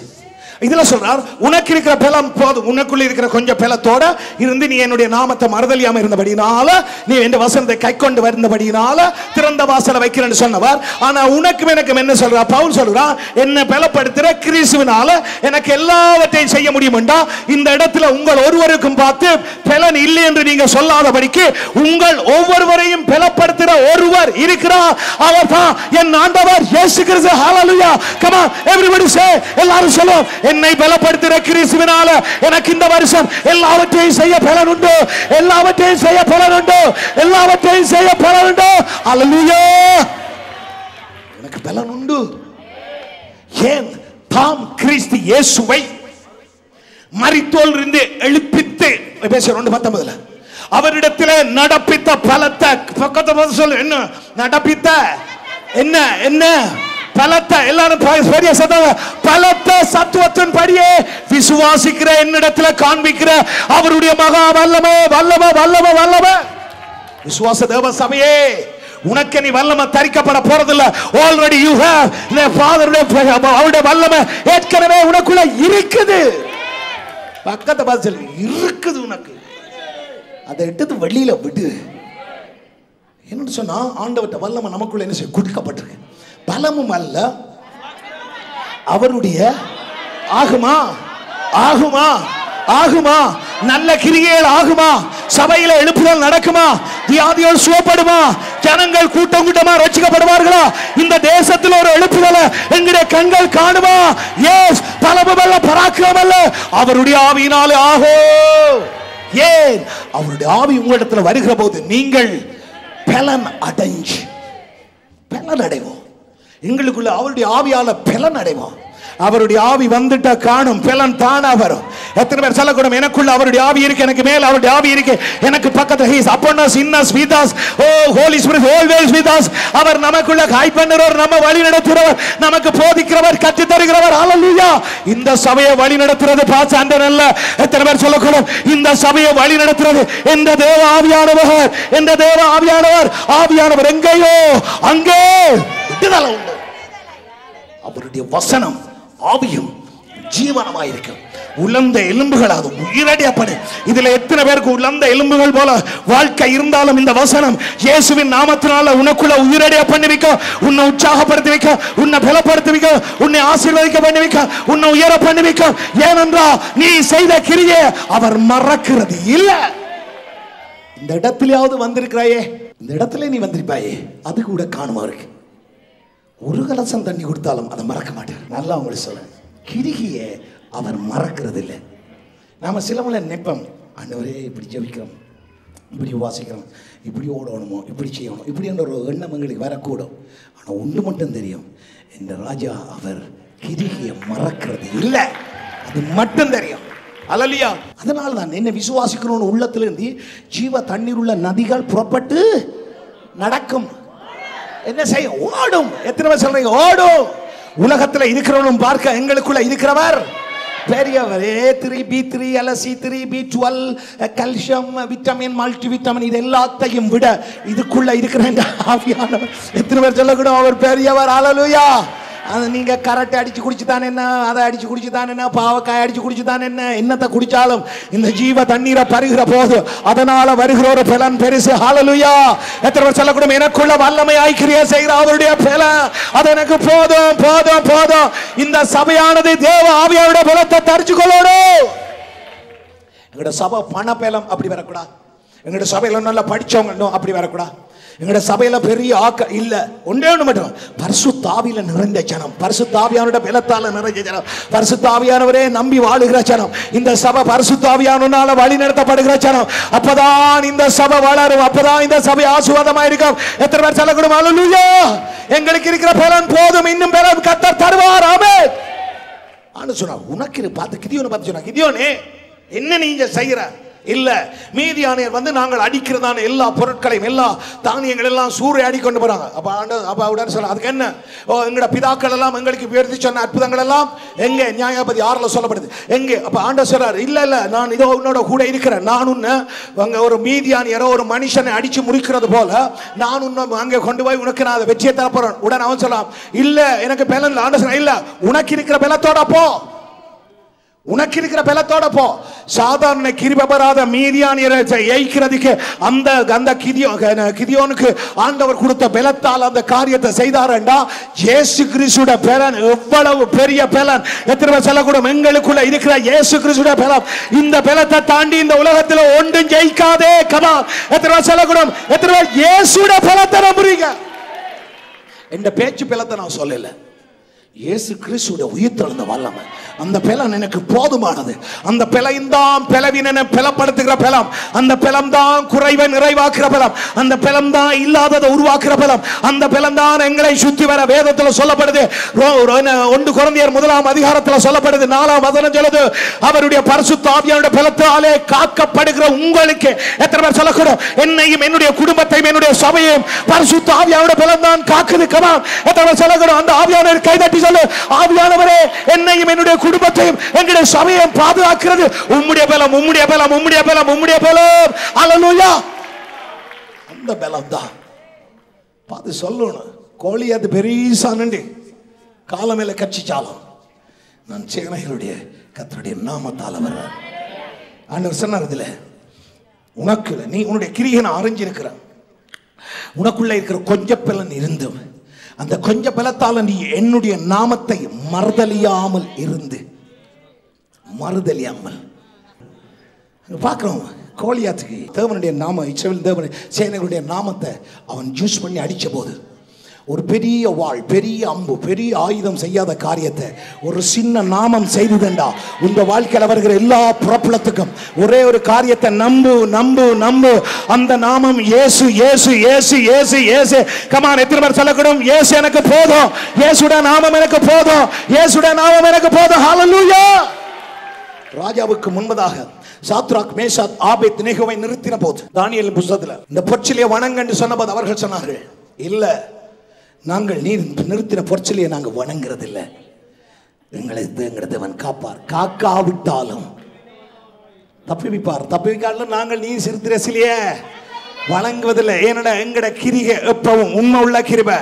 இதுல சொல்றார், உனக்கு இருக்கிற பலம் போதும், உனக்குள்ள இருக்கிற கொஞ்சம் பலத்தோட இருந்து நீ என்னுடைய நாமத்தை மறதலியாம இருந்தபடினால, நீ என் வசனத்தை கை கொண்டு வந்தபடினால திறந்த வாசலை வைக்கிறேன்னு சொன்னவர். ஆனா உனக்கும் எனக்கும் என்ன சொல்றா? பவுல் சொல்றா, என்ன பலப்படுத்துற கிறிஸ்துவினால எனக்கு எல்லாவற்றையும் செய்ய முடியும்டா. இந்த இடத்துல உங்கள் ஒருவருக்கும் பார்த்து பலன் இல்லை என்று நீங்க சொல்லாதபடிக்கு உங்கள் ஒவ்வொருவரையும் பலப்படுத்துற ஒருவர் இருக்கிறார். அவர் தான் என் ஆண்டவர் இயேசு கிறிஸ்து. ஹalleluya. come on everybody say, எல்லாரும் சொல்லுவோம், என்னை பலப்படுத்துகிற கிறிஸ்துவினால எனக்கு இந்த வருஷம் எல்லாவற்றையும் செய்ய பலன் உண்டு, எல்லாவற்றையும் செய்ய பலன் உண்டு, எல்லாவற்றையும் செய்ய பலன் உண்டு. ஹalleluya. எனக்கு பலன் உண்டு. ஏன்? தாம் கிறிஸ்து இயேசுவை மரித்தோரிலிருந்து எழுப்பித்து, எபேசியர் 2:19 அவரிடத்திலே நடப்பித்த பலத்த பக்கத்தை சொல்லு. என்ன நடப்பித்த? என்ன என்ன பலத்த? எல்லாரும் பெரிய சத்தம். பலத்த சத்துவத்தின் படியே விசுவாசிக்கிற என்னிடத்துல காண்பிக்கிற அவருடைய மகா வல்லமை வல்லமை வல்லமை வல்லமை. விசுவாச தேவ சபையே, உனக்கு நீ வல்லமை தரிக்கப்பட போறதில்லை. Already you have the father அவருடைய வல்லமை ஏற்கனவே உனக்குள்ள இருக்குது. பக்கத்தை பார்த்து சொல்லு, இருக்குது உனக்கு. அதை எடுத்து வெளியில விடு. என்னன்னு சொன்னா, ஆண்டவர்ட்ட வல்லமை நமக்குள்ள என்ன செய்ய கொடுக்கப்பட்டிருக்கு. பலமும் அல்ல, அவருடைய ஆகுமா ஆகுமா ஆகுமா நல்ல கிரியைகள் ஆகுமா, சபையில எழுப்புதல் நடக்குமா, வியாதிகள் சுகப்படுமா, ஜனங்கள் கூட்டம் கூட்டமா ரட்சிக்கப்படுவார்களா, இந்த தேசத்தில் ஒரு எழுப்புதலை எங்களுடைய கண்கள் காணுமா? எஸ், பலமும் அல்ல, பராக்கிரமம் அல்ல, அவருடைய ஆவியினாலே ஆகோ. ஏன்? அவருடைய ஆவி உங்களிடத்தில் வருகிற போது நீங்கள் பலன் அடைஞ்சு பலன் அடைவோம். எங்களுக்குள்ள அவருடைய ஆவியால பலன் அடைவோம். அவருடைய ஆவி வந்துட்ட காணும் பலன் தானா வரும். எத்தனை பேர் சொல்லக்கூடும், எனக்குள்ள அவருடைய ஆவி இருக்கு, எனக்கு மேல அவருடைய ஆவி இருக்கு, எனக்கு பக்கத்துல he is upon us, in us, with us. Oh Holy Spirit always with us. அவர் நமக்குள்ள கைட் பண்ணுறவர், நம்ம வழி நடத்துறவர், நமக்கு போதிக்கிறவர், கற்று தருகிறவர். ஹalleluya. இந்த சபையை வழி நடத்துறது பாஸ் ஆண்டர் அல்ல. எத்தனை பேர் சொல்லக்கூடும், இந்த சபையை வழி நடத்துறது இந்த தேவ ஆவியானவர், இந்த தேவ ஆவியானவர். ஆவியானவர் எங்கேயோ அங்கே விடுதலை உண்டு. அவருடைய வசனம் ஆவியும் ஜீவனமாயிருக்கும். உலர்ந்த எலும்புகள் அது உயிரடியப்படும். இதுல எத்தனை பேருக்கு உலர்ந்த எலும்புகள் போல வாழ்க்கை இருந்தாலும் இந்த வசனம் இயேசுவின் நாமத்தினால உனக்குள்ள உயிரடைய பண்ணி வைக்க, உன்னை உற்சாகப்படுத்தி வைக்க, உன்னை பலப்படுத்தி வைக்க, உன்னை ஆசீர்வதிக்க பண்ணி வைக்க, உன்னை உயர பண்ணி வைக்க. ஏனென்றால் நீ செய்த கிரியை அவர் மறக்கிறது இல்ல. இந்த இடத்திலேயாவது வந்திருக்கிறாயே, இந்த இடத்துல நீ வந்திருப்பாயே, அது கூட காணுமா இருக்கு. ஒரு கலசம் தண்ணி கொடுத்தாலும் அதை மறக்க மாட்டார். நல்லா உங்களுக்கு சொல்ல, கிரிகியை அவர் மறக்கிறது இல்லை. நாம சிலவங்கள நினைப்போம், ஆண்டவரே இப்படி ஜெபிக்கிறோம், இப்படி வாசிக்கிறோம், இப்படி ஓடணுமோ, இப்படி செய்யணும், இப்படின்ற ஒரு எண்ணம் எங்களுக்கு வரக்கூடும். ஆனால் ஒன்று மட்டும் தெரியும், இந்த ராஜா அவர் கிரிகியை மறக்கிறது இல்லை, அது மட்டும் தெரியும். அல்லையா? அதனால தான் என்ன விசுவாசிக்கணும்னு உள்ளத்திலிருந்து ஜீவ தண்ணீர் உள்ள நதிகள் புறப்பட்டு நடக்கும். என்ன செய்யும்? ஓடும். எத்தனை பேர் சொல்றீங்க ஓடும்? உலகத்தில் இருக்கிறவனும் பார்க்க எங்களுக்குள்ள இருக்கிறவர் பெரியவர். A3, B3, LC3, B12, calcium, vitamin, multi vitamin, இது எல்லாத்தையும் விட இதுக்குள்ள இருக்கிற ஆவியானவர். எத்தனை பேர் சொல்லக்கூடும் அவர் பெரியவர்? ஹalleluya. அது நீங்க கரட்டை அடிச்சு குடிச்சுதான் என்ன, அதை அடிச்சு குடிச்சுதான் என்ன, பாவக்காய் அடிச்சு குடிச்சுதான் என்ன, என்னத்தை குடிச்சாலும் இந்த ஜீவ தண்ணீரை பருகிற போது அதனால வருகிற ஒரு பலன் பெருசு. ஹalleluya. எத்தனை பேர் சொல்லக்கூடும் எனக்குள்ள வல்லமையாய் கிரியை செய்கிற அவருடைய பலன் அது எனக்கு போதும் போதும் போதும். இந்த சபையானது தேவ ஆவியாருடைய பலத்தை தரிச்சு கொள்ளணும். எங்களோட சபை பண பலம் அப்படி வரக்கூடாது. எங்களோட சபையில நல்லா படிச்சவங்க அப்படி வரக்கூடாது. எங்களோட சபையில பெரிய ஆக்க இல்ல, ஒன்றே ஒன்று மட்டும், பரிசுத்த ஆவியில நிறைந்த ஜனம், பரிசுத்த ஆவியானோட பலத்தால நிறைஞ்ச ஜனம், பரிசுத்த ஆவியானவரே நம்பி வாழுகிற ஜனம். இந்த சபை பரிசுத்த ஆவியானவரால வழி நடத்தப்படுகிற ஜனம். அப்பதான் இந்த சபை வளரும், அப்பதான் இந்த சபை ஆசீர்வாதமா இருக்கும். எத்தனை பேர் சொல்லக்கூடும் ஹalleluya. எங்களுக்கு இருக்கிற பலன் போதும், இன்னும் பலன் கர்த்தர் தருவார். ஆமென். ஆனா சொன்னா உனக்கு பார்த்து கிதியோனை பார்த்து சொன்னா, கிதியோனே என்ன நீங்க செய்யற? இல்ல. மீதியானியர் வந்து நாங்கள் அடிக்கிறதான எல்லா பொருட்களையும் எல்லா தானியங்கள் எல்லாம் சூறையாடி கொண்டு போறாங்க. அப்ப உடனே சொல்ல அதுக்கு என்ன? எங்கட பிதாக்கள் எல்லாம் எங்களுக்கு உயர்த்தி சொன்ன அற்புதங்கள் எல்லாம் எங்க? நியாயாதிபதி 6ல சொல்லப்படுது. எங்கே? அப்ப ஆண்டவர் சொல்றாரு, இல்ல நான் இதோ உன்னோட கூட இருக்கிறேன். நான் உன்னை அங்க ஒரு மீதியானியரோ ஒரு மனுஷனை அடிச்சு முடிக்கிறது போல நான் உன்னை அங்கே கொண்டு போய் உனக்கு நான் வெற்றியை தரப்போறேன். உடனே அவன் சொல்லலாம், இல்ல எனக்கு பலன் இல்ல. ஆண்டவர் இல்ல, உனக்கு இருக்கிற பலத்தோட போ, உனக்கு இருக்கிற பலத்தோட போ. சாதாரண கிருபை பெறாத மீதியானியரை ஜெயிக்கிறதுக்கு அந்த கிதியோனுக்கு ஆண்டவர் கொடுத்த பலத்தால் அந்த காரியத்தை செய்தாரண்டா, இயேசு கிறிஸ்துவோட பலன் எவ்வளவு பெரிய பலன்! எத்தனை சொல்லக்கூடும், எங்களுக்குள்ள இருக்கிற இயேசு கிறிஸ்துவோட பலன் இந்த பலத்தை தாண்டி இந்த உலகத்தில் ஒன்றும் ஜெயிக்காதே. கமா எத்தனை சொல்லக்கூடும், எத்தனை இயேசுவோட பலத்தை நம்புறீங்க? இந்த பேச்சு பலத்தை நான் சொல்லல, இயேசு கிறிஸ்துவோட உயிர்த்தெழுந்த வல்லமை அந்த பலன் எனக்கு போதுமானது. அந்த பலம்தான் பலவீனனை பலப்படுத்துகிற பலம், அந்த பலம் தான் குறைவை நிறைவாக்குற பலம், அந்த பலம் தான் இல்லாததை உருவாக்குற பலம், அந்த பலம் தான் எங்களை சுத்தி வர வேதத்தில் சொல்லப்படுது. 1 கொரிந்தியர் 1ஆம் அதிகாரத்தில் சொல்லப்படுது. 4ஆம் வசனம் சொல்லுது, அவருடைய பரிசுத்த ஆவியானுடைய பலத்தாலே காக்கப்படுகிற உங்களுக்கு. எத்தனை பேர் சொல்லக்கூடும், என்னையும் என்னுடைய குடும்பத்தையும் என்னுடைய சபையையும் பரிசுத்த ஆவியானுடைய பலம் தான் காக்குது. கமான் எத்தனை பேர் சொல்லக்கூடும், அந்த ஆவியானவர் கைதட்டி சொல்லு, ஆவியானவரே என்னையும் என்னுடைய குடும்பத்தையும் எங்களுடைய சபையையும் பாதுகாக்கிறது உம்முடைய பலம், உம்முடைய பலம், உம்முடைய பலம், உம்முடைய பலம். அல்லேலூயா! அந்த பலம் தான் பாது சொல்லணும். கோழி அது பெரிசா நின்று காலமேல கட்சிச்சாலும் நான் சேனைகளுடைய கர்த்தருடைய நாமத்தால் வர்றேன். ஆண்டவர் சொன்னார், இதுல உனக்கு நீ உன்னுடைய கிரியை நான் அறிஞ்சிருக்கிற, உனக்குள்ள இருக்கிற கொஞ்ச பலன் இருந்தும் அந்த கொஞ்ச பலத்தால நீ என்னுடைய நாமத்தை மறுதலியாமல் இருந்து, மறுதலியாமல் பார்க்கிறோம். கோலியாத்துக்கு தேவனுடைய நாம, இஸ்ரவேல் தேவன் சேனைகளுடைய நாமத்தை அவன் யூஸ் பண்ணி அடிச்ச போது ஒரு பெரிய வாள், பெரிய அம்பு, பெரிய ஆயுதம் செய்யாத காரியத்தை ஒரு சின்ன நாமம் செய்துதண்டா. உங்க வாழ்க்கையில் வருகிற எல்லா புறப்பலத்துக்கும் ஒரே ஒரு காரியத்தை நம்பு, நம்பு, நம்பு. அந்த நாமம் இயேசு, இயேசு, இயேசு, இயேசு, இயேசு. கமான் எத்தனை பேர் சொல்லக்கூடும், இயேசு எனக்கு போதும், இயேசுட நாமம் எனக்கு போதும், இயேசுட நாமம் எனக்கு போதும். ஹல்லேலூயா! ராஜாவுக்கு முன்பதாக சாத்ராக், மேஷாக், ஆபேத்நேகோவை நிறுத்தின போது தானியேல் புத்தகத்தில் இந்த பொற்சிலையை வணங்க என்று சொன்னபோது அவர்கள் சொன்னார்கள், இல்ல நாங்கள் நீ நிறுத்தின பொற்சிலையை நாங்கள் வணங்குறது இல்லை, எங்களை தேவன் காப்பார், காக்காவிட்டாலும் தப்பிவிப்பார், தப்பிவிக்காலும் நாங்கள் நீ சிறுத்திர சிலையே வணங்குவதில்லை. ஏனடா எங்கட கிரிகை எப்பவும் உண்மை உள்ள கிருபை,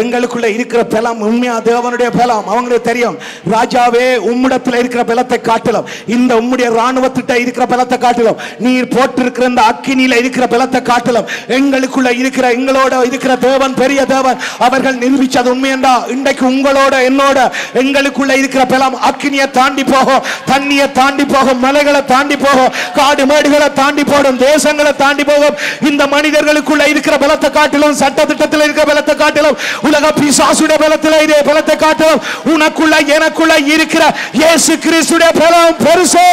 எங்களுக்குள்ள இருக்கிற பலம் உண்மையா தேவனுடைய பலம். அவங்களுக்கு தெரியும், ராஜாவே உம்மிடத்தில் இருக்கிற பலத்தை காட்டிலும், இந்த உம்முடைய ராணுவத்திட்ட இருக்கிற பலத்தை காட்டிலும், நீர் போட்டிருக்கிற இந்த அக்கினியில இருக்கிற பலத்தை காட்டிலும் எங்களுக்குள்ள இருக்கிற எங்களோட இருக்கிற தேவன் பெரிய தேவன். அவர்கள் நிரூபிச்சது உண்மையண்டா. இன்றைக்கு உங்களோட என்னோட எங்களுக்குள்ள இருக்கிற பலம் அக்கினியை தாண்டி போகும், தண்ணியை தாண்டி போகும், மலைகளை தாண்டி போகும், காடு மேடுகளை தாண்டி போடும், தேசங்களை தாண்டி போகும். இந்த மனிதர்களுக்குள்ள இருக்கிற பலத்தை காட்டிலும், சட்ட திட்டத்தில் இருக்கிற பலத்தை காட்டிலும், உலக பிசாசுடைய பலத்தில் இதே பலத்தை காட்டிலும் உனக்குள்ள எனக்குள்ள இருக்கிற இயேசு கிறிஸ்துடைய பலம் பெருசு,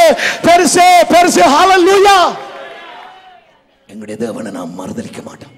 பெருசு, பெருசு. ஹல்லேலூயா! எங்களுடைய தேவனை நாம் மறுதலிக்க மாட்டோம்.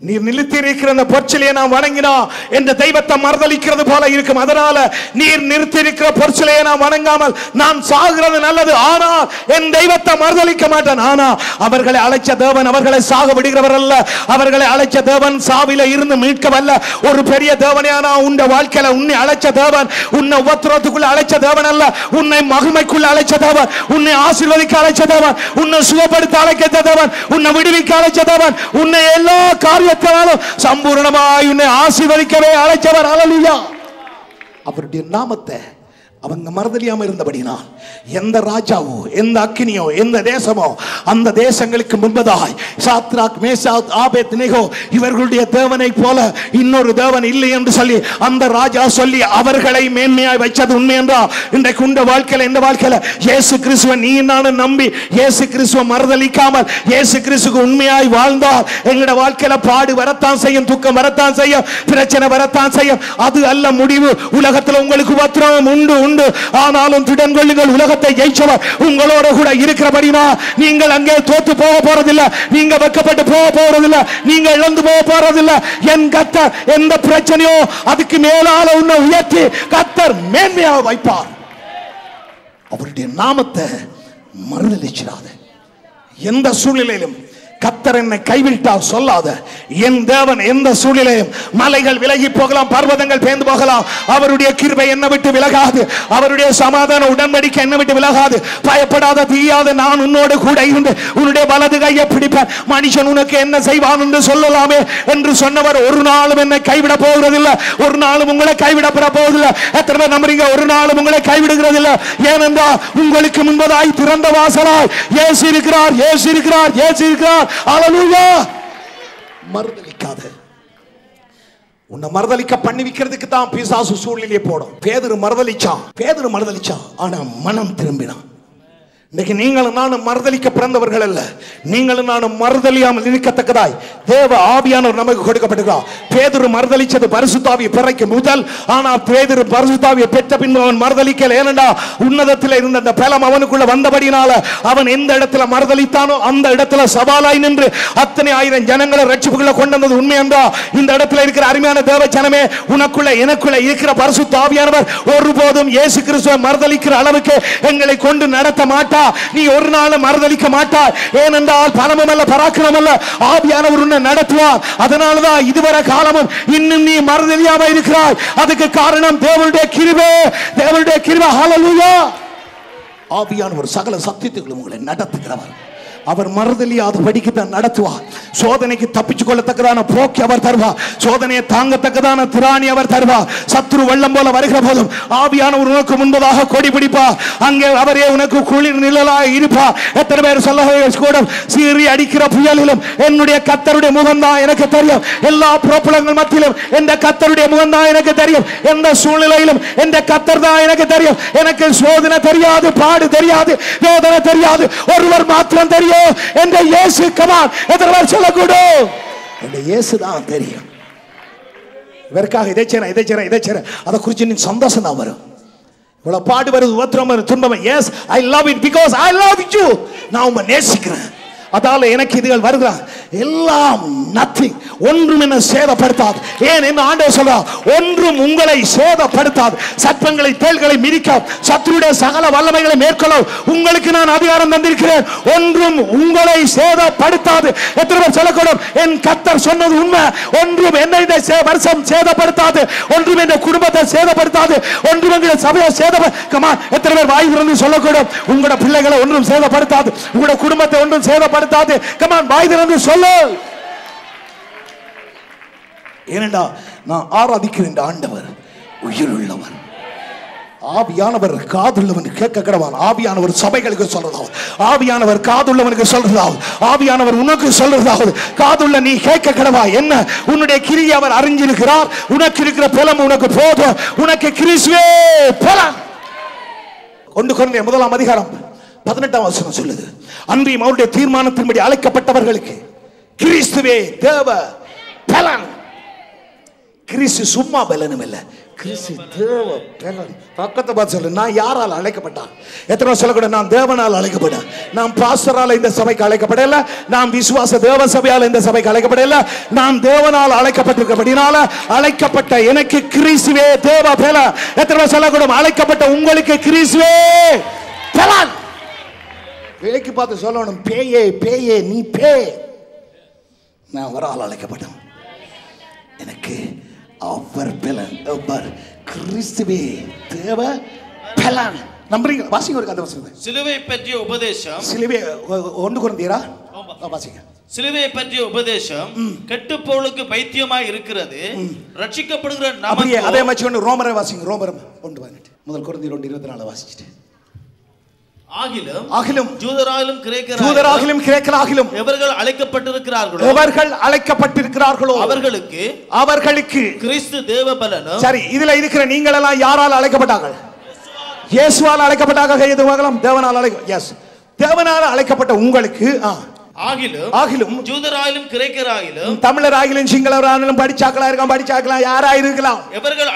நீர் நிறுத்தியிருக்கிற அந்த பொற்சிலையை நாம் வணங்கினா என்ற தெய்வத்தை மறுதலிக்கிறது போல இருக்கும். அதனால நீர் நிறுத்தியிருக்கிற பொற்சிலையை நாம் வணங்காமல் நான் சாகிறது நல்லது. ஆனால் என் தெய்வத்தை மறுதலிக்க மாட்டேன். ஆனா அவர்களை அழைச்ச தேவன் அவர்களை சாக விடுகிறவர் அல்ல. அவர்களை அழைச்ச தேவன் சாவில இருந்து மீட்கவல்ல. ஒரு பெரிய தேவனையானா உன் வாழ்க்கையில உன்னை அழைச்ச தேவன் உன்னை உபத்திரத்துக்குள்ள அழைச்ச தேவன் அல்ல, உன்னை மகிமைக்குள்ள அழைச்ச தேவன், உன்னை ஆசீர்வதிக்க அழைச்ச தேவன், உன்னை சுகப்படுத்த அழைத்த தேவன், உன்னை விடுவிக்க அழைச்ச தேவன், உன்னை எல்லா சம்பூர்ணமாய் உன்னை ஆசீர்வதிக்கவே அழைச்சவர். ஹல்லேலூயா! அவருடைய நாமத்தை அவங்க மறுதலியாம இருந்தபடினால் எந்த ராஜாவோ எந்த அக்கினியோ எந்த தேசமோ அந்த தேசங்களுக்கு முன்பதாய் சாத்ராக், மேஷாக், ஆபேத்நேகோ இவர்களுடைய தேவனை போல இன்னொரு தேவன் இல்லை என்று சொல்லி அந்த ராஜா சொல்லி அவர்களை மேன்மையாய் வைச்சது உண்மை என்றால் இன்றைக்கு உண்ட வாழ்க்கையில இந்த வாழ்க்கையில இயேசு கிறிஸ்துவை நீ நானும் நம்பி இயேசு கிறிஸ்துவை மறுதலிக்காமல் இயேசு கிறிஸ்துக்கு உண்மையாய் வாழ்ந்தால் எங்களோட வாழ்க்கையில பாடு வரத்தான் செய்யும், துக்கம் வரத்தான் செய்யும், பிரச்சனை வரத்தான் செய்யும். அது அல்ல முடிவு. உலகத்தில் உங்களுக்கு உபத்திரவம் உண்டு உண்டு, ஆனாலும் திடன் கொள்ளுங்கள், உலகத்தை ஜெயிச்சவர் உங்களோட கூட இருக்கிறபடினா நீங்கள் அங்கே தோத்து போக போறதில்லை, நீங்க வெட்கப்பட்டு போக போறதில்லை, நீங்க இழந்து போக போறதில்லை. என் கர்த்தர் எந்த பிரச்சனையோ அதுக்கு மேலால உன்னை உயர்த்தி கர்த்தர் மேன்மையாக வைப்பார். அவருடைய நாமத்தை மறுதலிச்சிடாத. எந்த சூழ்நிலையிலும் கர்த்தர் என்னை கைவிட்டார் சொல்லாத. என் தேவன் எந்த சூழ்நிலையும் மலைகள் விலகி போகலாம், பர்வதங்கள் பேர்ந்து போகலாம், அவருடைய கிருபை என்னை விட்டு விலகாது, அவருடைய சமாதான உடன்படிக்கை என்னை விட்டு விலகாது. பயப்படாத, தீயாத, நான் உன்னோடு கூட இருந்து உன்னுடைய வலது கையை பிடிப்பேன். மனுஷன் உனக்கு என்ன செய்வான் என்று சொல்லலாமே என்று சொன்னவர் ஒரு நாளும் என்னை கைவிட போகிறதில்லை, ஒரு நாளும் உங்களை கைவிட போவதில்லை. எத்தனை பேர் நம்புறீங்க? ஒரு நாளும் உங்களை கைவிடுகிறதில்லை. ஏனென்றால் உங்களுக்கு முன்பதாய் திறந்த வாசலாய் இயேசு இருக்கிறார், இயேசு இருக்கிறார், இயேசு இருக்கிறார். ஹல்லேலூயா. மறுதலிக்காத. உன்னை மறுதலிக்க பண்ணி வைக்கிறதுக்கு தான் பிசாசு சூழ்நிலையை போடும். பேதுரு மறுதலிச்சான், ஆனா மனம் திரும்பினான். இன்னைக்கு நீங்களும் நானும் மறுதலிக்க பிறந்தவர்கள் அல்ல, நீங்களும் நானும் மறுதலியாமல் இருக்கத்தக்கதாய் தேவ ஆவியானவர் நமக்கு கொடுக்கப்பட்டிருக்கிறார். பேதுரு மறுதலிச்சது பரிசுத்த ஆவியை பிறக்கும் முதல். ஆனால் பேதுரு பரிசுத்த ஆவியை பெற்ற பின்பு அவன் மறுதலிக்கல. ஏனென்றா உன்னதத்தில் இருந்த அந்த பலம் அவனுக்குள்ள வந்தபடினால அவன் எந்த இடத்துல மறுதலித்தானோ அந்த இடத்துல சவாலாய் நின்று அத்தனை ஆயிரம் ஜனங்களை ரட்சிப்புக்குள்ள கொண்டு வந்தது உண்மை என்றா. இந்த இடத்துல இருக்கிற அருமையான தேவ ஜனமே, உனக்குள்ள எனக்குள்ள இருக்கிற பரிசுத்த ஆவியானவர் ஒருபோதும் இயேசு கிறிஸ்துவை மறுதலிக்கிற அளவுக்கு எங்களை கொண்டு நடத்த மாட்டார். நீ ஒரு நாள் மறுதலிக்க மாட்டாய். ஏனென்றால் பலமும் அல்ல, பராக்கிரமம் அல்ல, ஆவியானவர் உன்னை நடத்துவார். அதனாலதான் இதுவரை காலமும் இன்னும் நீ மறுதலியாம இருக்கிறாய். அதுக்கு காரணம் தேவனுடைய கிருபை, தேவனுடைய கிருபை. ஹல்லேலூயா. ஆவியானவர் சகல சத்தியத்துகளும் உங்களை நடத்துகிறவர். அவர் மறுதலியாத படிக்கு தான் நடத்துவார். சோதனைக்கு தப்பிச்சு கொள்ளத்தக்கதான போக்கி அவர் தருவார். சோதனையை தாங்கத்தக்கதான திராணி அவர் தருவார். சத்ரு வெள்ளம் போல வருகிற போதும் ஆவியானவர் உனக்கு முன்பதாக கொடி பிடிப்பார். அங்கே அவரே உனக்கு குளிர் நிழலாய் இருப்பார். எத்தனை பேர் சொல்ல சீறி அடிக்கிற புயலிலும் என்னுடைய கர்த்தருடைய முகம்தான் எனக்கு தெரியும். எல்லா புறப்புலங்கள் மத்தியிலும் எந்த கர்த்தருடைய முகம்தான் எனக்கு தெரியும். எந்த சூழ்நிலையிலும் எந்த கர்த்தர் தான் எனக்கு தெரியும். எனக்கு சோதனை தெரியாது, பாடு தெரியாது, வேதனை தெரியாது, ஒருவர் மாத்திரம் தெரியும், என்ற இயேசு. கமான், எத்தனை பேர் சொல்லக்கூடும்? என்ற இயேசு தான் தெரியும். இவருக்காக இதை செய்றேன் அதை குறித்து நீ சந்தோஷம் தான் வரும். இவ்வளவு பாடு வருது, உபத்திரம் வருது, துன்பம். Yes, I love it because I love you. நான் உங்களை நேசிக்கிறேன், அதால எனக்கு இதுகள் வருகிறார். எல்லாம் நத்திங், ஒன்றும் என்ன சேதப்படுத்தாது. ஏன் என்ன ஆண்டவர் சொல்றார்? ஒன்றும் உங்களை சேதப்படுத்தாது. சர்ப்பங்களை தேள்களை மிதிக்க, சத்துருடைய சகல வல்லமைகளை மேற்கொள்ள உங்களுக்கு நான் அதிகாரம் தந்திருக்கிறேன். ஒன்றும் உங்களை சேதப்படுத்தாது. எத்தனை பேர் சொல்லக்கூடும்? என் கர்த்தர் சொன்னது உண்மை. ஒன்றும் என்னை இந்த வருஷம் சேதப்படுத்தாது, ஒன்றும் என் குடும்பத்தை சேதப்படுத்தாது, ஒன்றும் எங்களுடைய சபையை சேதப்படுத்த. எத்தனை பேர் வாய் திறந்து சொல்லக்கூடும்? உங்களோட பிள்ளைகளை ஒன்றும் சேதப்படுத்தாது, உங்களோட குடும்பத்தை ஒன்றும் சேதப்படுத்தாது. கமான், வாய் திறந்து சொல்லு. ஏனென்றா நான் ஆராதிக்கிற இந்த ஆண்டவர் உயிருள்ளவர். ஆவியானவர் காதுள்ளவன் கேட்க கடவான். ஆவியானவர் சபைகளுக்கு சொல்றதாவது, ஆவியானவர் காதுள்ளவனுக்கு சொல்றதாவது, ஆவியானவர் உனக்கு சொல்றதாவது. காதுள்ள நீ கேட்க கடவா. என்ன உன்னுடைய கிரியை அவர் அறிஞ்சிருக்கிறார். உனக்கு இருக்கிற பலம் உனக்கு போதும். உனக்கு கிறிஸ்துவே பலம். 1 கொரிந்தியர் 1 அதிகாரம் 18 வசனம் சொல்லுது, அன்றியும் அவருடைய தீர்மானத்தின்படி அழைக்கப்பட்டவர்களுக்கு கிறிஸ்துவே தேவ பலன். கிறிஸ்து சும்மா பலனும் இல்ல, கிறிஸ்து தேவ பலன். பக்கத்தை பார்த்து சொல்லு, நான் யாரால் அழைக்கப்பட்டான்? எத்தனை சொல்லக்கூட, நான் தேவனால் அழைக்கப்பட்டேன். நான் பாஸ்டரால் இந்த சபைக்கு அழைக்கப்படல, நான் விசுவாச தேவ சபையால் இந்த சபைக்கு அழைக்கப்படல, நான் தேவனால் அழைக்கப்பட்டிருக்கிறபடினால அழைக்கப்பட்ட எனக்கு கிறிஸ்துவே தேவ பலன். எத்தனை சொல்லக்கூட, அழைக்கப்பட்ட உங்களுக்கு கிறிஸ்துவே பலன். வேலைக்கு பார்த்து சொல்லணும், பேயே பேயே நீ பே. நான் ஒரு ஆள் அழைக்கப்பட்டேன், எனக்கு அவர் பலன், அவர் கிறிஸ்துவே தேவ பலன். நம்புறீங்க? வாசிங்க ஒரு கதை வாசிங்க. சிலுவை பற்றிய உபதேசம். சிலுவை 1 கொரிந்தியரா வாசிங்க. சிலுவையை பற்றிய உபதேசம் கெட்டுப்போலுக்கு பைத்தியமாய் இருக்கிறது, ரட்சிக்கப்படுகிற நமக்கு. அதே மாதிரி ரோமரை வாசிங்க. ரோமர் 1:18. 1 கொரிந்தியர் 1:24 வாசிச்சிட்டு. ஆகிலும் யூதராகிலும் கிரேக்கராகிலும் எவர்கள் அழைக்கப்பட்டிருக்கிறார்களோ அவர்களுக்கு கிறிஸ்து தேவ பலனும். சரி, இதுல இருக்கிற நீங்கள் எல்லாம் யாரால் அழைக்கப்பட்டார்கள்? இயேசுவால் அழைக்கப்பட்டார்கள். தேவனால் அழைக்கப்பட்ட உங்களுக்கு. ஆகிலும் யூதராயிலும் கிரேக்கராயிலும் தமிழராயிலும் சிங்களராயிலும் படிச்சாக்கலாம் யாராயிருக்கலாம், எவர்கள்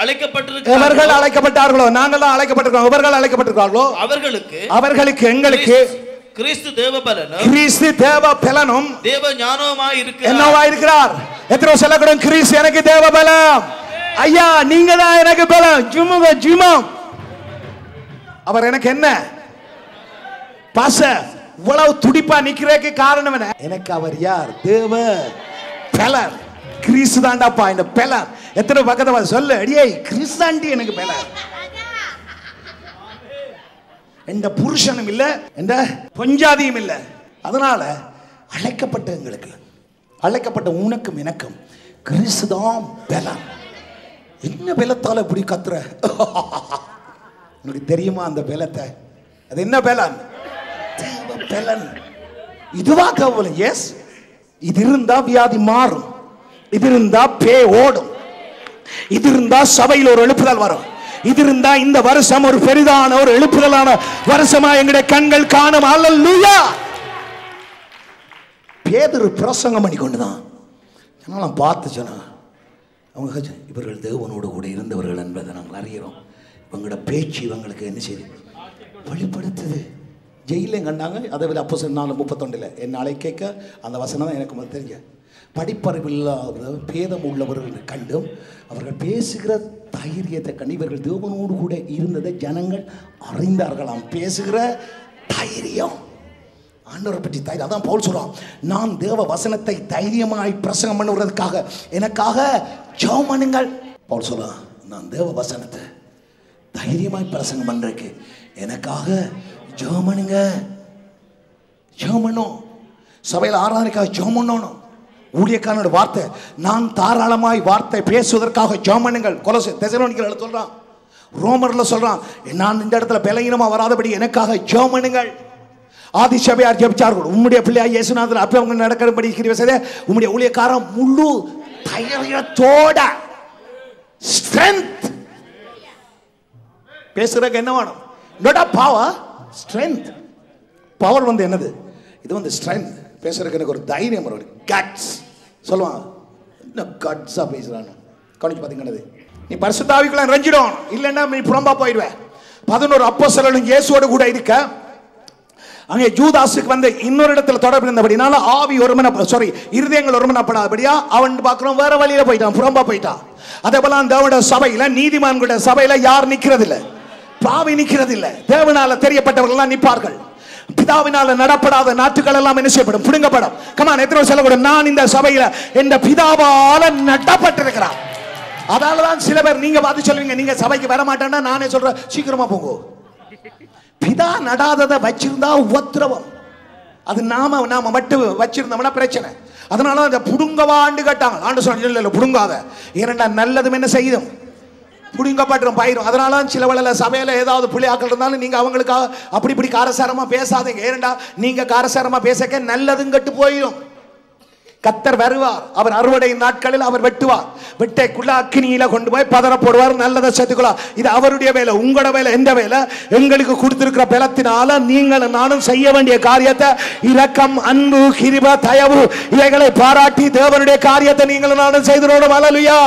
அழைக்கப்பட்டார்களோ, நாங்கெல்லாம் அழைக்கப்பட்டிருக்கோம், எவர்கள் அழைக்கப்பட்டிருக்கார்களோ அவர்களுக்கு எங்களுக்கு கிறிஸ்து தேவ பலனும். கிறிஸ்து தேவ பலனும் தேவ ஞானமாய் இருக்கிறார். என்னவா இருக்கிறார்? எத்தனை சொல்லக்கூடும்? கிறிஸ்து எனக்கு தேவ பலம். ஐயா, நீங்க தான் எனக்கு பலம். ஜுமம் அவர் எனக்கு என்ன? பாஸ்டர் இவ்வளவு துடிப்பா நிக்கிறதுக்கு காரணம் என்ன? எனக்கு அவர் யார்? தேவ பெலன். கிறிஸ்து தாண்டாப்பா இந்த பெலன். எத்தனை பக்கத்தை சொல்லு, அடியே கிறிஸ்து தாண்டி எனக்கு பெலன். எந்த புருஷனும் இல்ல, எந்த பொஞ்சாதியும் இல்ல. அதனால அழைக்கப்பட்ட எங்களுக்கு, அழைக்கப்பட்ட உனக்கும் எனக்கும் கிறிஸ்து தான் பெலன். என்ன பெலத்தால இப்படி கத்துற? உனக்கு தெரியுமா அந்த பெலத்தை? அது என்ன பெலன்? தேவ பெலன். இதுவா கவலை? எஸ். இது இருந்தா வியாதி மாறும், இது இருந்தா பேய் ஓடும், இது இருந்தா சபையில் ஒரு எழுப்புதல் வரும், இது இருந்தா இந்த வருஷம் ஒரு பெரிதான ஒரு எழுப்புதலான வருஷமா எங்களுடைய கண்கள் காணும். அல்லேலூயா. பேதுரு பிரசங்கம் பண்ணி கொண்டுதான் நான் பார்த்து சொன்னா, அவங்க இவர்கள் தேவனோடு கூட இருந்தவர்கள் என்பதை நாங்கள் அறிகிறோம். இவங்களோட பேச்சு இவங்களுக்கு என்ன செய்யுது? வெளிப்படுத்துது. ஜெயிலையும் கண்டாங்க. அதை விட அப்போஸ்தலர் 4:31 என் நாளை கேட்க அந்த வசனம் தான் எனக்கு முதல் தெரிஞ்ச. படிப்பறிவில்லாத பேதம் உள்ளவர்கள் கண்டும் அவர்கள் பேசுகிற தைரியத்தை கண்டு இவர்கள் தேவனோடு கூட இருந்ததை ஜனங்கள் அறிந்தார்களாம். பேசுகிற தைரியம், ஆண்டவரை பற்றி தைரியம். அதான் பவுல் சொல்றான், நான் தேவ வசனத்தை தைரியமாய் பிரசங்கம் பண்ணுவதற்காக எனக்காக ஜெபம் பண்ணுங்கள். பவுல் சொல்றான், நான் தேவ வசனத்தை தைரியமாய் பிரசங்கம் பண்றதுக்கு எனக்காக ஜெபம் பண்ணுங்க. ஜெபம் பண்ணும். சபையில் ஆராதனைக்காக ஜெபம் பண்ணணும். ஊழியக்காரனோட வார்த்தை, நான் தாராளமாய் வார்த்தை பேசுவதற்காக ஜெபம் பண்ணுங்கள். தெசலோனிக்கேயர்ல சொல்றான், ரோமர்ல சொல்றான், நான் இந்த இடத்துல பலவீனமா வராதபடி எனக்காக ஜெபம் பண்ணுங்கள். ஆதி சபையார் ஜெபிச்சார்கள். உம்முடைய பிள்ளையாய் இயேசுநாதர் அப்ப அவங்க நடக்கிறபடி கிருபை செய்த உம்முடைய ஊழியக்காரன் முழு தைரியத்தோட ஸ்ட்ரென்த் பேசுறதுக்கு என்ன வேணும்? not a power, strength. Power வந்து என்னது? இது வந்து ஸ்ட்ரென்த். பேசுறதுக்கு எனக்கு ஒரு தைரியம் வரும், கட்ஸ் சொல்லுவாங்க. என்ன கட்ஸா பேசுறானு கவனிச்சு பாத்தீங்கன்னா, நீ பரிசுத்த ஆவிக்குள்ள ரஞ்சிடும், இல்லைன்னா நீ புறம்பா போயிடுவேன். 11 அப்போஸ்தலர்கள் இயேசுவோடு கூட இருக்க அங்கே யூதாசுக்கு வந்து இன்னொரு இடத்துல தொடர்பு இருந்தபடினால ஆவி இருதயங்கள் ஒருமனப்படாதபடியா அவன் பார்க்கிறோம் வேற வழியில போயிட்டான், புறம்பா போயிட்டான். அதே போல தேவனுடைய சபையில, நீதிமான்களுடைய சபையில யார் நிக்கிறது இல்ல? பாவி நிக்கிறது இல்ல. தேவனால தெரியப்பட்டவர்கள் எல்லாம் நிற்பார்கள். பிதாவினால நடப்படாத நாட்டுகள் எல்லாம் என்ன செய்யப்படும்? புடுங்கப்படும். கமான், எத்தனை சொல்லக்கூடும், நான் இந்த சபையில என்ற பிதாவால நடப்பட்டிருக்கிறான். அதனாலதான் சில பேர் நீங்க பார்த்து சொல்லுவீங்க, நீங்க சபைக்கு வர மாட்டேன்னா நானே சொல்றேன், சீக்கிரமா போங்க. பிதா நடாததை வச்சிருந்தா உபத்திரவம். அது நாம மட்டும் வச்சிருந்தோம்னா பிரச்சனை. அதனால அந்த புடுங்கவாண்டு கேட்டாங்க. ஆண்டு சொன்ன இல்ல புடுங்காத, ஏனென்றா நல்லதும் என்ன செய்யும்? புடுங்கப்பட்டுரும், பயிரும். அதனால சில வேளையில சபையில ஏதாவது புள்ளியாக்கள் இருந்தாலும் நீங்க அவங்களுக்காக அப்படி இப்படி காரசாரமா பேசாதீங்க. ஏனென்றா நீங்க காரசாரமா பேசக்க நல்லதும் கெட்டு போயிடும். கத்தர் வருவார், அவர் அறுவடை நாட்களில் அவர் வெட்டுவார். வெட்டைக்குள்ள அக்கினியில கொண்டு போய் பதற போடுவார், நல்லதை சேர்த்துக்கலாம். இது அவருடைய வேலை. உங்களோட வேலை எந்த வேலை? எங்களுக்கு கொடுத்திருக்கிற பலத்தினால நீங்கள் நானும் செய்ய வேண்டிய காரியத்தை இரக்கம், அன்பு, கிருபை, தயவு இவைகளை பாராட்டி தேவனுடைய காரியத்தை நீங்கள் நானும் செய்துறோம். ஹல்லேலூயா.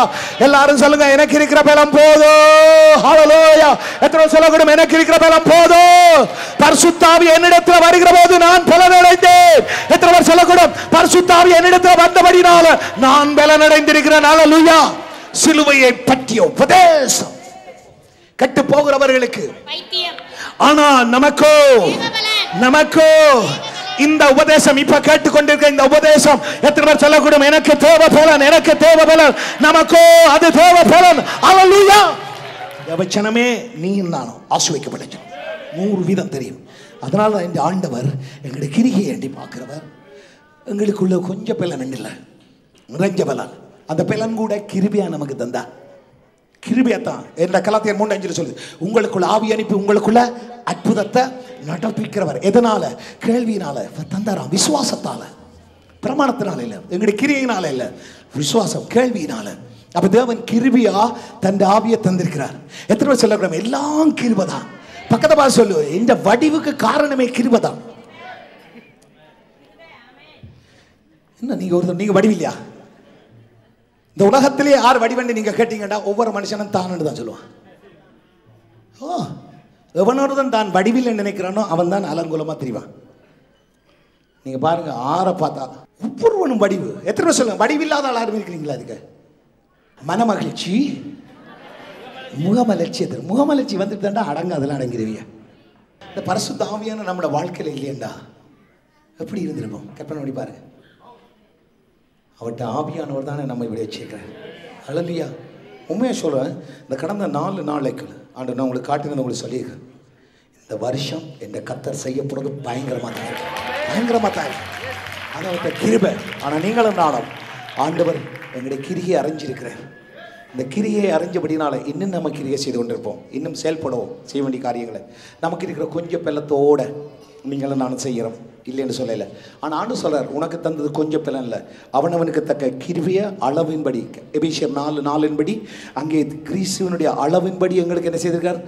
எல்லாரும் சொல்லுங்க, எனக்கு இருக்கிற பலம் போதும். ஹல்லேலூயா. எத்தனை சொல்லக்கூடும், எனக்கு இருக்கிற பலம் போதும். பரிசுத்த ஆவி என்னிடத்தில் வருகிற போது நான் பலனடைந்தேன். எத்தனை பேர் சொல்லக்கூடும், பரிசுத்த ஆவி என்னிடத்தில் வந்தபடினால நான் பலனடைந்திருக்கிறேன். ஹல்லேலூயா. சிலுவையை பற்றிய உபதேசம் கட்டு போகிறவர்களுக்கு பைத்தியம், ஆனா நமக்கோ இந்த உபதேசம், இப்ப கேட்டுக்கொண்டிருக்க இந்த உபதேசம் எத்தனை பேர் சொல்லக்கூடும், எனக்கு தேவை பலன், எனக்கு தேவை பலன், நமக்கோ அது தேவை பலன். ஹல்லேலூயா. வச்சனமே நீ நானும் ஆசீர்வதிக்கப்பட்ட 100% தெரியும். அதனால இந்த ஆண்டவர் எங்களுடைய கிரியை எண்ணி பார்க்கிறவர். எங்களுக்குள்ள கொஞ்சம் பலன் இல்லை, நிறைஞ்ச பலன். அந்த பலன் கூட கிருபையா நமக்கு தந்தா. கிருபையத்தான் என்ற கலாத்தியர் 3:5 சொல்லுது, உங்களுக்குள்ள ஆவி அனுப்பி உங்களுக்குள்ள அற்புதத்தை நடப்பிக்கிறவர். எதனால? கேள்வியினால தந்தாராம், விசுவாசத்தால, பிரமாணத்தினால இல்ல, எங்களுடைய கிரியையினால இல்ல, விசுவாசம், கேள்வியினால. அப்ப தேவன் கிருபையா தன் ஆவியை தந்திருக்கிறார். எத்தனை பேர் சொல்லக்கூடாது, எல்லாம் கிருபைதான். பக்கத்தை பார்த்து சொல்லு, இந்த வடிவுக்கு காரணமே கிருபைதான். என்ன நீங்க வடிவில்லையா? இந்த உலகத்திலே யார் வடிவண்டு நீங்க கேட்டீங்கன்னா ஒவ்வொரு மனுஷனும் தானு தான் சொல்லுவான். எவனோருதான் தான் வடிவில் நினைக்கிறானோ அவன் தான் அலங்கோலமா தெரிவான். நீங்க பாருங்க, ஆற பார்த்தா ஒவ்வொருவனும் வடிவு. எத்தனை பேர் சொல்லுங்க, வடிவில்லாத ஆள் யாரும் இருக்கிறீங்களா? அதுக்கு மனமகிழ்ச்சி, முகமலர்ச்சி. முகமலர்ச்சி வந்துட்டு தாண்டா அடங்காதெல்லாம் அடங்கிடுவீங்க. இந்த பரிசுத்த ஆவியான நம்மளோட வாழ்க்கையில இல்லையண்டா எப்படி இருந்திருப்போம்? கற்பனை பண்ணி பாருங்க. அவர்கிட்ட ஆவியானவர் தானே நம்ம இப்படி வச்சுக்கிறார். அல்லையா? உண்மையாக சொல்கிறேன், இந்த கடந்த 4 நாளைக்கு ஆண்டு நான் உங்களுக்கு காட்டினது உங்களுக்கு சொல்லியிருக்கேன். இந்த வருஷம் என் கர்த்தர் செய்ய போகிறது பயங்கரமாக தான் இருக்கு, பயங்கரமாக தான் இருக்கு. அது அவர்கிட்ட கிருபை. ஆனால் நீங்களும் நானும் ஆண்டவர் எங்களுடைய கிரியை அறிஞ்சிருக்கிறார். இந்த கிரியை அறிஞ்சபடினால இன்னும் நம்ம கிரியை செய்து கொண்டிருப்போம், இன்னும் செயல்படுவோம், செய்ய வேண்டிய காரியங்களை. நமக்கு இருக்கிற கொஞ்சம் பெல்லத்தோடு நீங்களும் நானும் செய்கிறோம், இல்லைன்னு சொல்லலை. ஆனால் ஆண்டு சொல்கிறார், உனக்கு தந்தது கொஞ்சம் பலன் இல்லை, அவனவனுக்கு தக்க கிருவிய அளவின்படி, எபேசியர் 4:4 அங்கே கிறிஸ்துவனுடைய அளவின்படி எங்களுக்கு என்ன செய்திருக்கார்?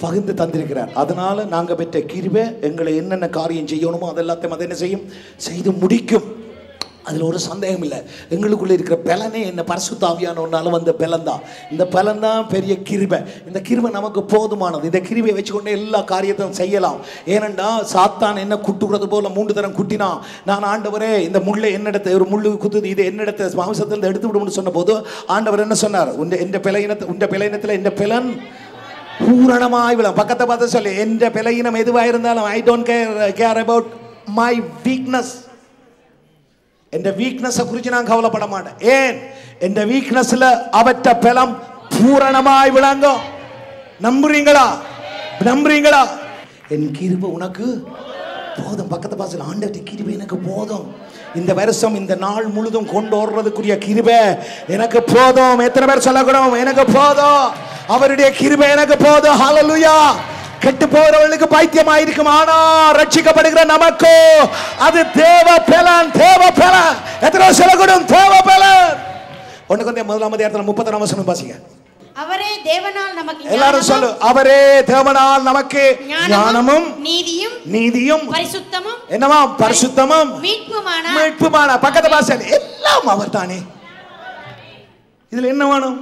பகிர்ந்து தந்திருக்கிறார். அதனால் நாங்கள் பெற்ற கிருபை எங்களை என்னென்ன காரியம் செய்யணுமோ அதெல்லாத்தையும் அதை என்ன செய்யும்? செய்து முடிக்கும். அதில் ஒரு சந்தேகம் இல்லை. எங்களுக்குள்ளே இருக்கிற பலனே என்ன? பரிசுத்த ஆவியானவர்னால வந்த பலன் தான். இந்த பலன் தான் பெரிய கிருபை. இந்த கிருபை நமக்கு போதுமானது. இந்த கிருபையை வச்சுக்கொண்டே எல்லா காரியத்தையும் செய்யலாம். ஏனெண்டா சாத்தான் என்ன குட்டுறது போல 3 தரம் குட்டினா, நான் ஆண்டவரே இந்த முள்ளை என்னிடத்தை, ஒரு முள்ளு குத்துது, இது என்னிடத்தை மாம்சத்திலிருந்து எடுத்து விடும்னு சொன்ன போது ஆண்டவர் என்ன சொன்னார்? உண்ட பிழையினத்தில் இந்த பலன் பூரணமாய் விளம். பக்கத்தை பார்த்து சொல்லி, எந்த பிழையினம் எதுவாக இருந்தாலும் I don't care about my weakness. என் வீக்னஸை குறித்து நான் கவலைப்பட மாட்டேன். ஏன்? என் வீக்னஸ்ல அவற்ற பலம் பூரணமாய் விளங்கும். நம்புறீங்களா? நம்புறீங்களா? என் கிருபை உனக்கு போதும். பக்கத்தை பார்த்து, ஆண்டவருடைய கிருபை எனக்கு போதும். இந்த வருஷம் இந்த நாள் முழுதும் கொண்டு ஓடுறதுக்குரிய கிருபை எனக்கு போதும். எத்தனை பேர் சொல்லக்கூடும்? எனக்கு போதும், அவருடைய கிருபை எனக்கு போதும். ஹல்லேலூயா. கெட்டு போகிறவர்களுக்கு பைத்தியமாயிருக்கும், ஆனா ரட்சிக்கப்படுகிற நமக்கு அது தேவ பலன். தேவ பலன். எத்தனை சொல்லக்கூடும்? தேவ பலன். 1 கொரிந்தியர் 1:30 வசனம் வாசிங்க. அவரே தேவனால் நமக்கு, எல்லாரும் சொல்லு, அவரே தேவனால் நமக்கு ஞானமும் நீதியும் பரிசுத்தமும், என்னவா? பரிசுத்தமும் மீட்புமான. பக்கத்து வாசல் எல்லாம் அவர் தானே. இதுல என்ன வேணும்?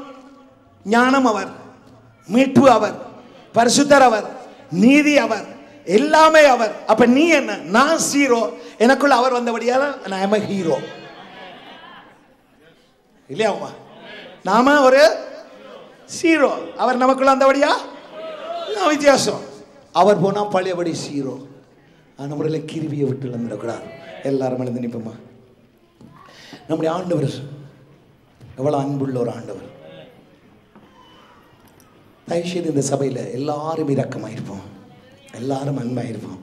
ஞானம் அவர், மீட்பு அவர், பரிசுத்தர் அவர், நீதி அவர், எல்லாமே அவர். அப்ப நீ என்ன? நான் ஜீரோ, எனக்குள்ள அவர் வந்தபடியால நான் ஹீரோ இல்லையா? நாம ஒரு ஜீரோ, அவர் நமக்குள்ள வந்தபடியா வித்தியாசம். அவர் போனா பழையபடி ஜீரோ. அந்த முறையில் கிருவியை விட்டு வந்துடக்கூடாது. எல்லாரும் எழுந்து நிற்போமா? நம்முடைய ஆண்டவர் எவ்வளவு அன்புள்ள ஒரு ஆண்டவர். தயவுசெய்து இந்த சபையில் எல்லாரும் இரக்கமாயிருப்போம், எல்லாரும் அன்பாயிருப்போம்.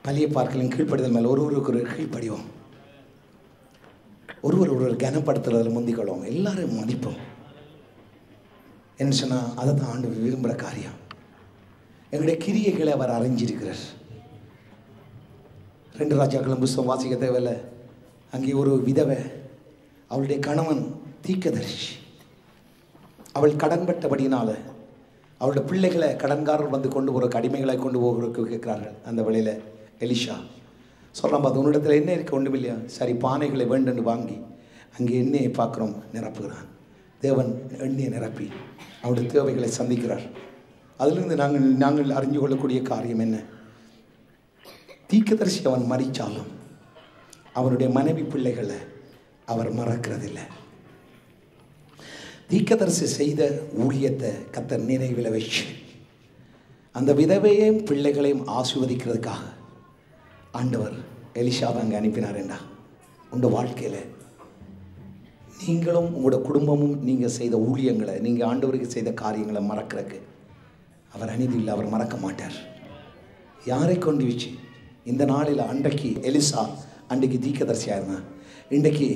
பழைய பார்க்கலின் கீழ்ப்படுதல் மேலே ஒருவருக்கு ஒரு கீழ்ப்படிவோம், ஒருவர் கனப்படுத்துறதில் முந்திக்கொள்வோம், எல்லாரும் மதிப்போம். என்ன சொன்னால் அதை தான் ஆண்டவர் விரும்புகிற காரியம். எங்களுடைய கிரியைகளை அவர் அறிஞ்சிருக்கிறார். 2 ராஜாக்களும் புஸ்தகம் வாசிக்க தேவையில்லை. அங்கே ஒரு விதவை, அவளுடைய கணவன் தீர்க்கதரிசி. அவள் கடன்பட்டபடினால அவளுடைய பிள்ளைகளை கடன்காரர் வந்து கொண்டு போகிற அடிமைகளை கொண்டு போகிறதுக்கு கேட்குறார்கள். அந்த வழியில் எலிஷா சொல்கிறான், பார்த்து உன்னிடத்தில் என்ன இருக்க ஒன்றும் இல்லையா? சரி, பானைகளை வேண்டுன்னு வாங்கி அங்கே எண்ணெயை பார்க்குறோம், நிரப்புகிறான். தேவன் எண்ணெயை நிரப்பி அவருடைய தேவைகளை சந்திக்கிறார். அதிலிருந்து நாங்கள் அறிஞ்சு கொள்ளக்கூடிய காரியம் என்ன? தீர்க்கதரிசி அவன் மரிச்சாலும் அவனுடைய மனைவி பிள்ளைகளை அவர் மறக்கிறதில்லை. தீர்க்கதரிசி செய்த ஊழியத்தை கர்த்தர் நினைவில் வச்சு அந்த விதவையையும் பிள்ளைகளையும் ஆசீர்வதிக்கிறதுக்காக ஆண்டவர் எலிஷாவை அங்கே அனுப்பினார்டா. உங்கள் வாழ்க்கையில் நீங்களும் உங்களோட குடும்பமும் நீங்கள் செய்த ஊழியங்களை, நீங்கள் ஆண்டவருக்கு செய்த காரியங்களை மறக்கிறதுக்கு அவர் அநீதியில் அவர் மறக்க மாட்டார். யாரை கொண்டு வச்சு இந்த நாளில் அன்றைக்கு எலிசா அன்றைக்கு தீர்க்கதரிசியாக இருந்தான். இன்றைக்கு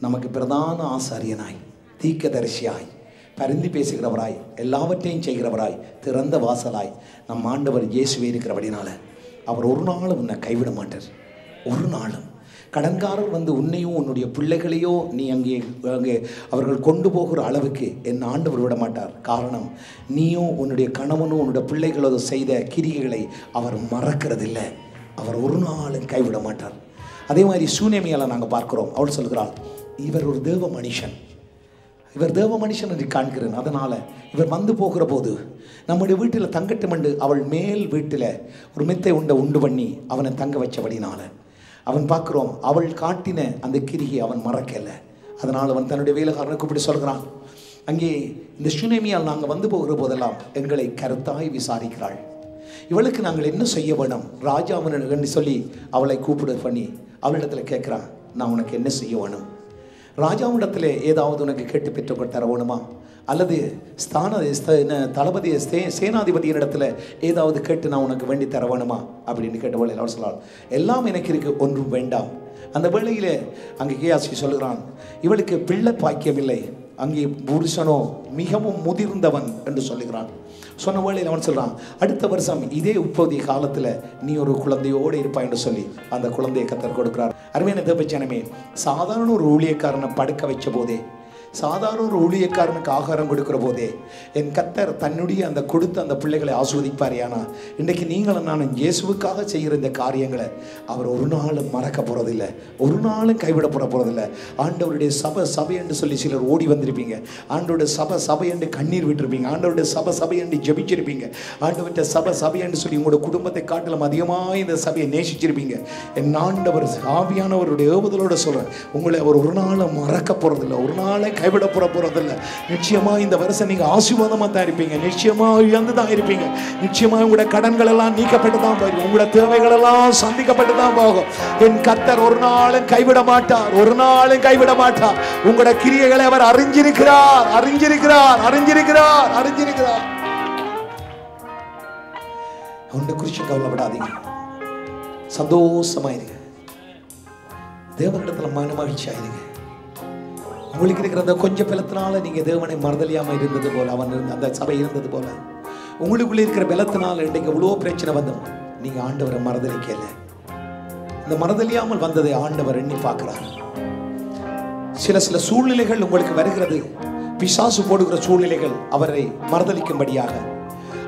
நமக்கு பிரதான ஆசாரியனாய், தீர்க்கதரிசியாய், பரிந்து பேசுகிறவராய், எல்லாவற்றையும் செய்கிறவராய், திறந்த வாசலாய் நம் ஆண்டவர் இயேசுவே இருக்கிறபடினால அவர் ஒரு நாளும் உன்னை கைவிட மாட்டார். ஒரு நாளும் கடன்காரர் வந்து உன்னையும் உன்னுடைய பிள்ளைகளையோ நீ அங்கே அவர்கள் கொண்டு போகிற அளவுக்கு என் ஆண்டவர் விட மாட்டார். காரணம், நீயும் உன்னுடைய கணவனும் உன்னுடைய பிள்ளைகளோ செய்த கிரிகைகளை அவர் மறக்கிறதில்லை. அவர் ஒரு நாளும் கைவிட மாட்டார். அதே மாதிரி சூனேமியால் நாங்கள் பார்க்குறோம். அவள் சொல்கிறாள், இவர் ஒரு தேவ மனுஷன், இவர் தேவ மனுஷன் என்று காண்கிறேன். அதனால் இவர் வந்து போகிற போது நம்முடைய வீட்டில் தங்கட்டும் என்று அவள் மேல் வீட்டில் ஒரு மெத்தை உண்டு பண்ணி அவனை தங்க வச்சபடினால அவன் பார்க்குறோம், அவள் காட்டின அந்த கிரியை அவன் மறக்கலை. அதனால் அவன் தன்னுடைய வேலைக்காரனை கூப்பிட்டு சொல்கிறான், அங்கே இந்த சுனேமியால் நாங்கள் வந்து போகிற போதெல்லாம் எங்களை கருத்தாய் விசாரிக்கிறாள். இவளுக்கு நாங்கள் என்ன செய்ய வேணும் ராஜாவின்னு சொல்லி அவளை கூப்பிட பண்ணி அவளிடத்துல கேட்குறான், நான் உனக்கு என்ன செய்ய வேணும்? ராஜாவிடத்தில் ஏதாவது உனக்கு கேட்டு பெற்றுக்கொண்டு தர வேணுமா? அல்லது தளபதி சேனாதிபதியினிடத்தில் ஏதாவது கேட்டு நான் உனக்கு வேண்டி தர வேணுமா அப்படின்னு கேட்டவள் அவர் சொல்லலாம், எல்லாம் எனக்கு இருக்கு, ஒன்றும் வேண்டாம். அந்த வேளையில் அங்கே கேயாசி சொல்லுகிறான், இவளுக்கு பிள்ளை பாக்கியமில்லை, அங்கே புருஷனோ மிகவும் முதிர்ந்தவன் என்று சொல்லுகிறான். சொன்ன வேளையில் அவன் சொல்கிறான், அடுத்த வருஷம் இதே உற்பத்திய காலத்தில் நீ ஒரு குழந்தையோடு இருப்பாய் என்று சொல்லி அந்த குழந்தையை கர்த்தர் கொடுக்கிறார். அருமையான தேவஜனமே, சாதாரண ஒரு ஊழியக்காரனை படுக்க வச்ச போதே, சாதாரண ஒரு ஊழியக்காரனுக்கு ஆகாரம் கொடுக்கிற போதே என் கர்த்தர் தன்னுடைய அந்த கொடுத்த அந்த பிள்ளைகளை ஆஸ்வதிப்பார். ஏன்னா இன்றைக்கு நீங்களும் நானும் இயேசுவுக்காக செய்கிற இந்த காரியங்களை அவர் ஒரு நாளும் மறக்க போகிறதில்லை, ஒரு நாளும் கைவிட போகிறதில்லை. ஆண்டவருடைய சபை என்று சொல்லி சிலர் ஓடி வந்திருப்பீங்க, ஆண்டவருடைய சபை என்று கண்ணீர் விட்டுருப்பீங்க, ஆண்டவருடைய சபை என்று ஜெபிச்சிருப்பீங்க, ஆண்டவருடைய சபை என்று சொல்லி உங்களோட குடும்பத்தை காட்டிலும் அதிகமாக இந்த சபையை நேசிச்சிருப்பீங்க. என் ஆண்டவர் ஆவியானவருடைய ஏவுதலோட சொல்கிறேன், உங்களை அவர் ஒரு நாளும் மறக்க போகிறதில்லை, ஒரு நாளை கைவிட போறதில்லை. நிச்சயமா இந்த வருஷம் நீங்க ஆசீர்வாதமா தான் இருப்பீங்க, நிச்சயமா உயர்ந்து தான் இருப்பீங்க, நிச்சயமா உங்களோட கடன்கள் எல்லாம் நீக்கப்பட்டு தான் போகும், உங்களோட தேவைகள் எல்லாம் சந்திக்கப்பட்டு தான் போகும். என் கர்த்தர் ஒரு நாளும் கைவிட மாட்டார், ஒரு நாளும் கைவிட மாட்டார். உங்களோட கிரியைகளை அவர் அறிஞ்சிருக்கிறார், அறிஞ்சிருக்கிறார், அறிஞ்சிருக்கிறார், அறிஞ்சிருக்கிறார். உன்னை குறிச்சு கவலைப்படாதீங்க, சந்தோஷமாயிருங்க, தேவனிடத்துல மன மகிழ்ச்சியாயிருங்க. உங்களுக்கு இருக்கிற அந்த கொஞ்சம் பலத்தினால நீங்க தேவனை மறதலியாம இருந்தது போல, அவன் அந்த சபை இருந்தது போல, உங்களுக்குள்ள இருக்கிற பலத்தினால இன்றைக்கு எவ்வளோ பிரச்சனை வந்தோம், நீங்க ஆண்டவரை மறதலிக்கல. இந்த மறதலியாமல் வந்ததை ஆண்டவர் எண்ணி பார்க்கிறார். சில சூழ்நிலைகள் உங்களுக்கு வருகிறது, பிசாசு போடுகிற சூழ்நிலைகள் அவரை மறதலிக்கும்படியாக.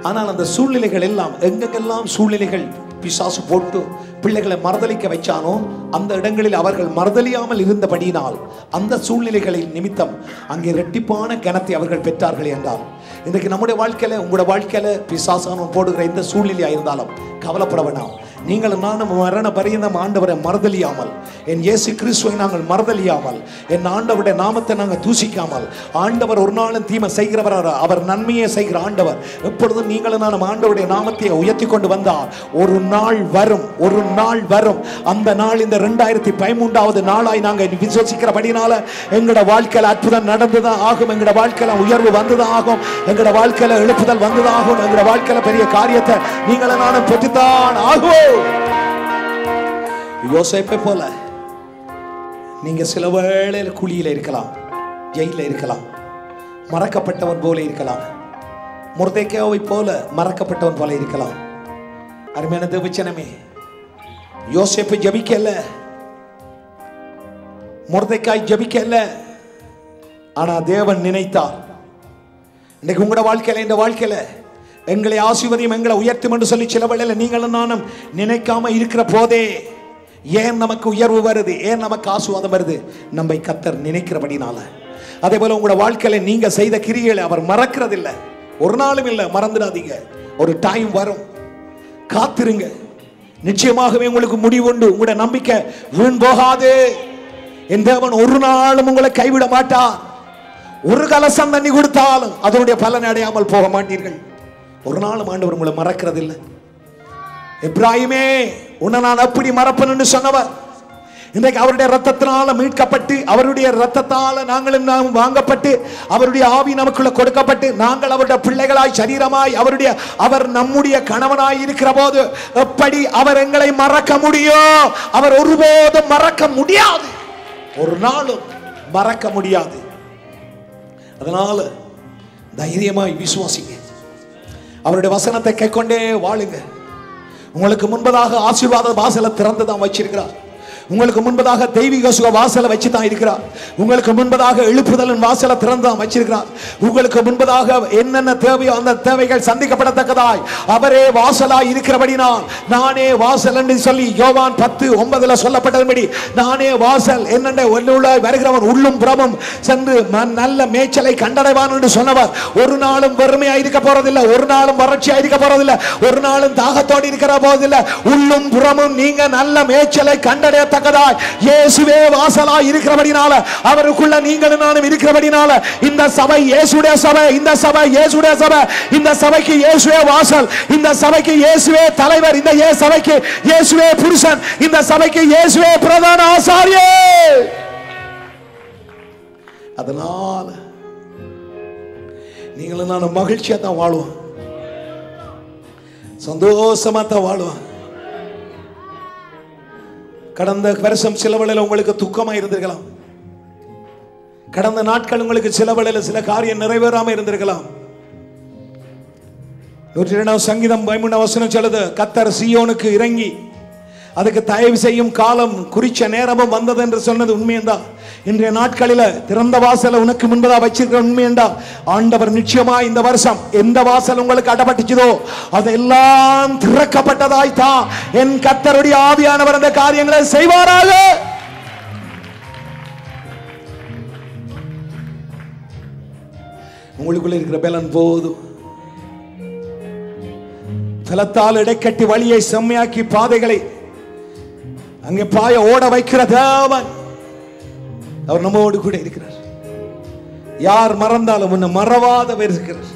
ஆனால் அந்த சூழ்நிலைகள் எல்லாம் எங்கெங்கெல்லாம் சூழ்நிலைகள் பிசாசு போட்டு பிள்ளைகளை மறதலிக்க வைச்சானோ அந்த இடங்களில் அவர்கள் மறதலியாமல் இருந்தபடியினால் அந்த சூழ்நிலைகளின் நிமித்தம் அங்கே இரட்டிப்பான கனத்தை அவர்கள் பெற்றார்கள் என்றால், இன்றைக்கு நம்முடைய வாழ்க்கையில உங்களோட வாழ்க்கையில பிசாசானவன் போடுகிற இந்த சூழ்நிலையா இருந்தாலும் கவலைப்பட வேண்டாம். நீங்கள் நானும் மரண பரியந்தம் ஆண்டவரை மறதலியாமல், என் இயேசு கிறிஸ்துவை நாங்கள் மறதலியாமல், என் ஆண்டவருடைய நாமத்தை நாங்கள் தூசிக்காமல், ஆண்டவர் ஒரு நாளும் தீமை செய்கிறவர், அவர் நன்மையை செய்கிற ஆண்டவர். எப்பொழுதும் நீங்களும் நானும் ஆண்டவருடைய நாமத்தை உயர்த்தி கொண்டு வந்தால் ஒரு நாள் வரும், ஒரு நாள் வரும். அந்த நாள் இந்த 2013வது நாளாய் நாங்கள் விசுவசிக்கிறபடினால எங்களோட வாழ்க்கையில் அற்புதம் நடந்துதான் ஆகும், எங்களோட வாழ்க்கையில உயர்வு வந்துதான் ஆகும், எங்களோட வாழ்க்கையில எழுப்புதல் வந்துதான் ஆகும், எங்களோட வாழ்க்கையில பெரிய காரியத்தை நீங்களும் நானும் பெற்றுத்தான் ஆகும். யோசேப்பை போல நீங்க சில வேளையில குழியில இருக்கலாம், ஜெயில இருக்கலாம், மறக்கப்பட்டவன் போல இருக்கலாம், மொர்தெக்காயை போல மறக்கப்பட்டவன் போல இருக்கலாம். அருமையான தேவச்சனமே, யோசேப்பு ஜெபிக்கல, மொர்தெக்காய் ஜெபிக்கல, ஆனா தேவன் நினைத்தார். இன்னைக்கு உங்களோட வாழ்க்கையில, இந்த வாழ்க்கையில எங்களை ஆசீர்வதியும், எங்களை உயர்த்தும் என்று சொல்லி சில வேளையில நீங்களும் நானும் நினைக்காம இருக்கிற போதே ஏன் நமக்கு உயர்வு வருது, ஏன் நமக்கு ஆசீர்வாதம் வருது? நம்மை கர்த்தர் நினைக்கிறபடினால. அதே போல உங்களோட வாழ்க்கையில நீங்க செய்த கிரியைகளை அவர் மறக்கிறதில்லை, ஒரு நாளும் இல்லை, மறந்துடாதீங்க. ஒரு டைம் வரும், காத்திருங்க, நிச்சயமாகவே உங்களுக்கு முடிவு உண்டு. உங்களோட நம்பிக்கை வீண் போகாது. என் தேவன் ஒரு நாளும் உங்களை கைவிட மாட்டார். ஒரு கலசம் தண்ணி கொடுத்தாலும் அதனுடைய பலன் அடையாமல் போக மாட்டீர்கள். ஒரு நாளும் ஆண்டவர் உங்களை மறக்கிறதில்லை. எப்ராஹிமே, உன்னை நான் அப்படி மறப்பேன்னு சொன்னவர் இன்றைக்கு அவருடைய ரத்தத்தினால மீட்கப்பட்டு, அவருடைய ரத்தத்தால நாங்களும் நாம் வாங்கப்பட்டு, அவருடைய ஆவி நமக்குள்ள கொடுக்கப்பட்டு, நாங்கள் அவருடைய பிள்ளைகளாய் சரீரமாய் அவர் நம்முடைய கணவனாய் இருக்கிற போது எப்படி அவர் எங்களை மறக்க முடியும்? அவர் ஒருபோதும் மறக்க முடியாது, ஒரு நாளும் மறக்க முடியாது. அதனால தைரியமாய் விசுவாசிங்க, அவருடைய வசனத்தை கைக்கொண்டே வாழுங்க. உங்களுக்கு முன்பதாக ஆசீர்வாத வாசலை திறந்து தான் வச்சிருக்கிறார். உங்களுக்கு முன்பதாக தெய்வீக சுக வாசலை வச்சு தான் இருக்கிறார். உங்களுக்கு முன்பதாக எழுப்புதலின் வாசலை திறந்து தான் வச்சிருக்கிறார். உங்களுக்கு முன்பதாக என்னென்ன தேவையோ அந்த தேவைகள் சந்திக்கப்படத்தக்கதாய் அவரே வாசலாய் இருக்கிறபடினால், நானே வாசல் என்று சொல்லி யோவான் 10:9 சொல்லப்பட்டபடி, நானே வாசல், என்னென்ன உள்ளாய் வருகிறவன் உள்ளும் புறமும் சென்று நல்ல மேய்ச்சலை கண்டடைவான் என்று சொன்னவர் ஒரு நாளும் வறுமையா இருக்க போறதில்லை, ஒரு நாளும் வறட்சியா இருக்க போறதில்லை, ஒரு நாளும் தாகத்தோடு இருக்கிற போதில்லை. உள்ளும் புறமும் நீங்க நல்ல மேய்ச்சலை கண்டடைய வரத்தக்கதாய் இயேசுவே வாசலாய் இருக்கிறபடினால, அவருக்குள்ள நீங்களும் நானும் இருக்கிறபடினால, இந்த சபை இயேசுடைய சபை, இந்த சபை இயேசுடைய சபை, இந்த சபைக்கு இயேசுவே வாசல், இந்த சபைக்கு இயேசுவே தலைவர், இந்த சபைக்கு இயேசுவே புருஷன், இந்த சபைக்கு இயேசுவே பிரதான ஆசாரியர். அதனால நீங்களும் நானும் மகிழ்ச்சியா தான் வாழுவோம், சந்தோஷமா தான் வாழுவோம். கடந்த வருஷம் சில வேளையில உங்களுக்கு துக்கமா இருந்திருக்கலாம், கடந்த நாட்கள் உங்களுக்கு சில வேளையில சில காரியம் நிறைவேறாம இருந்திருக்கலாம். 102 சங்கீதம் 13 சொல்லுது, கர்த்தர் சீயோனுக்கு இறங்கி அதுக்கு தயவு செய்யும் காலம் குறிச்ச நேரமும் வந்தது என்று சொன்னது உண்மையண்டா. இன்றைய நாட்களில திறந்த வாசலை உனக்கு முன்பதா வச்சிருக்கிற உண்மையண்டா. ஆண்டவர் நிச்சயமா இந்த வருஷம் எந்த வாசல் உங்களுக்கு அடப்பட்டுச்சதோ அதெல்லாம் திறக்கப்பட்டதாய்த்தான் என் கர்த்தருடைய ஆவியானவர் அந்த காரியங்களை செய்வாராக. உங்களுக்குள்ள இருக்கிற பலன் போதும். பலத்தால் இடைக்கட்டி வழியை செம்மையாக்கி பாதைகளை அங்கே பாய ஓட வைக்கிற தேவன் அவர் நம்மோடு கூட இருக்கிறார். யார் மறந்தாலும் உன்னை மறவாதவர் இருக்கிறார்.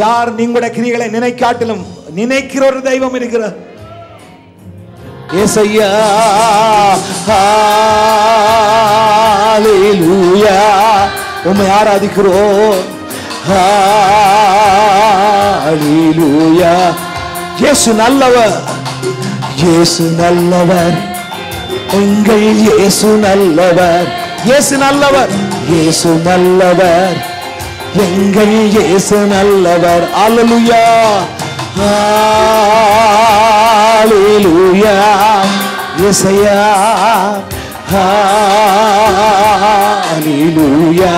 யார் நீங்களுடைய கிரியைகளை நினைக்காட்டிலும் நினைக்கிற ஒரு தெய்வம் இருக்கிறார். ஏசையா ஹல்லேலூயா, உம்மை ஆராதிக்கிறோம். ஹல்லேலூயா. இயேசு நல்லவர், இயேசு நல்லவர், எங்கள் இயேசு நல்லவர், இயேசு நல்லவர், இயேசு நல்லவர், எங்கள் இயேசு நல்லவர். அல்லேலூயா ஹல்லேலூயா. இயேசையா ஹல்லேலூயா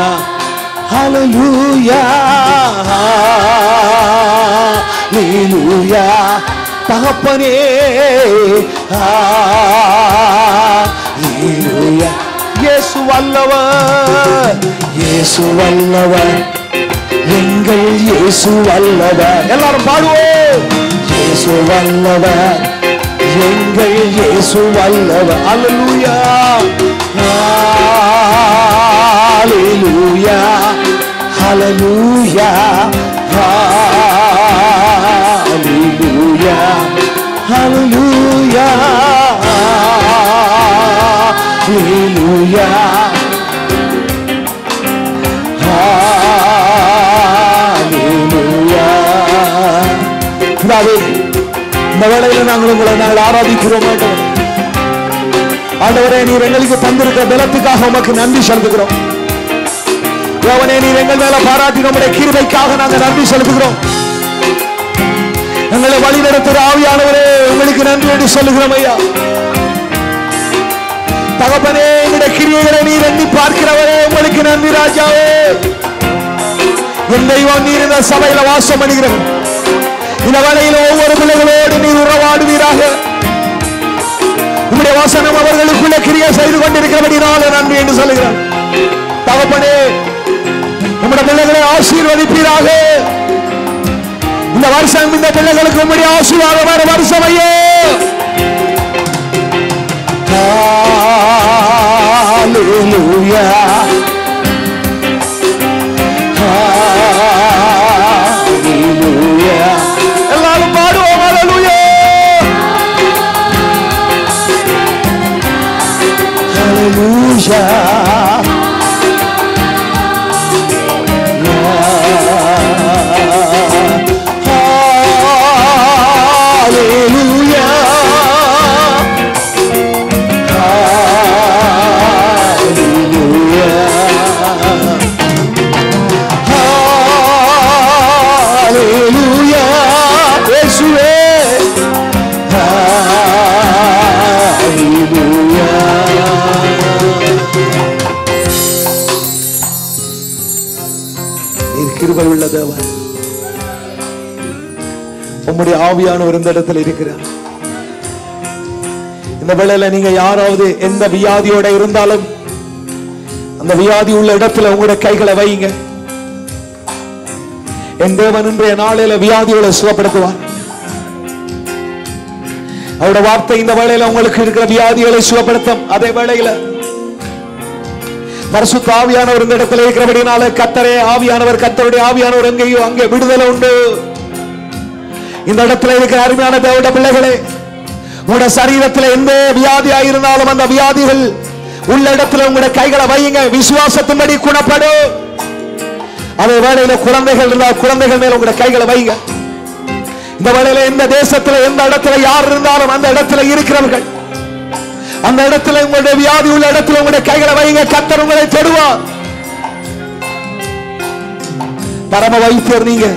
ஹல்லேலூயா ஹல்லேலூயா. தகப்பனே ஹல்லேலூயா. இயேசு வல்லவர், இயேசு வல்லவர், எங்கள் இயேசு வல்லவர். எல்லாரும் பாடுவோம். இயேசு வல்லவர், எங்கள் இயேசு வல்லவர். அல்லேலூயா ஹல்லேலூயா ஹல்லேலூயா ஹல்லேலூயா ஹல்லேலூயா ஹல்லேலூயா ஹல்லேலூயா. இந்த வேளையில் நாங்கள் ஆராதிக்கிறோம். ஆண்டவரே, நீர் எங்களுக்கு தந்திருக்கிற பலத்துக்காக உமக்கு நன்றி செலுத்துகிறோம். தேவனே, நீர் எங்கள் மேல பாராட்டி நம்முடைய கிருபைக்காக நாங்கள் நன்றி செலுத்துகிறோம். எங்களை வழி நடத்துகிற ஆவியானவரே, உங்களுக்கு நன்றி என்று சொல்லுகிறோம் ஐயா. தகப்பனே, எங்களுடைய கிரியைகளை நீர் எண்ணி பார்க்கிறவரே, உங்களுக்கு நன்றி ராஜாவே. என் தெய்வம், நீர் இந்த சபையில வாசம் பண்ணுகிறேன். இந்த வேளையில் ஒவ்வொரு பிள்ளைகளோடு நீர் உறவாடுவீராக. உங்களுடைய வசனம் அவர்களுக்குள்ள கிரியை செய்து கொண்டிருக்கிறபடினால நன்றி என்று சொல்லுகிறேன். தகப்பனே, உங்களுடைய பிள்ளைகளை ஆசீர்வதிப்பீராக. இந்த வருஷம் இந்த பிள்ளைகளுக்கு உங்களுடைய ஆசீர்வாதமான வருஷம் ஐயோ. ஹல்லேலூயா ஹல்லேலூயா. எல்லாரும் பாடுவோம். ஹல்லேலூயா ஹல்லேலூயா கிருபை உள்ள தேவன், உம்முடைய ஆவியானவர் இந்த இடத்துல இருக்கிறார். இந்த வேளையில நீங்க யாராவது எந்த வியாதியோட இருந்தாலும் அந்த வியாதி உள்ள இடத்துல உங்களுடைய கைகளை வைங்க. என் தேவன் இன்றைய நாளையில வியாதியோட சுகப்படுத்துவார். அவருடைய வார்த்தை இந்த வேளையில உங்களுக்கு இருக்கிற வியாதிகளை சுகப்படுத்தும். அதே வேளையில பரிசுத்த ஆவியானவர் இந்த இடத்துல இருக்கிறபடினால கர்த்தரே ஆவியானவர், கர்த்தருடைய ஆவியானவர் எங்கேயோ அங்கே விடுதலை உண்டு. இந்த இடத்துல இருக்கிற அருமையான தேவனுடைய பிள்ளைகளே, உங்களுடைய சரீரத்தில் எந்த வியாதியா இருந்தாலும் அந்த வியாதிகள் உள்ள இடத்துல உங்களுடைய கைகளை வையுங்க. விசுவாசத்தின்படி குணப்படும். அதே வேளையில குழந்தைகள் இருந்தால் குழந்தைகள் மேல உங்களுடைய கைகளை வைங்க. இந்த வேளையில எந்த தேசத்துல எந்த இடத்துல யார் இருந்தாலும் அந்த இடத்துல இருக்கிறவர்கள், அந்த இடத்துல உங்களுடைய வியாதி உள்ள இடத்துல உங்களுடைய கைகளை வைங்க. கர்த்தர் உங்களை தொடுவார். பரம வைத்தியர் நீங்க.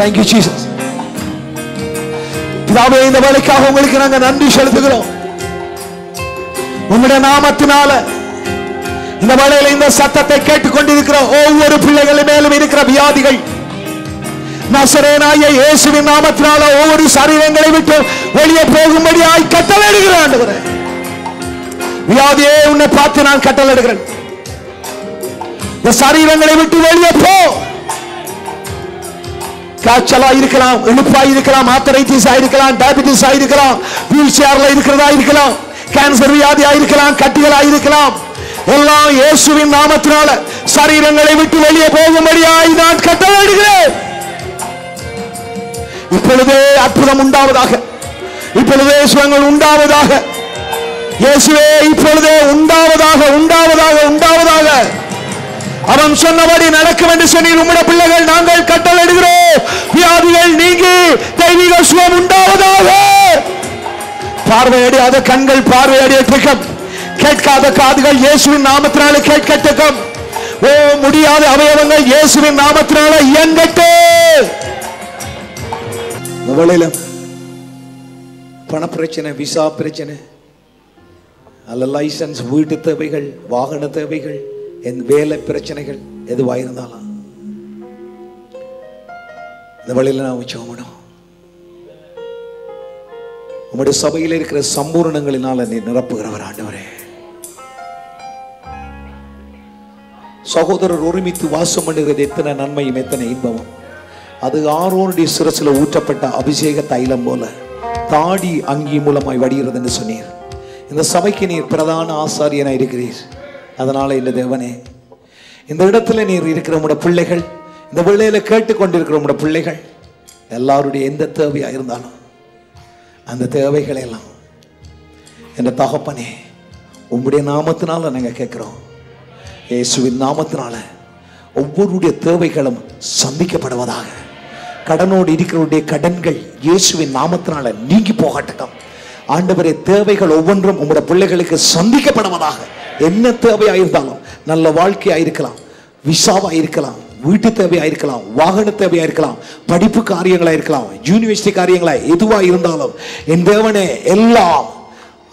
Thank you Jesus. பிதாவே, இந்த வேளைக்காக உங்களுக்கு நாங்க நன்றி செலுத்துகிறோம். உம்முடைய நாமத்தினால இந்த வேளையில இந்த சத்தத்தை கேட்டுக்கொண்டிருக்கிற ஒவ்வொரு பிள்ளைகள் மேலும் இருக்கிற வியாதிகள் நசரேயனாகிய இயேசுவின் நாமத்தினால ஒவ்வொரு சரீரங்களை விட்டு வெளியே போகும்படியாய் கட்டளையிடுகிறேன் ஆண்டவரே. வியாதியே, உன்னை பார்த்து நான் கட்டளையிடுகிறேன். இந்த சரீரங்களை விட்டு வெளியே போ. காய்ச்சலா இருக்கலாம், இழுப்பா இருக்கலாம், ஆர்த்தரைட்டிஸ் ஆயிருக்கலாம், டயபிட்டிஸ் ஆயிருக்கலாம், வீல் சேர்ல இருக்கிறதா இருக்கலாம், கேன்சர் வியாதியா இருக்கலாம், கட்டிகளா இருக்கலாம், எல்லாம் இயேசுவின் நாமத்தினால சரீரங்களை விட்டு வெளியே போகும்படியாய் நான் கட்டளையிடுகிறேன். இப்பொழுதே அற்புதம் உண்டாவதாக, இப்பொழுதே சுகங்கள் உண்டாவதாக, இயேசுவே இப்பொழுதே உண்டாவதாக, உண்டாவதாக, உண்டாவதாக. அவன் சொன்னபடி நடக்கும் என்று சொன்னீர். உம்முடைய பிள்ளைகள் நாங்கள் கட்டளையிடுகிறோம். வியாதிகள் நீங்கி தெய்வீக சுகம் உண்டாவதாக. பார்வையடையாத கண்கள் பார்வையடையட்டும், கேட்காத காதுகள் இயேசுவின் நாமத்தினால கேட்கட்டும். ஓ, முடியாத அவயவங்கள் இயேசுவின் நாமத்தினால இயங்கட்டும். வேளையில பண பிரச்சனை, விசா பிரச்சனை, அல்ல லைசன்ஸ், வீட்டு தேவைகள், வாகன தேவைகள், என் வேலை பிரச்சனைகள் எதுவாயிருந்தாலும் இந்த வழியில நான் உச்சமிடும். உம்முடைய சபையில் இருக்கிற சம்பூர்ணங்களினால நீ நிரப்புகிறவர் ஆண்டவரே. சகோதரர் ஒருமித்து வாசம் பண்ணுகிறது எத்தனை நன்மையும் எத்தனை இன்பமும். அது ஆரோனுடைய சிரசில் ஊற்றப்பட்ட அபிஷேக தைலம் போல தாடி அங்கி மூலமாய் வடிகிறது என்று சொன்னீர். இந்த சபைக்கு நீர் பிரதான ஆசாரியனாய் இருக்கிறீர். அதனால இந்த தேவனே, இந்த இடத்துல நீர் இருக்கிற உடைய பிள்ளைகள், இந்த வேளையில கேட்டுக்கொண்டிருக்கிற உடைய பிள்ளைகள் எல்லாருடைய எந்த தேவையா இருந்தாலும் அந்த தேவைகளை எல்லாம் என்ற தகப்பனே உம்முடைய நாமத்தினால நாங்கள் கேட்கிறோம். இயேசுவின் நாமத்தினால ஒவ்வொருடைய தேவைகளும் சந்திக்கப்படுவதாக. கடனோடு இருக்கிறவருடைய கடன்கள் இயேசுவின் நாமத்தினால நீங்கி போகட்டும். ஆண்டவரே, தேவைகள் ஒவ்வொன்றும் உங்களுடைய பிள்ளைகளுக்கு சந்திக்கப்படுவதாக. என்ன தேவையா இருந்தாலும், நல்ல வாழ்க்கையா இருக்கலாம், விசாவா இருக்கலாம், வீட்டு தேவையா இருக்கலாம், வாகன தேவையா இருக்கலாம், படிப்பு காரியங்களா இருக்கலாம், யூனிவர்சிட்டி காரியங்களா எதுவா இருந்தாலும் என் தேவனே எல்லாம்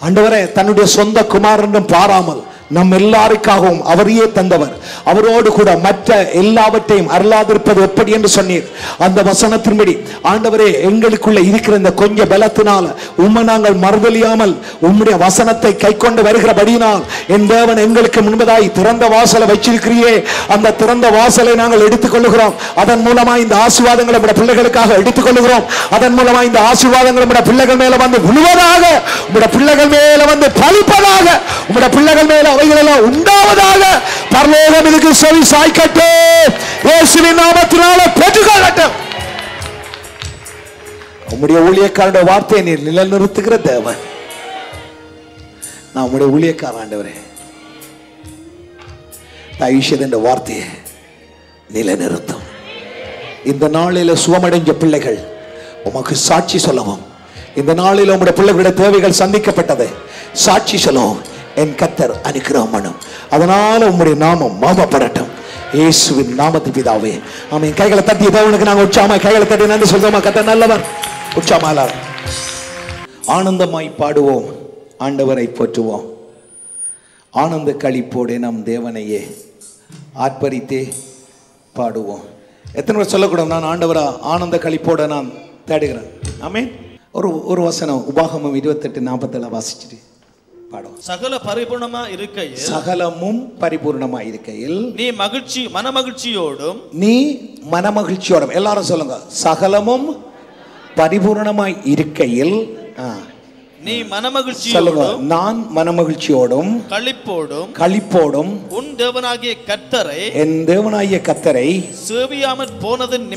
ஆண்டவரே தன்னுடைய சொந்த குமாரனும் பாராமல் நம் எல்லாருக்காகவும் அவரையே தந்தவர். அவரோடு கூட மற்ற எல்லாவற்றையும் அருளாதிருப்பது எப்படி என்று சொன்னீர். அந்த வசனத்தின்படி ஆண்டவரே எங்களுக்குள்ள இருக்கிற இந்த கொஞ்ச பலத்தினால உம்மை நாங்கள் மறுதலியாமல் உம்முடைய வசனத்தை கை கொண்டு வருகிறபடியினால் என் தேவன் எங்களுக்கு முன்பதாய் திறந்த வாசலை வச்சிருக்கிறியே, அந்த திறந்த வாசலை நாங்கள் எடுத்துக்கொள்ளுகிறோம். அதன் மூலமா இந்த ஆசீர்வாதங்களை நம்முடைய பிள்ளைகளுக்காக எடுத்துக்கொள்ளுகிறோம். அதன் மூலமா இந்த ஆசீர்வாதங்கள் நம்முடைய பிள்ளைகள் மேல வந்து விழுவதாக, உம்முடைய பிள்ளைகள் மேல வந்து பலிப்பதாக, உம்முடைய பிள்ளைகள் மேல அவைகளெல்லாம் உண்டாவதாக. பரலோகம் இதுக்கு செவி சாய்க்கட்டும். இயேசுவின் நாமத்தினால பெற்றுக்கொள்ளட்டும். உம்முடைய ஊழியக்காரனுடைய வார்த்தையை நீர் நிலைநிறுத்துகிற தேவன். நான் உம்முடைய ஊழியக்காரன் ஆண்டவரே, தயவுசெய்து இந்த வார்த்தையை நிலைநிறுத்தும். இந்த நாளில சுகமடைஞ்ச பிள்ளைகள் உமக்கு சாட்சி சொல்லவும், இந்த நாளில் உம்முடைய பிள்ளைகளுடைய தேவைகள் சந்திக்கப்பட்டது சாட்சி சொல்லவும் என் கர்த்தர் அனுக்கிரகம் பண்ணும். அதனால உம்முடைய நாமம் மகிமைப்படட்டும். இயேசுவின் நாமத்தில் பிதாவே, ஆமென். கைகளை தட்டி தேவனுக்கு நாங்கள் உற்சாகமா கைகளை தட்டி நன்றி சொல்றோமா? கர்த்தர் நல்லவர். உற்சாகமா எல்லாரும் ஆனந்தமாய் பாடுவோம், ஆண்டவரை போற்றுவோம். ஆனந்த களிப்போடு நம் தேவனையே ஆர்ப்பரித்தே பாடுவோம். எத்தனை பேர் சொல்லக்கூடாது, நான் ஆண்டவரா ஆனந்த களிப்போட நான் தேடுகிறேன். ஆமென். ஒரு வசனம் உபாகமம் 28:47 வாசிச்சுட்டு பாடும். சகல பரிபூர்ணமா இருக்கையில், சகலமும் பரிபூர்ணமா இருக்கையில் நீ மனமகிழ்ச்சியோடும் எல்லாரும் சொல்லுங்க, சகலமும் பரிபூரணமாய் இருக்கையில் நீ மனமகிழ்ச்சியோடும் நான் மனமகிழ்ச்சியோடும் களிப்போடும் உன் தேவனாகிய கர்த்தரை என் தேவனாகிய கர்த்தரை சேவியாமல் போனதின்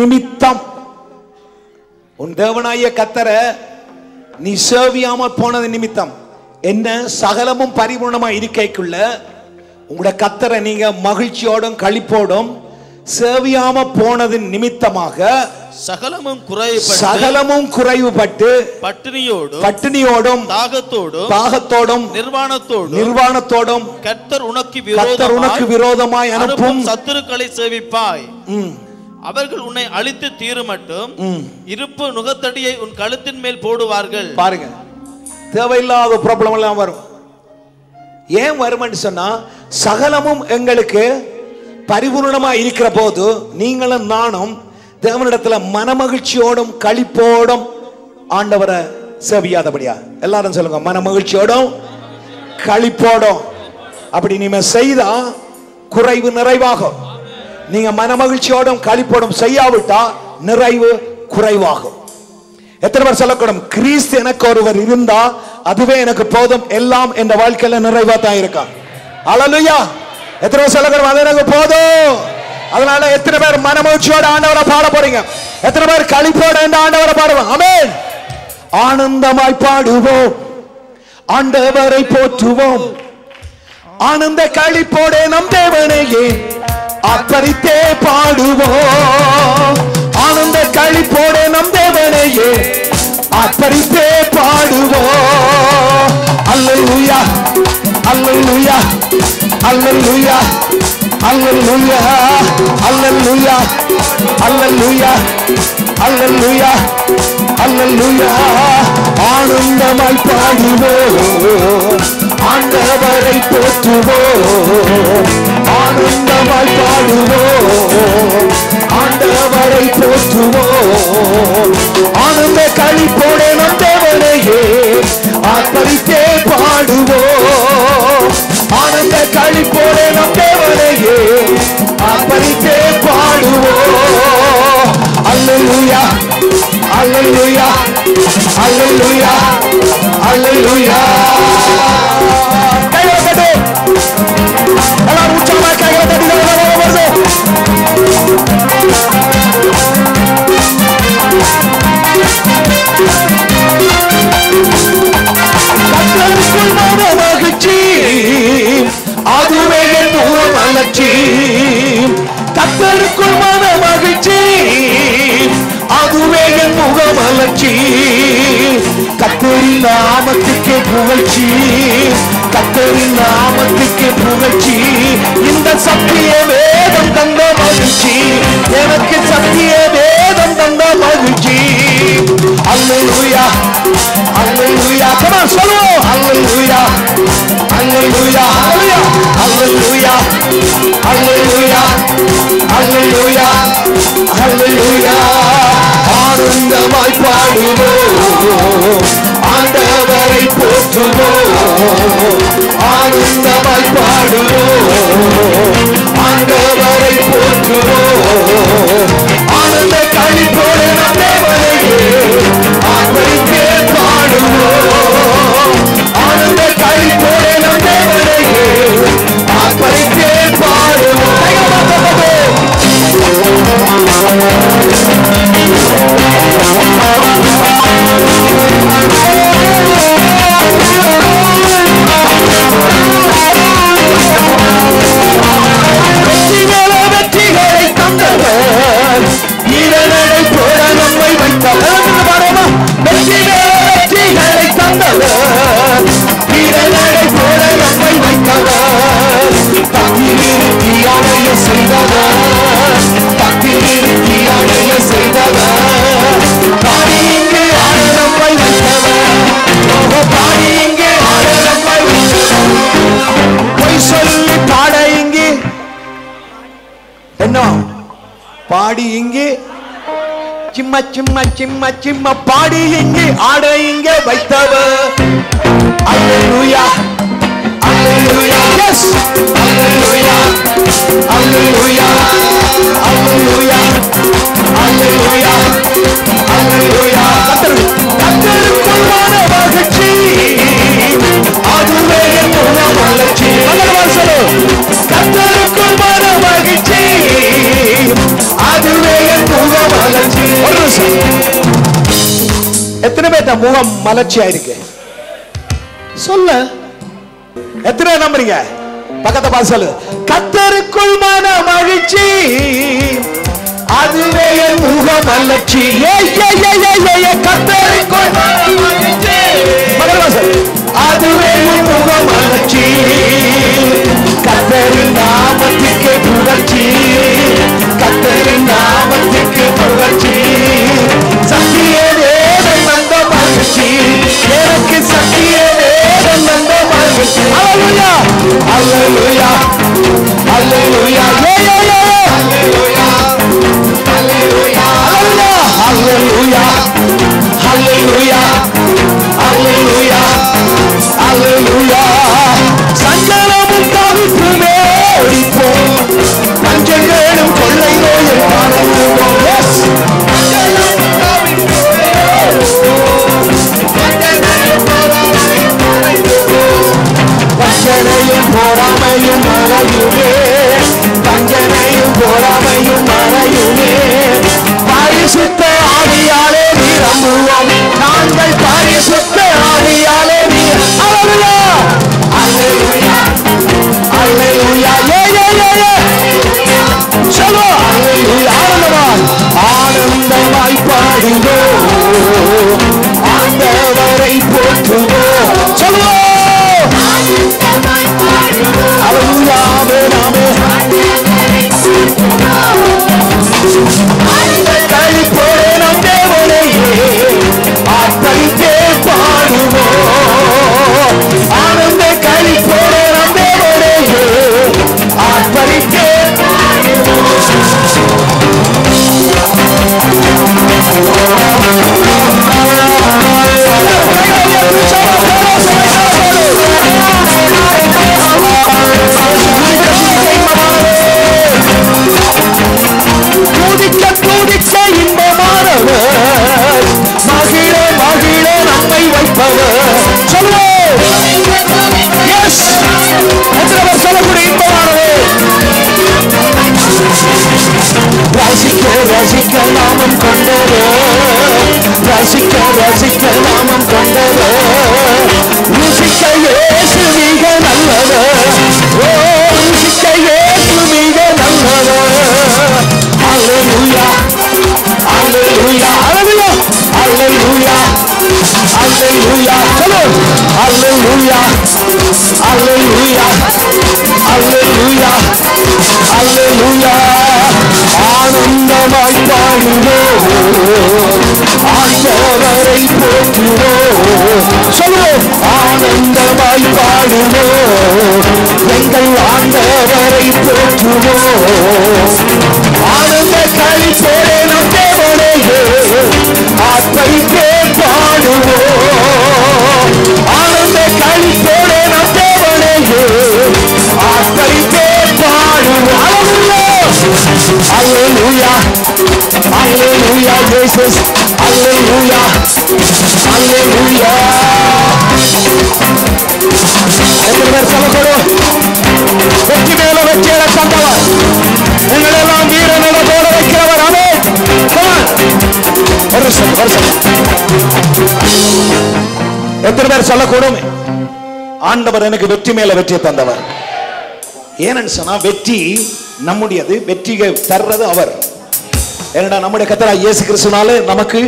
நிமித்தம் உன் தேவனாகிய கர்த்தரை நீ சேவியாமல் போனதின் நிமித்தம் என்ன சகலமும் பரிபூர்ணமாய் இருக்கைக்குள்ள உங்களோட கர்த்தரை நீங்க மகிழ்ச்சியோடும் களிப்போடும் சேவியாம போனதின் நிமித்தமாக சகலமும் குறைவுபட்டு பட்டினியோடும் தாகத்தோடும் நிர்வாணத்தோடும் கர்த்தர் உனக்கு விரோதமாய் அனுப்பும் சத்துருக்களை சேவிப்பாய். அவர்கள் உன்னை அழித்து தீருமட்டும் இருப்பு நுகத்தடியை உன் கழுத்தின் மேல் போடுவார்கள். பாருங்க, தேவையில்லாத ப்ராப்ளம் எல்லாம் வரும். ஏன் வரும்னு சொன்னா சகலமும் எங்களுக்கு பரிபூர்ணமா இருக்கிற போது நீங்களும் நானும் தேவனிடத்துல மனமகிழ்ச்சியோடும் களிப்போடும் ஆண்டவரை சேவியாதபடியா. எல்லாரும் சொல்லுங்க, மனமகிழ்ச்சியோடும் களிப்போடும். அப்படி நீங்க செய்தா குறைவு நிறைவாகும். நீங்க மனமகிழ்ச்சியோடும் களிப்போடும் செய்யாவிட்டா நிறைவு குறைவாகும். எத்தனை பேர் சொல்லக்கூடும், கிறிஸ்து எனக்கு ஒருவர் இருந்தா அதுவே எனக்கு போதும், எல்லாம் என்ற வாழ்க்கையில நிறைவா தான் இருக்கான். அல்லேலூயா. எத்தனை பேர் சொல்லக்கூடும், அது எனக்கு போதும். அதனால எத்தனை பேர் மனமகிழ்ச்சியோட ஆண்டவரை பாட போறீங்க? எத்தனை பேர் களிப்போட ஆண்டவரை பாடுவோம்? ஆமென். ஆனந்தமாய் பாடுவோம், ஆண்டவரை போற்றுவோம், ஆனந்த களிப்போட நம் தேவனையே ஆர்ப்பரித்தே பாடுவோம். ஆனந்த களிப்போட நம் தேவனையே ஆர்ப்பரித்தே பாடுவோம். அல்லேலூயா, அல்லேலூயா, அல்லேலூயா, அல்லேலூயா, அல்லேலூயா, அல்லேலூயா, அல்லேலூயா, அல்லேலூயா. ஆனந்தமாய் பாடுவோம், ஆண்டவரை போற்றுவோம், ஆனந்தமாய் பாடுவோம், ஆண்டவரை போற்றுவோம். ஆனந்த களிப்போட நம் தேவனையே ஆர்ப்பரித்தே பாடுவோம். ஆனந்த களிப்போட நம் தேவனையே ஆர்ப்பரித்தே பாடுவோம். அல்லேலூயா, அல்லேலூயா, அல்லேலூயா, அல்லேலூயா. கைகளை தட்டு, எல்லாரும் உற்சாகமா கைகளை தட்டி வருது. கர்த்தருக்குள் மனமகிழ்ச்சி, அதுவே என் முகமலர்ச்சி. கர்த்தருக்குள் மனமகிழ்ச்சி, அதுவே என் முகமலர்ச்சி. கர்த்தரின் நாமத்துக்கே புகழ்ச்சி, கர்த்தரின் நாமத்துக்கே புகழ்ச்சி. இந்த சத்திய வேதம் தந்த மகிழ்ச்சி, எனக்கு சத்திய வேதம் தந்த மகிழ்ச்சி. அல்லேலூயா, அல்லேலூயா. come on சொல்லுவோம். அல்லேலூயா, அல்லேலூயா, அல்லேலூயா, அல்லேலூயா, அல்லேலூயா, அல்லேலூயா. ஆனந்தமாய் பாடுவோம், ஆண்டவரை போற்றுவோம், ஆனந்தமாய் பாடுவோம், ஆண்டவரை போற்றுவோம். ஆனந்த களிப்போட நம் தேவனையே ஆர்ப்பரித்தே பாடுவோம், ஆனந்த களிப்போட நம் தேவனையே ஆர்ப்பரித்தே பாடுவோம். வெற்றிகளை தந்தவர், வீரநடை போட நம்மை வைத்தவர். வெற்றிகளை தந்தவர், வீரநடை போட நம்மை வைத்தவர். தக்கிலிருத்தி அடைய செய்தவர், தக்கிலிருத்தி அடைய செய்தவர். பாடி இங்கே ஆட நம்மை வைத்தவர், பாடி இங்கே ஆட நம்மை வைத்தவர். பொய் சொல்லி பாட இங்கே என்ன பாடி இங்கே சிம்ம சிம்ம சிம்ம சிம்ம பாடி இங்கே ஆட இங்கே வைத்தவர். அல்லேலூயா, அல்லேலூயா, எஸ் அல்லேலூயா, அல்லேலூயா, அல்லேலூயா, இந்த முகம் மலர்ச்சியா இருக்கு சொல்ல எத்தனை நம்புறீங்க பக்கத்தை பார்த்து சொல்லு கர்த்தருக்குள் மன மகிழ்ச்சி அதுவே என் முக மலர்ச்சி கர்த்தருக்குள் மன மகிழ்ச்சி அதுவே என் முக மலர்ச்சி கர்த்தரின் நாமத்துக்கு புகழ்ச்சி கர்த்தரின் நாமத்துக்கு புகழ்ச்சி சத்திய வேதம் வந்த மகிழ்ச்சி எனக்கு சத்திய வேதம் வந்த மகிழ்ச்சி அல்லேலூயா அல்லேலூயா அல்லேலூயா அல்லேலூயா அல்லேலூயா அல்லேலூயா அல்லேலூயா அல்லேலூயா அல்லேலூயா சஞ்சலமும் தவிப்புமே ஒழிப்போம் பஞ்சங்களும் கொள்ளை நோயை மறந்துவோம் பஞ்சனையும் போராமையும் மறையுமே பஞ்சனையும் போராமையும் மறையுமே பரிசுத்த ஆவியாலே நிரம்புவோம் நாங்கள் பரிசுத்த ஆவியாலே அல்லேலூயா அல்லேலூயா அல்லேலூயா சொல்லுங்க அல்லேலூயா ஆனந்தமாய் பாடுவோம் ஆண்டவரை போற்றுவோம் சொல்லுங்க அல்லேலூயா நாமே கழிப்போரே நம் தேவனையே ஆத்தரித்தே பாடுவோம் ஆனந்த கழிப்போரே நம் தேவனையே ஆத்தரித்தே துதிக்க இன்பமானவர் மகிழ மகிழ நம்மை வைப்பவர் சொல்லுவோம் எஸ் எத்தனை சொல்லக்கூடிய இன்பமானவர் ரசிக்க ரசிக்க நாமம் கொண்டவர் ரசிக்க ரசிக்க நாமம் கொண்டவர் ருசிக்க இயேசு மிக நல்லவர் ஓ ருசிக்க இயேசு மிக நல்லவர் அல்லேலூயா அல்லேலூயா அல்லேலூயா அல்லேலூயா சொல்லு அல்லேலூயா அல்லேலூயா அல்லேலூயா அல்லேலூயா ஆனந்தமாய் பாடுவோம் ஆண்டவரை போற்றுவோம் சொல்லுவோம் ஆனந்தமாய் பாடுவோம் எங்கள் ஆண்டவரை போற்றுவோம் ஆனந்த கழிப்போரே நம் தேவனையே ஆத்மைக்கே பாடுவோம் ஆனந்த கழிப்போரே நம் தேவனையே ஆத்மைக்கே பாடுவோம் அல்லேலூயா அல்லேலூயா Jesus அல்லேலூயா அல்லேலூயா எத்தனை பேர் சொல்லக்கூடும் வெற்றி மேல வெற்றியில தந்தவர் உங்களெல்லாம் வீரனோட போட வைக்கிறவர் ஆமென் வருஷம் எத்தனை பேர் சொல்லக்கூடும் ஆண்டவர் எனக்கு வெற்றி மேல வெற்றியை தந்தவர் ஏன்னு சொன்னா வெற்றி நம்முடையது வெற்றியை தர்றது அவர் ஏன்னா நம்முடைய கர்த்தராகிய இயேசு கிறிஸ்துவினாலே நமக்கு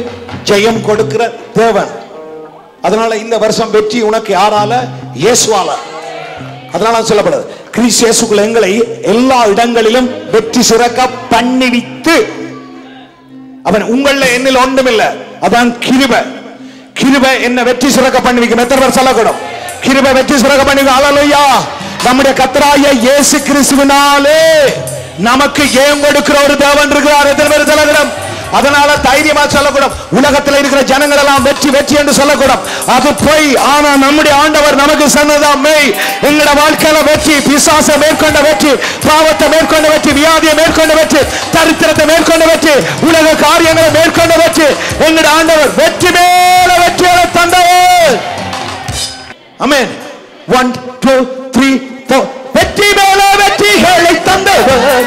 ஜெயம் கொடுக்கிற தேவன் அதனால இந்த வருஷம் வெற்றி உனக்கு யாரால இயேசுவால அதனால சொல்லப்படுது கிறிஸ்து இயேசுக்குள்ள எங்களை எல்லா இடங்களிலும் வெற்றி சிறக்க பண்ணிவித்து அவன் உங்கள என்னில் ஒன்றுமில்லை அதான் கிருபை கிருபை என்ன வெற்றி சிறக்க பண்ணிவிக்கும் எத்தனை பேர் சொல்லக்கூடும் கிருபை வெற்றி சிறக்க பண்ணிவிக்கும் அல்லேலூயா நம்முடைய கர்த்தராகிய இயேசு கிறிஸ்துவினாலே நமக்கு ஜெயம் கொடுக்கிற ஒரு தேவன் இருக்கிறார் எத்தனை பேர் சொல்லக்கூடும் அதனால தைரியமா சொல்லக்கூடும் உலகத்தில் இருக்கிற ஜனங்கள் எல்லாம் வெற்றி வெற்றி என்று சொல்லக்கூடும் அது போய் ஆனா நம்முடைய ஆண்டவர் நமக்கு சொன்னதான் மெய் எங்களோட வாழ்க்கையில வெற்றி பிசாசை மேற்கொண்ட வெற்றி பாவத்தை மேற்கொண்ட வெற்றி வியாதியை மேற்கொண்ட வெற்றி தரித்திரத்தை மேற்கொண்ட வெற்றி உலக காரியங்களை மேற்கொண்ட வெற்றி எங்களோட ஆண்டவர் வெற்றி மேல வெற்றியை தந்தவர் ஆமென் 1 2 3 4 வெற்றி மேல வெற்றிகளை தந்தவர்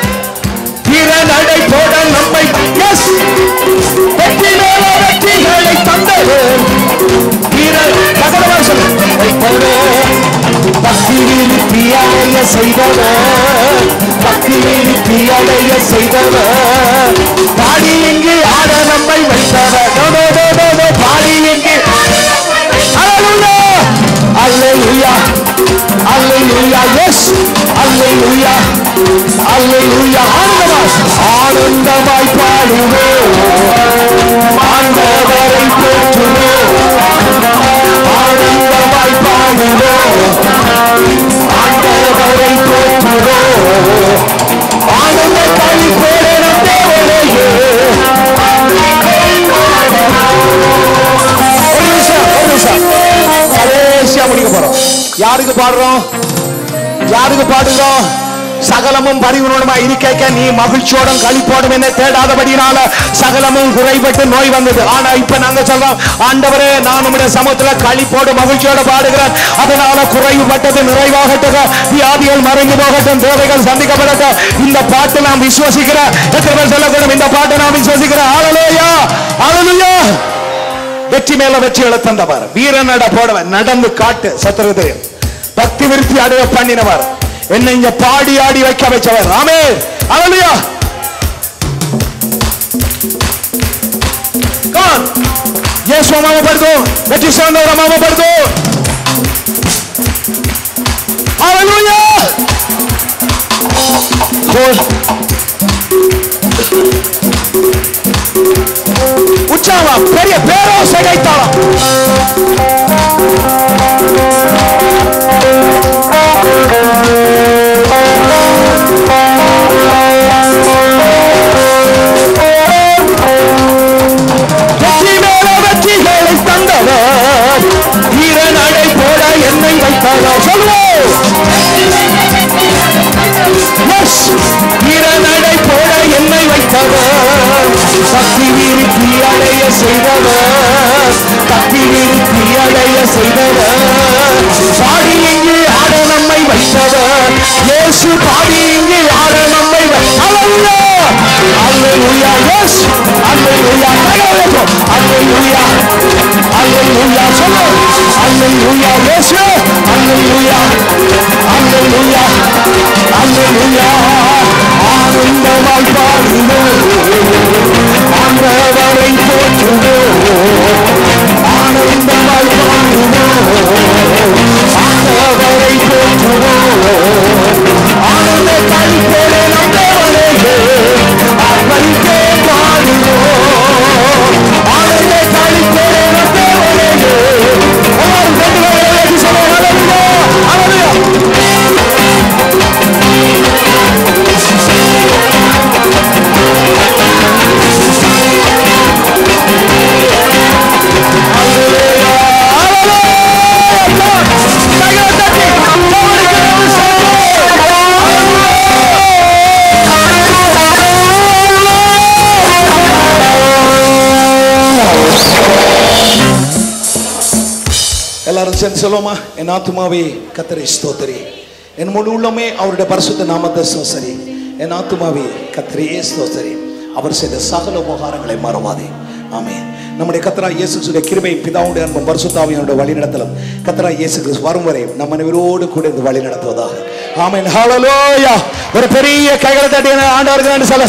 திறனடை போட நம்மை வெற்றி மேல வெற்றிகளை தந்தவர் செய்தவர், பக்தி விருத்தி அடைய செய்தவர், பாடி இங்கு ஆட நம்மை வைத்தவர், பாடி இங்கு அல்லேலூயா அல்லேலூயா எஸ் அல்லேலூயா அல்லேலூயா ஆனந்தமாய் பாடுவோம், ஆண்டவரை போற்றுவோம், ஆனந்தமாய் பாடுவோம், ஆண்டவரை போற்றுவோம், ஆனந்த களிப்போடு நம் தேவனையே. ஒரு நிமிஷம் கடைசியா முடிக்க போறோம். யாருக்கு பாடுறோம்? யாருக்கு பாடுறோம்? சகலமும் பரிவுணமா இருக்க நீ மகிழ்ச்சியோடும் களிப்போடும் என்ன தேடாதபடினால சகலமும் குறைபட்டு நோய் வந்தது. ஆனா இப்ப நாங்க சொல்றோம், ஆண்டவரே நான் உம்முடைய சமூகத்துல களிப்போடு மகிழ்ச்சியோட பாடுகிறேன், அதனால குறைவுபட்டது நிறைவாகட்டும், வியாதிகள் மறைந்து போகட்டும், தேவைகள் சந்திக்கப்படட்டும். இந்த பாட்டு நாம் விசுவசிக்கிறேன். எத்தனை பேர் சொல்லக்கூடும் இந்த பாட்டு நாம் விசுவசிக்கிறேன்? ஹல்லேலூயா ஹல்லேலூயா. வெற்றி மேல வெற்றிகளை தந்தவர், வீரனட போடவன், நடந்து காட்டு சத்துருது, பக்தி விருத்தி அடைய பண்ணினவர், என்னை இங்க பாடி ஆடி வைக்க வச்சவர். ஆமென் ஹல்லேலூயா. கான் இயேசு நாம படுதோ, வெற்றி சார்ந்தவர நாம படுதோ. ஹல்லேலூயா. உச்சாவா பெரிய பேரோ சகைத்தாளம். வெற்றி மேல வெற்றிகளை தந்தவர், வீரநடை போல என்னை வைத்தவர். சொல்லுவோம், வீரநடை போல என்னை வைத்தவர், பக்தி விருத்தி அடைய செய்தவர், பக்தி விருத்தி அடைய செய்தவர், பாடி இங்கு ஆட நம்மை வைத்தவர், இயேசு பாடி இங்கு ஆட நம்மை வைத்தவர். அல்லேலூயா எஸ் அல்லேலூயா அல்லேலூயா அல்லேலூயா சொல்லு அல்லேலூயா இயேசு அல்லேலூயா அல்லேலூயா அல்லேலூயா. ஆனந்தமாய் பாடுவோம், ஆண்டவரை போற்றுவோம், ஆனந்தமாய் பாடுவோம், ஆண்டவரை போற்றுவோம், ஆனந்த களிப்போடு நம் தேவனையே அவருக்கே பாடுவோம், ஆனந்த களிப்போடு நம் தேவனையே. எல்லாரும் ரெண்டு பேரும் சொல்லுவோம், ஹல்லேலூயா எல்லாரும் சேர்ந்து சொல்லுவோமா? என் ஆத்துமாவே கர்த்தரை ஸ்தோத்திரி, என் முழு உள்ளமே அவருடைய பரிசுத்த நாமத்தை ஸ்தோத்திரி, என் ஆத்துமாவே கர்த்தரையே ஸ்தோத்திரி, அவர் செய்த சகல உபகாரங்களை மறவாதே. ஆமென். நம்முடைய கர்த்தராகிய இயேசு கிறிஸ்துவின் கிருபை, பிதாவுடைய அன்பும் பரிசுத்த ஆவியானவருடைய வழிநடத்தலும் கர்த்தராகிய இயேசு கிறிஸ்து வரும் வரை நம்ம அனைவரோடு கூட இந்த வழி நடத்துவதாக. ஆமென் ஹல்லேலூயா. ஒரு பெரிய கைகளை தட்டி ஆண்டவருக்கு நன்றி சொல்ல.